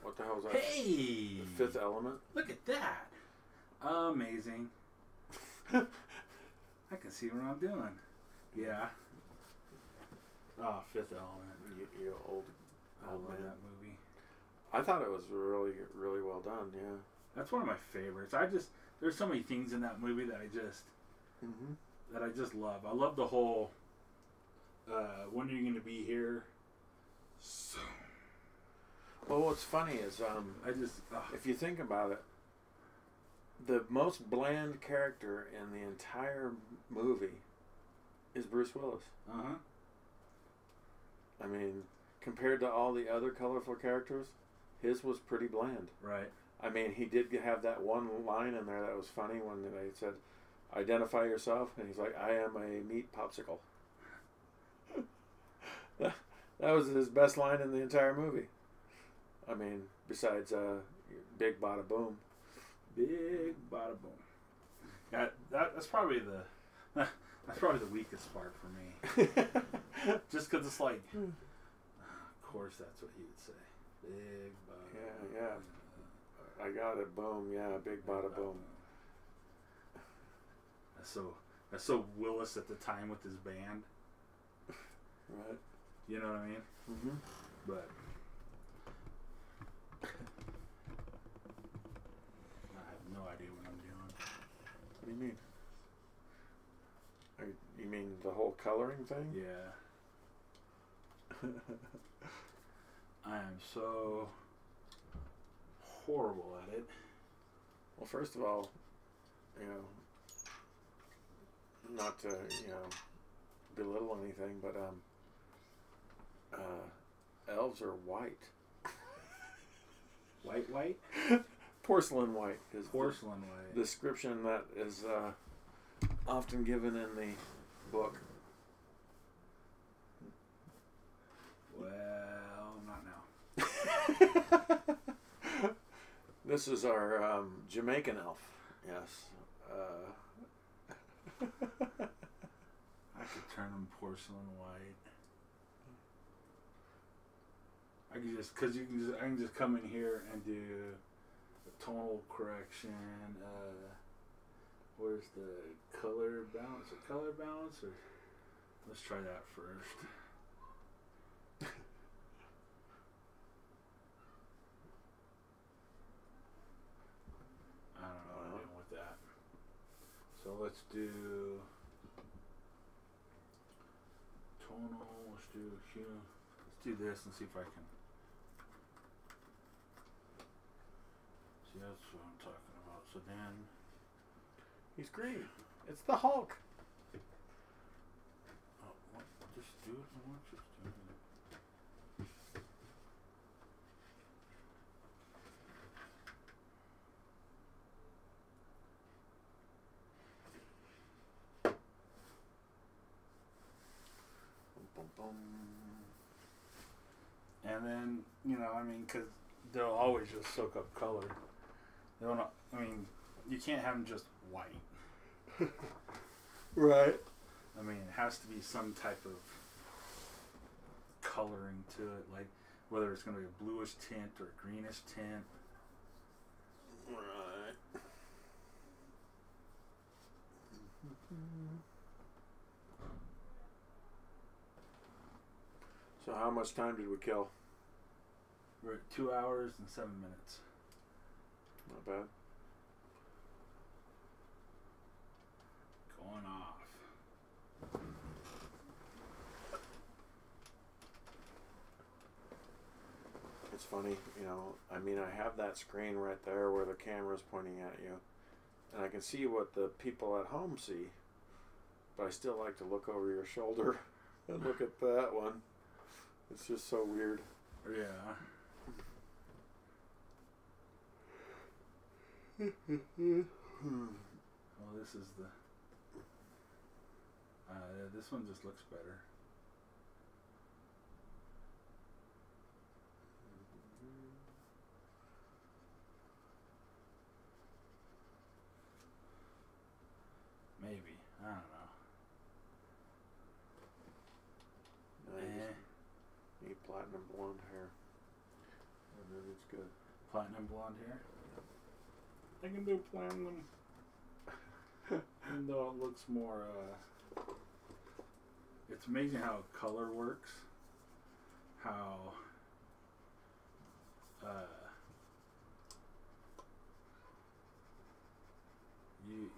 what the hell is that? Hey! The Fifth Element. Look at that! Amazing. I can see what I'm doing. Yeah. Oh, Fifth Element. You old I love man. that movie. I thought it was really, really well done. Yeah. That's one of my favorites. There's so many things in that movie that I just love. I love the whole. When are you going to be here? So. Well, what's funny is if you think about it, the most bland character in the entire movie is Bruce Willis. I mean, compared to all the other colorful characters, his was pretty bland. Right. I mean, he did have that one line in there that was funny when they said, "Identify yourself," and he's like, "I am a meat popsicle." That was his best line in the entire movie. I mean, besides "Big Bada Boom." Big Bada Boom. Yeah, that's probably the weakest part for me. Just because it's like, of course, that's what he would say. Big Bada. Yeah. I got it. Boom. Yeah. Big Bada Boom. That's so Willis at the time with his band. Right. You know what I mean? But I have no idea what I'm doing. What do you mean? You mean the whole coloring thing? Yeah. I am so horrible at it. Well, first of all, not to, belittle anything, but elves are white. White? Porcelain white is porcelain white. Description that is often given in the book. Well, not now. This is our Jamaican elf. Yes. I could turn them porcelain white. I can just, I can just come in here and do a tonal correction. Where's the color balance? Or let's try that first. I don't know what I'm doing with that. So let's do tonal. Let's do hue. Let's do this and see if I can. See, that's what I'm talking about. So then, he's green. It's the Hulk. oh, what? Just do it. Just do it. And then, because they'll always just soak up color. They don't. You can't have them just white. Right. It has to be some type of coloring to it, like whether it's going to be a bluish tint or a greenish tint. Right. So how much time did we kill? We're at 2 hours and 7 minutes. Not bad. Going off. It's funny, I have that screen right there where the camera's pointing at you. And I can see what the people at home see. But I still like to look over your shoulder and look at that one. It's just so weird. Yeah. Well, this is the. This one just looks better. Maybe. I don't know. Need platinum blonde hair. And then it's good. Platinum blonde hair? I can do platinum. Even though it looks more, it's amazing how color works. How,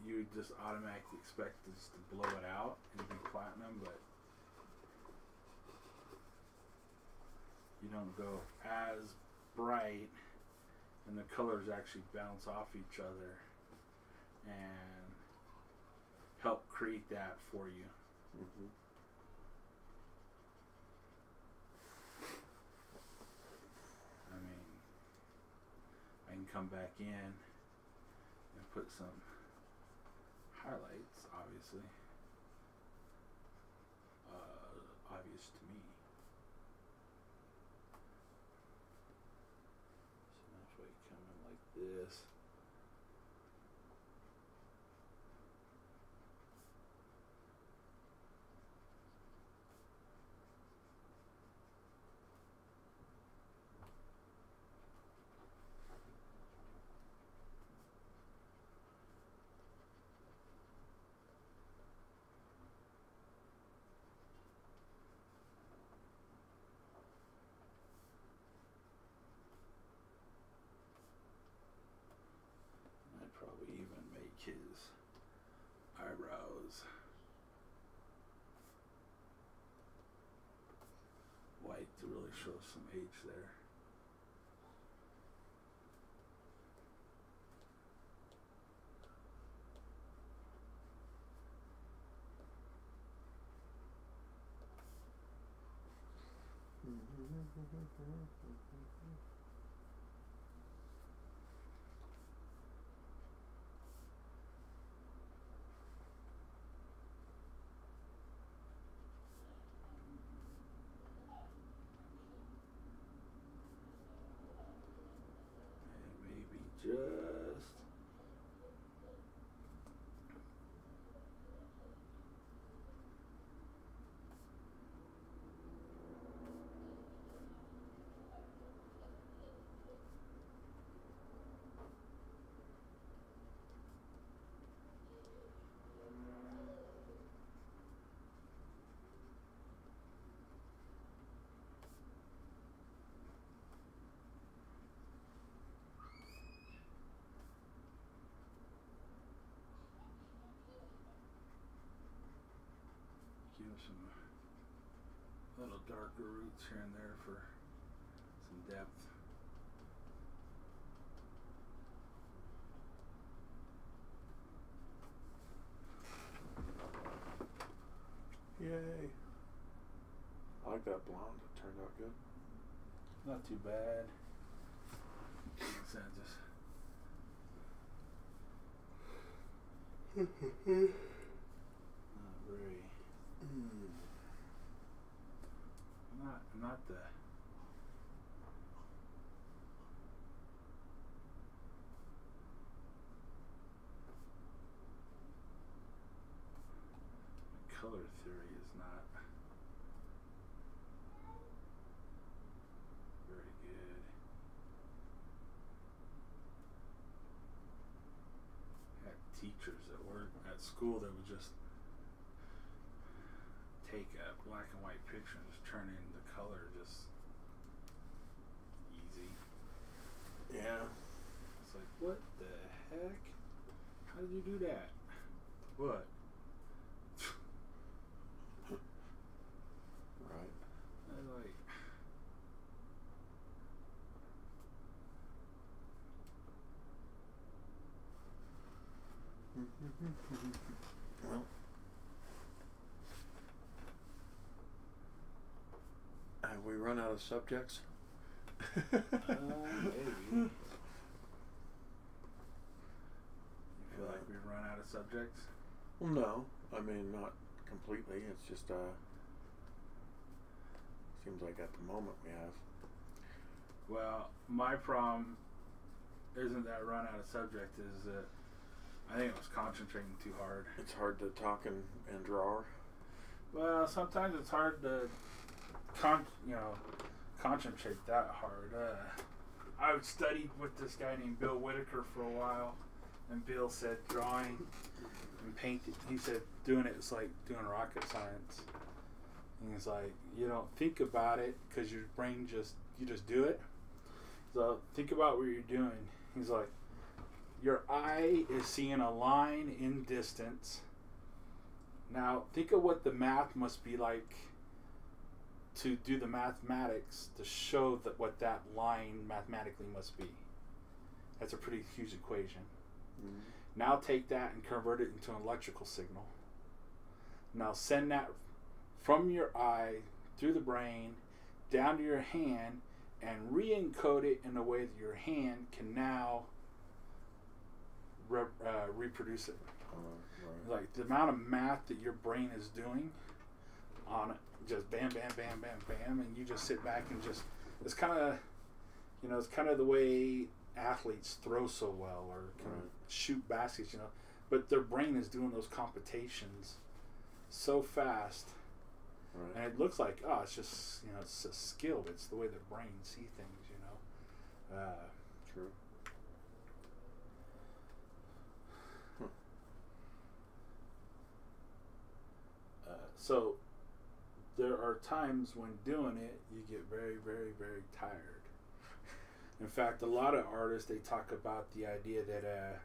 you just automatically expect this to blow it out and be platinum, but you don't go as bright, and the colors actually bounce off each other and help create that for you. Mm-hmm. I can come back in and put some highlights, obviously. Obvious to me. So that's why you come in like this. I'd probably even make his eyebrows shows some age there. Just give some little darker roots here and there for some depth. Yay. I like that blonde. It turned out good. Not too bad. So just not very. Not the. Color theory is not very good. I had teachers at work at school that would just take a black and white picture and just turn it into color just easy. Yeah. It's like, what the heck? How did you do that? What? Right. I like. Well, have we run out of subjects? Maybe. You feel like we've run out of subjects? Well, no. I mean, not completely. It's just, seems like at the moment we have. Well, my problem isn't that run out of subject, is that I think I was concentrating too hard. It's hard to talk and draw. Well, sometimes it's hard to concentrate that hard. I studied with this guy named Bill Whitaker for a while, and Bill said drawing and painting, he said doing it is like doing rocket science. And he's like, you don't think about it because your brain you just do it. So think about what you're doing. He's like, your eye is seeing a line in distance. Now think of what the math must be like to do the mathematics to show that what that line mathematically must be. That's a pretty huge equation. Mm-hmm. Now take that and convert it into an electrical signal. Now send that from your eye through the brain down to your hand and re-encode it in a way that your hand can now reproduce it. Right. Like the amount of math that your brain is doing on it, just bam, bam, bam, bam, bam, and you just sit back and just, it's kind of, it's kind of the way athletes throw so well or can shoot baskets, but their brain is doing those computations so fast. Right. And it looks like, it's just, it's a skill. It's the way their brains see things, True. So there are times when doing it, you get very, very, very tired. In fact, a lot of artists, they talk about the idea that,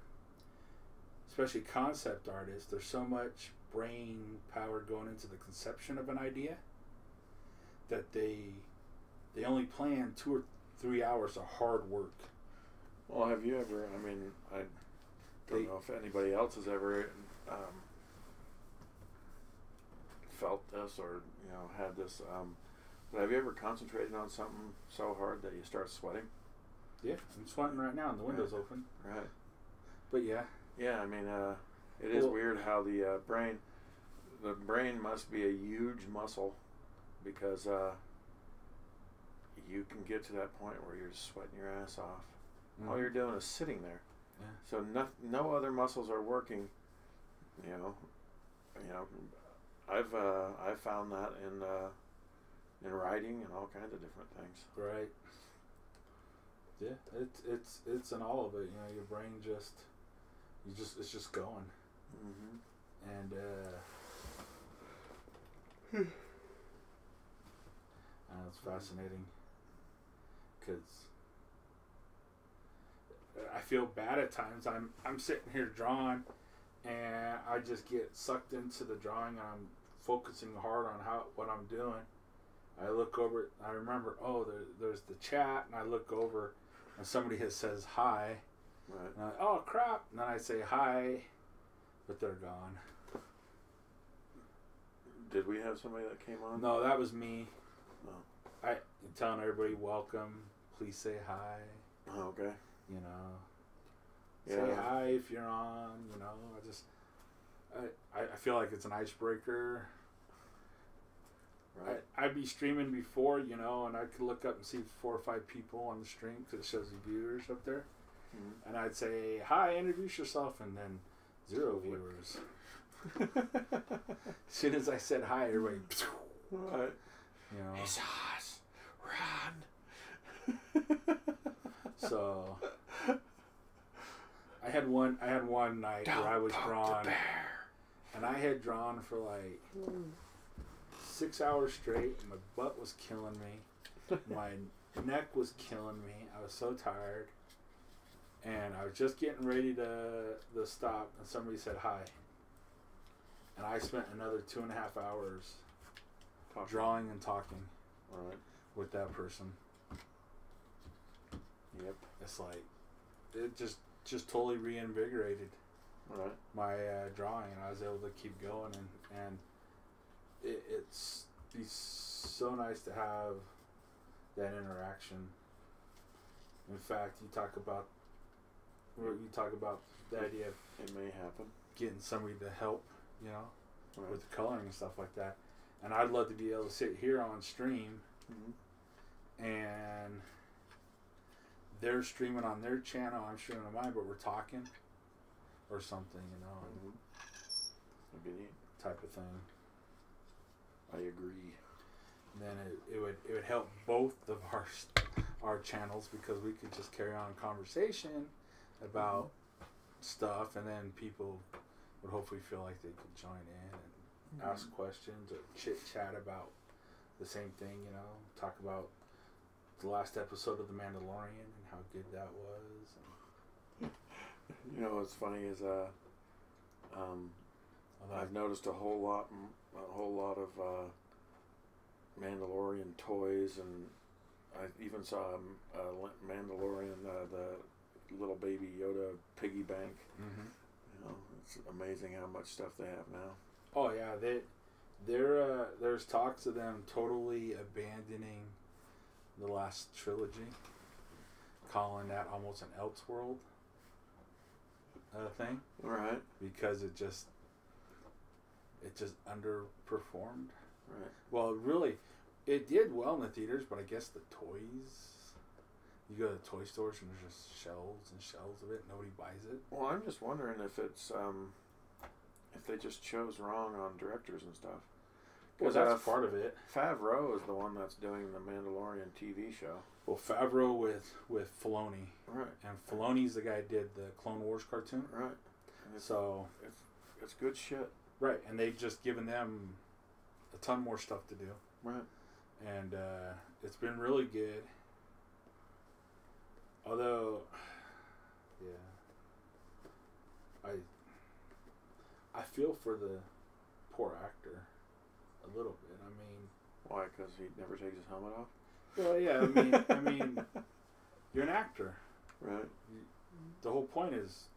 especially concept artists, there's so much brain power going into the conception of an idea that they they only plan 2 or 3 hours of hard work. Well, have you ever? I mean, I don't know if anybody else has ever felt this or had this. But have you ever concentrated on something so hard that you start sweating? Yeah, I'm sweating right now, and the window's open. Right. But yeah. Yeah, I mean, it is weird how the brain must be a huge muscle, because you can get to that point where you're just sweating your ass off. Mm-hmm. All you're doing is sitting there. Yeah. So no other muscles are working. I've found that in writing and all kinds of different things. Right. Yeah, it's in all of it. Your brain it's just going. Mm-hmm. And it's fascinating because I feel bad at times. I'm sitting here drawing, and I just get sucked into the drawing, and I'm focusing hard on what I'm doing. I look over. I remember, there's the chat, and I look over, and somebody says hi. Right. And oh crap! And then I say hi, but they're gone. Did we have somebody that came on? No, that was me. Oh. I'm telling everybody welcome. Please say hi. Oh, okay. Say hi if you're on. I feel like it's an icebreaker. Right. I'd be streaming before, and I could look up and see 4 or 5 people on the stream because it shows the viewers up there. Mm-hmm. And I'd say, hi, introduce yourself, and then 0 viewers. As soon as I said hi, everybody, right. It's us. Run. So I had one night where I was drawn, and I had drawn for like 6 hours straight. And my butt was killing me. My neck was killing me. I was so tired. And I was just getting ready to stop, and somebody said hi. And I spent another 2.5 hours drawing and talking with that person. Yep. It's like, it just totally reinvigorated my drawing, and I was able to keep going, and it's so nice to have that interaction. In fact, you talk about the idea of it may happen, getting somebody to help, with the coloring and stuff like that. And I'd love to be able to sit here on stream, and they're streaming on their channel, I'm streaming on mine, but we're talking or something, That'd be neat. Type of thing. I agree. And then it would help both of our channels, because we could just carry on a conversation about stuff, and then people would hopefully feel like they could join in and ask questions or chit chat about the same thing, talk about the last episode of The Mandalorian and how good that was. What's funny is I've noticed a whole lot of Mandalorian toys, and I even saw a Mandalorian the little baby Yoda piggy bank. It's amazing how much stuff they have now. Oh yeah, there's talks of them totally abandoning the last trilogy, calling that almost an Elseworld thing. Right. Because it just underperformed. Right. Well, really, it did well in the theaters, but I guess the toys. You go to toy stores and there's just shelves and shelves of it. Nobody buys it. Well, I'm just wondering if it's if they just chose wrong on directors and stuff. Because that's part of it. Favreau is the one that's doing the Mandalorian TV show. Well, Favreau with Filoni. Right. And Filoni's the guy who did the Clone Wars cartoon. Right. So it's good shit. Right, and they've just given them a ton more stuff to do. Right. And it's been really good. Although, yeah, I feel for the poor actor a little bit. I mean, why? Because he never takes his helmet off. Well, yeah, I mean, you're an actor. Right. The whole point is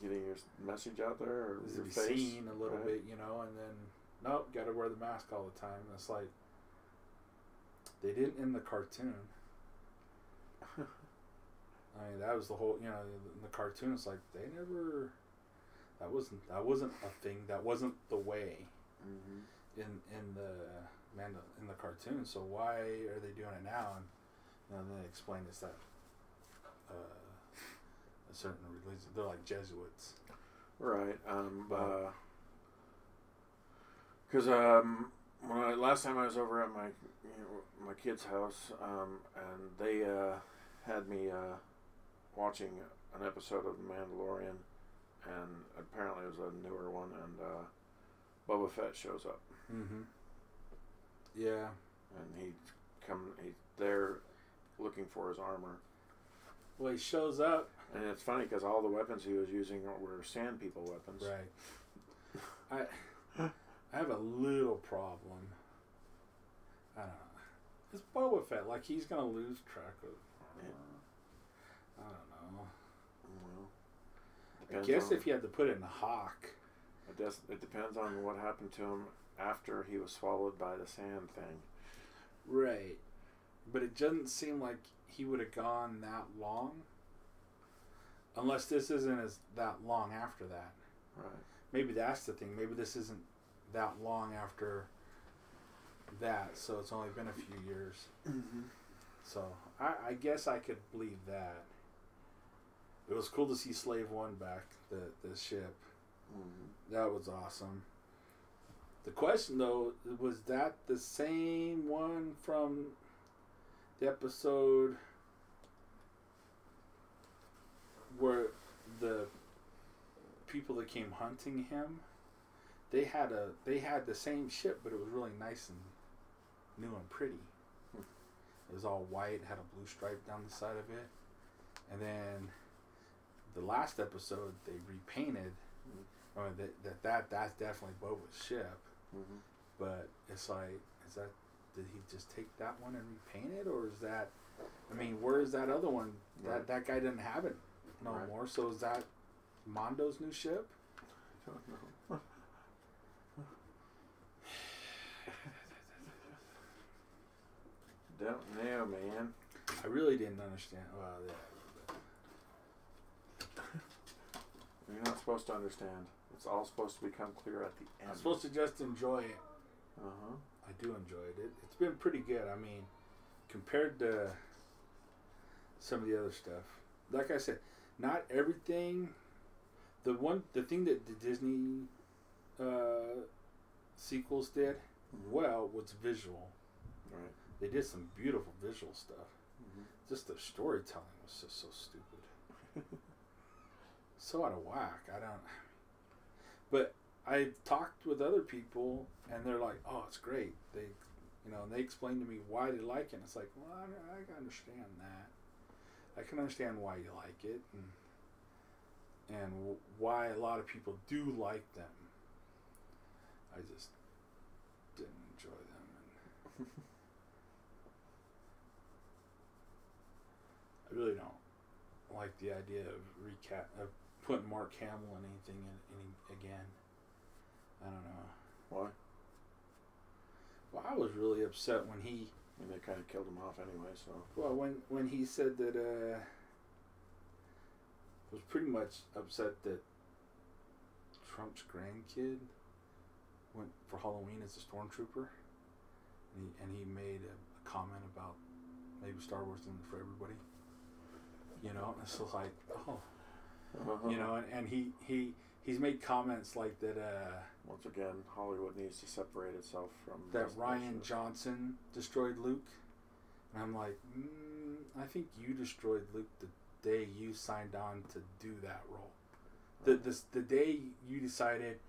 getting your message out there, or is your to be face, seen a little bit, you know, and then nope, got to wear the mask all the time. It's like they didn't in the cartoon. I mean, that was the whole, you know, in the cartoon. It's like they never. That wasn't a thing. That wasn't the way. Mm-hmm. in the cartoon. So why are they doing it now? And you know, then they explain it's that a certain religion. They're like Jesuits. Right. Because last time I was over at my kid's house, and they had me watching an episode of The Mandalorian, and apparently it was a newer one, and Boba Fett shows up. Mm-hmm. Yeah. And he's there looking for his armor. Well, he shows up. And it's funny because all the weapons he was using were Sand People weapons. Right. I have a little problem. I don't know. It's Boba Fett. Like, he's going to lose track of... I don't know. Well, I guess if you had to put it in a hawk... It depends on what happened to him after he was swallowed by the sand thing. Right. But it doesn't seem like he would have gone that long. Unless this isn't that long after that. Right. Maybe that's the thing. Maybe this isn't that long after that, so it's only been a few years. Mm-hmm. So I guess I could believe that. It was cool to see Slave One back, the ship. Mm-hmm. That was awesome. The question, though, was that the same one from the episode where the people that came hunting him, they had the same ship, but it was really nice and new and pretty. It was all white, had a blue stripe down the side of it, and then the last episode they repainted. I mean, that's definitely Boba's ship, mm-hmm. But it's like, did he just take that one and repaint it, or is that? I mean, where is that other one? Right. That guy didn't have it no right. more. So is that Mondo's new ship? I don't know. Don't know, man. I really didn't understand. Well, yeah. You're not supposed to understand. It's all supposed to become clear at the end. I'm supposed to just enjoy it. Uh-huh. I do enjoy it. It's been pretty good. I mean, compared to some of the other stuff. Like I said, not everything. The thing that the Disney sequels did well was visual. Right. They did some beautiful visual stuff. Mm-hmm. Just the storytelling was just so stupid. So out of whack. But I talked with other people, and they're like, "Oh, it's great." They explained to me why they like it. And it's like, well, I can understand that. I can understand why you like it, and why a lot of people do like them. I just didn't enjoy them. And I really don't like the idea of putting Mark Hamill in anything again. I don't know. Why? Well, I was really upset when he... I mean, they kind of killed him off anyway, so... Well, when he said that... was pretty much upset that Trump's grandkid went for Halloween as a stormtrooper. And he made a comment about maybe Star Wars isn't for everybody. You know? And so like, oh... Uh-huh. You know, and he's made comments like that. Once again, Hollywood needs to separate itself from that. Rian Johnson destroyed Luke, and I'm like, I think you destroyed Luke the day you signed on to do that role. The day you decided,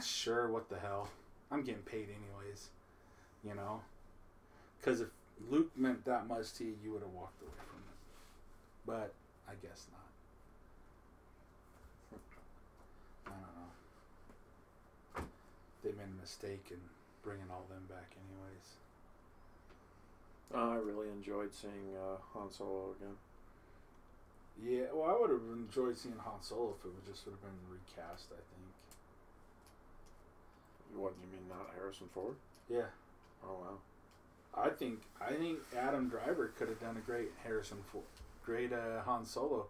sure, what the hell, I'm getting paid anyways, you know, because if Luke meant that much to you, you would have walked away from it, but. I guess not. I don't know. They made a mistake in bringing all them back anyways. I really enjoyed seeing Han Solo again. Yeah, well, I would have enjoyed seeing Han Solo if it would have been recast, I think. What, you mean not Harrison Ford? Yeah. Oh, wow. I think Adam Driver could have done a great great Han Solo.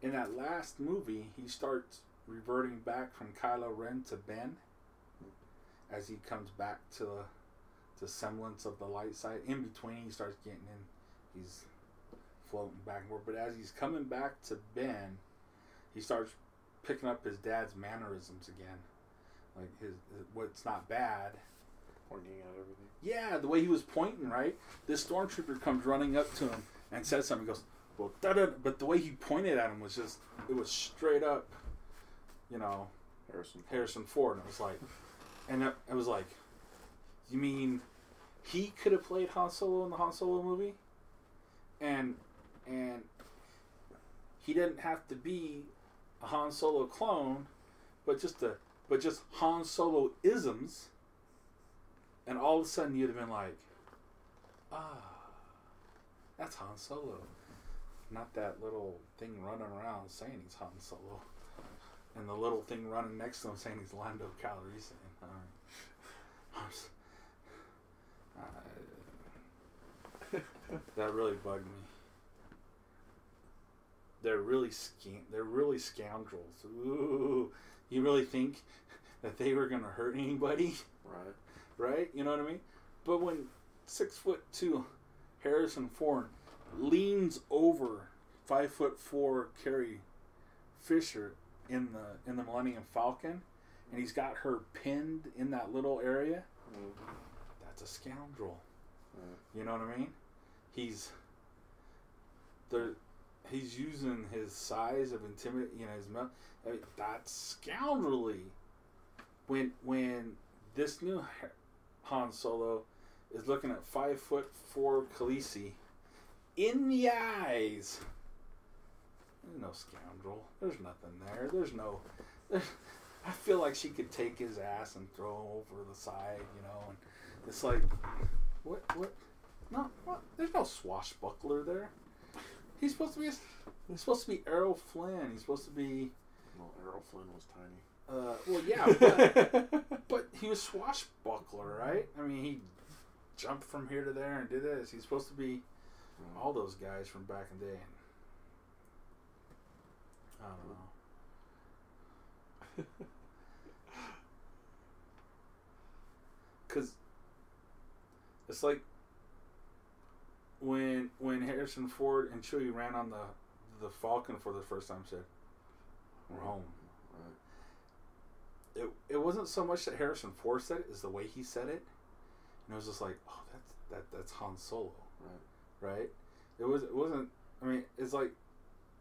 In that last movie, he starts reverting back from Kylo Ren to Ben as he comes back to the semblance of the light side. In between, he starts getting in. He's floating back and forth. But as he's coming back to Ben, he starts picking up his dad's mannerisms again. Like his what's not bad. Pointing at everything. Yeah, the way he was pointing, right? This stormtrooper comes running up to him and says something. He goes, well, da-da. But the way he pointed at him was just, it was straight up, Harrison Ford. And it was like, and it was like, you mean he could have played Han Solo in the Han Solo movie? And he didn't have to be a Han Solo clone, but just Han Solo isms. And all of a sudden, you'd have been like, that's Han Solo. Not that little thing running around saying he's Han Solo. And the little thing running next to him saying he's Lando Calrissian. That really bugged me. They're really scoundrels. Ooh, you really think that they were going to hurt anybody? Right? You know what I mean? But when 6'2" Harrison Ford leans over 5'4" Carrie Fisher in the Millennium Falcon, and he's got her pinned in that little area, that's a scoundrel. You know what I mean? He's using his size of intimidate. That's scoundrelly. When this new Han Solo is looking at 5'4" Khaleesi in the eyes. There's no scoundrel. There's nothing there. I feel like she could take his ass and throw him over the side, and it's like, what? No, what? There's no swashbuckler there. He's supposed to be Errol Flynn. He's supposed to be. Well, Errol Flynn was tiny. Well, yeah, but he was swashbuckler, right? I mean, he jumped from here to there and did this. He's supposed to be all those guys from back in the day. I don't know. Because it's like when Harrison Ford and Chewie ran on the Falcon for the first time, said, "We're home." It wasn't so much that Harrison Ford said it, as the way he said it. And it was just like, oh, that's Han Solo, right? It wasn't. I mean, it's like,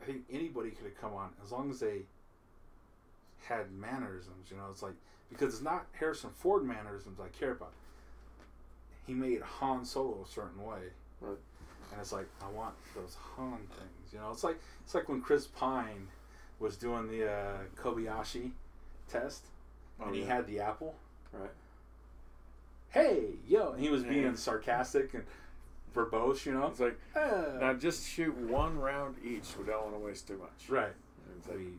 I think anybody could have come on as long as they had mannerisms. It's like, because it's not Harrison Ford mannerisms I care about. He made Han Solo a certain way, and it's like, I want those Han things. It's like when Chris Pine was doing the Kobayashi test. And he had the apple. Right. Hey, yo. And he was being sarcastic and verbose, It's like, now just shoot one round each. We don't want to waste too much. Right. It's like, we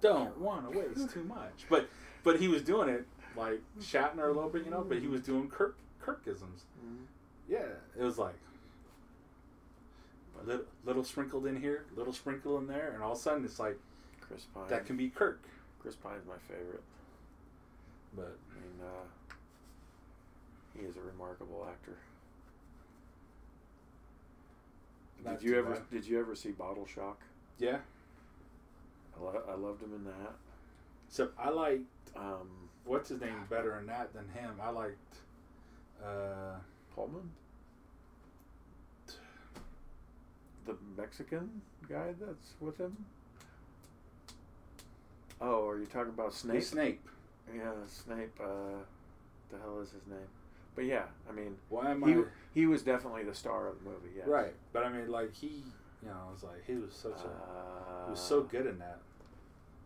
don't want to waste too much. But he was doing it like Shatner a little bit, but he was doing Kirkisms. Mm-hmm. Yeah. It was like, little sprinkled in here, little sprinkle in there, and all of a sudden it's like, Chris Pine. That can be Kirk. Chris Pine's my favorite. But I mean, he is a remarkable actor. Did you ever see Bottle Shock? Yeah. I loved him in that. So I liked what's his name better in that than him. I liked Pullman, the Mexican guy that's with him. Oh, are you talking about Snape? Snape. Yeah, Snape. The hell is his name? But yeah, I mean, he was definitely the star of the movie. Yeah. Right, but I mean, like he was like he was he was so good in that.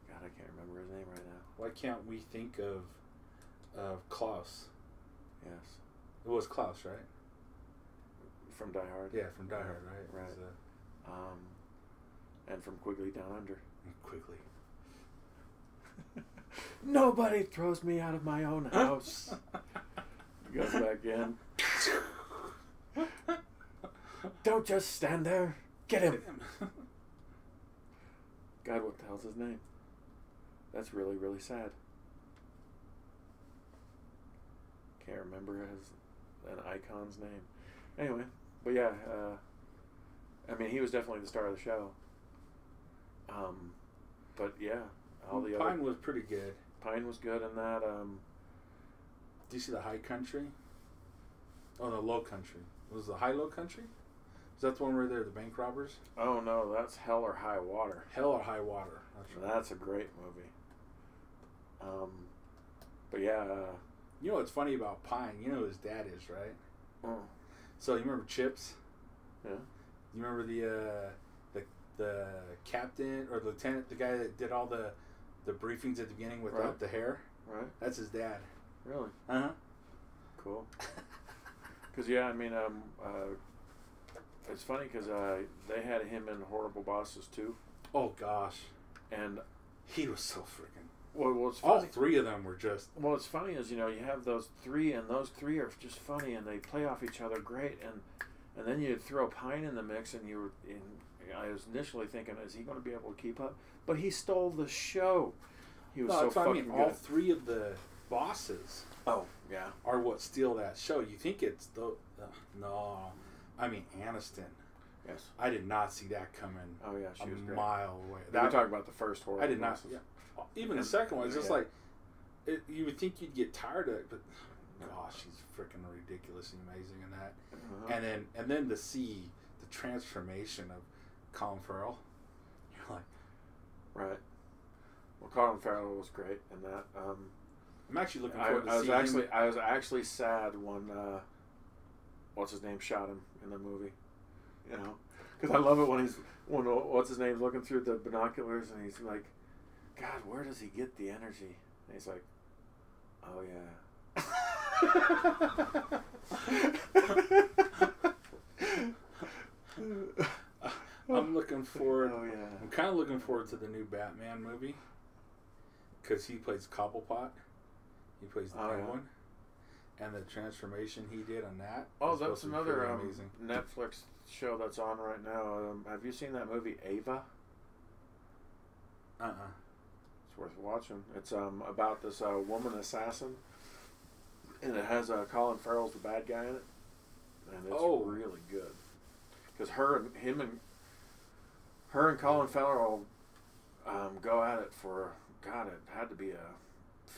God, I can't remember his name right now. Why can't we think of Klaus? Yes. It was Klaus, right? From Die Hard. Yeah, from Die Hard, right? Right. And from Quigley Down Under. Quigley. Nobody throws me out of my own house. Goes back in. Don't just stand there. Get him. God, what the hell's his name? That's really, really sad. Can't remember an icon's name. Anyway, but yeah, I mean, he was definitely the star of the show. But yeah, all the Pine other... was pretty good. Pine was good in that. Do you see the High Country? Oh, the Low Country. Was the High Low Country? Is that the one where they're the bank robbers? Oh no, that's Hell or High Water. Hell or High Water. That's right. That's a great movie. But yeah. You know what's funny about Pine? You know who his dad is, right? Oh. So you remember Chips? Yeah. You remember the captain or lieutenant, the guy that did all the briefings at the beginning without the hair? Right. That's his dad. Really? Uh-huh. Cool. Because, yeah, I mean, it's funny because they had him in Horrible Bosses, too. Oh, gosh. And he was so freaking... Well, what's funny... All three of them were just... Well, what's funny is, you know, you have those three, and those three are just funny, and they play off each other great, and then you throw Pine in the mix, and I was initially thinking, is he going to be able to keep up? But he stole the show. He was so fucking good. All three of the bosses... Oh, yeah. Are what steal that show. You think it's the... no. I mean, Aniston. Yes. I did not see that coming. Oh, yeah, she was great. A mile away. We're talking about the first Horrible I did not. Bosses. Yeah. Even the second one, it's just like... you would think you'd get tired of it, but... Gosh, she's freaking ridiculously amazing in that. Uh-huh. And then to see the transformation of Colin Farrell, you're like... Right. Well, Colin Farrell was great in that. I'm actually looking forward to seeing him. I was actually sad when what's his name shot him in the movie. You know, because I love it when what's his name's looking through the binoculars and he's like, God, where does he get the energy? And he's like, oh yeah. I'm looking forward. Oh yeah. I'm kind of looking forward to the new Batman movie because he plays Cobblepot. He plays the Penguin, and the transformation he did on that. Oh, that's another amazing Netflix show that's on right now. Have you seen that movie Ava? It's worth watching. It's about this woman assassin, and it has Colin Farrell's the bad guy in it, and it's really good. Because her and Colin Farrell go at it for God. It had to be a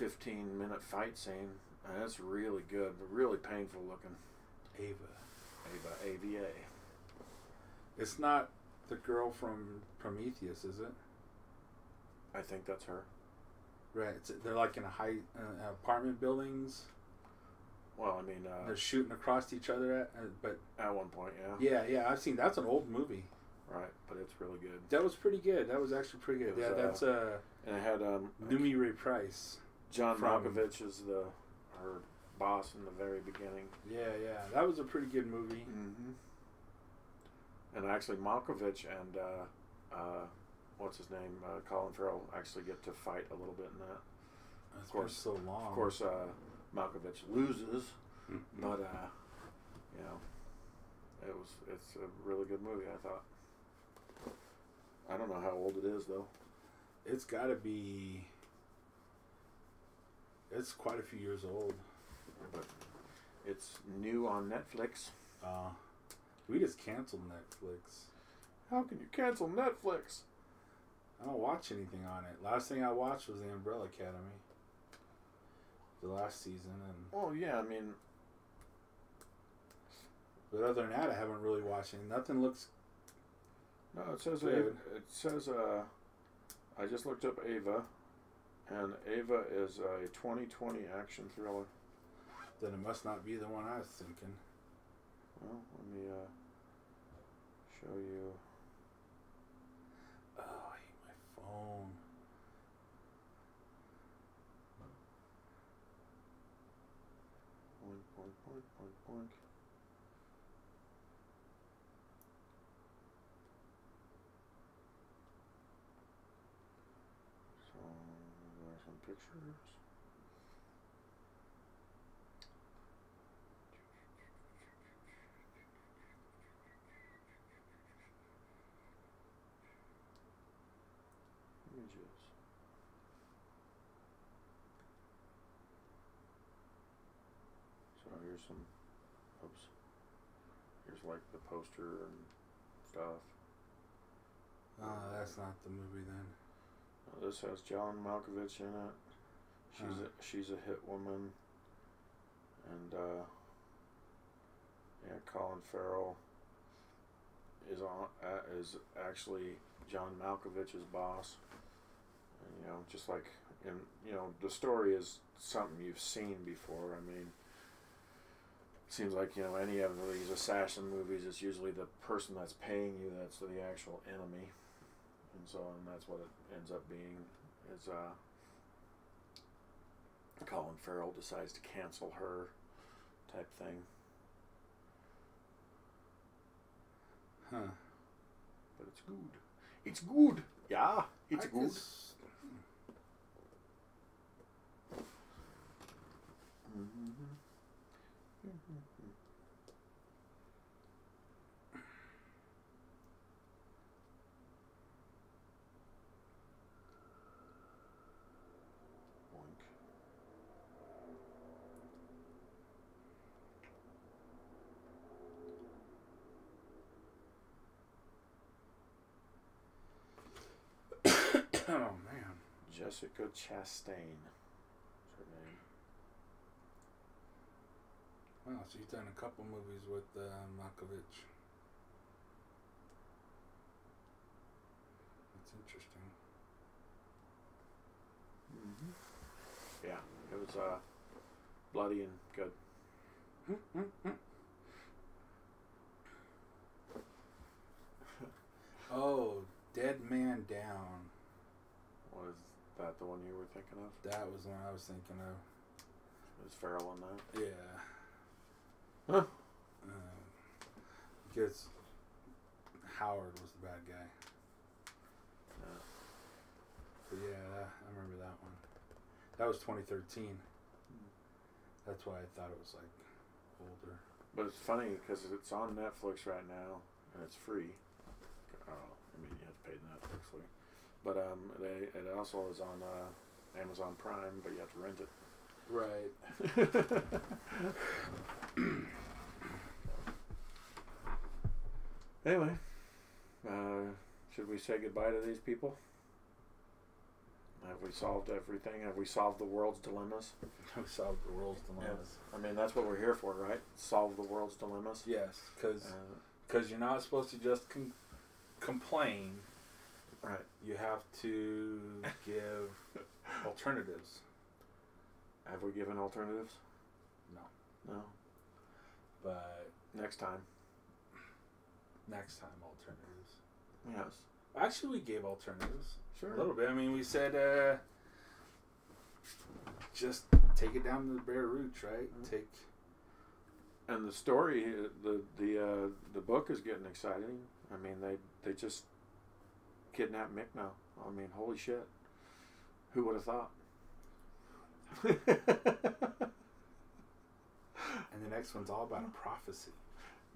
15-minute fight scene, and it's really good, but really painful looking. Ava. It's not the girl from Prometheus, is it? I think that's her. Right. They're like in a high apartment buildings. Well, I mean, they're shooting across each other but at one point, yeah. Yeah. I've seen that's an old movie. Right, but it's really good. That was pretty good. That was actually pretty good. Yeah, that's and it had Noomi Ray Price. John Malkovich is her boss in the very beginning. Yeah, that was a pretty good movie. Mm-hmm. And actually, Malkovich and what's his name, Colin Farrell, actually get to fight a little bit in that. It's been so long. Of course, Malkovich loses, but you know, it's a really good movie. I thought. I don't know how old it is though. It's got to be. It's quite a few years old. But it's new on Netflix. We just canceled Netflix. How can you cancel Netflix? I don't watch anything on it. Last thing I watched was The Umbrella Academy. The last season. Oh, yeah, I mean... But other than that, I haven't really watched any. Nothing looks... No, it says... I just looked up Ava. And Ava is a 2020 action thriller. Then it must not be the one I was thinking. Well, let me show you. Oh, I hate my phone. Boink. pictures. Images. So here's some. Oops. Here's like the poster and stuff. Oh, that's not the movie then. This has John Malkovich in it. She's a hit woman, and yeah, Colin Farrell is actually John Malkovich's boss. And, just like the story is something you've seen before. I mean, it seems like any of these assassin movies, it's usually the person that's paying you that's the actual enemy. And that's what it ends up being, is Colin Farrell decides to cancel her type thing. Huh. But it's good. It's good. Yeah, it's good. Oh man. Jessica Chastain. That's her name. Wow, so you've done a couple movies with Malkovich. That's interesting. Mm-hmm. Yeah, it was bloody and good. Oh, Dead Man Down. Was that the one you were thinking of? That was the one I was thinking of. Was Farrell in that? Yeah. Huh. Because Howard was the bad guy. Yeah. So yeah, I remember that one. That was 2013. That's why I thought it was like older. But it's funny because it's on Netflix right now and it's free. I mean, you have to pay the Netflix fee. But it also is on Amazon Prime, but you have to rent it. Right. Anyway, should we say goodbye to these people? Have we solved everything? Have we solved the world's dilemmas? We solved the world's dilemmas. Yeah. I mean, that's what we're here for, right? Solve the world's dilemmas. Yes, because you're not supposed to just complain. Right. You have to give alternatives. Have we given alternatives? No. No. But next time. Next time, alternatives. Yes. Actually, we gave alternatives. Sure. A little bit. I mean, we said just take it down to the bare roots, right? Mm-hmm. And the story, the book is getting exciting. I mean, they just kidnapped Mick now. I mean, holy shit. Who would have thought? And the next one's all about a prophecy.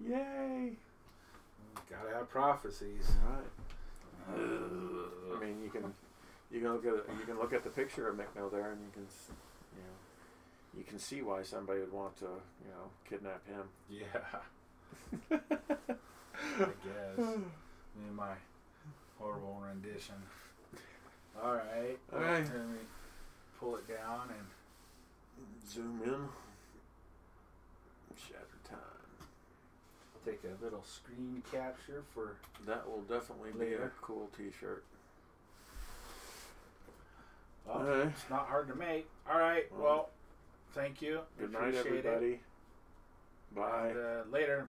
Yay! Gotta have prophecies. Right. I mean, you can look at the picture of Mick there, and you can see why somebody would want to kidnap him. Yeah. I guess. Me and my horrible rendition. All right. All right. Let me pull it down and zoom in. Shatteredtime. Take a little screen capture for that. Will definitely be a cool T-shirt. Well, it's not hard to make. All right. Well, thank you. Good night, everybody. It. Bye. And, later.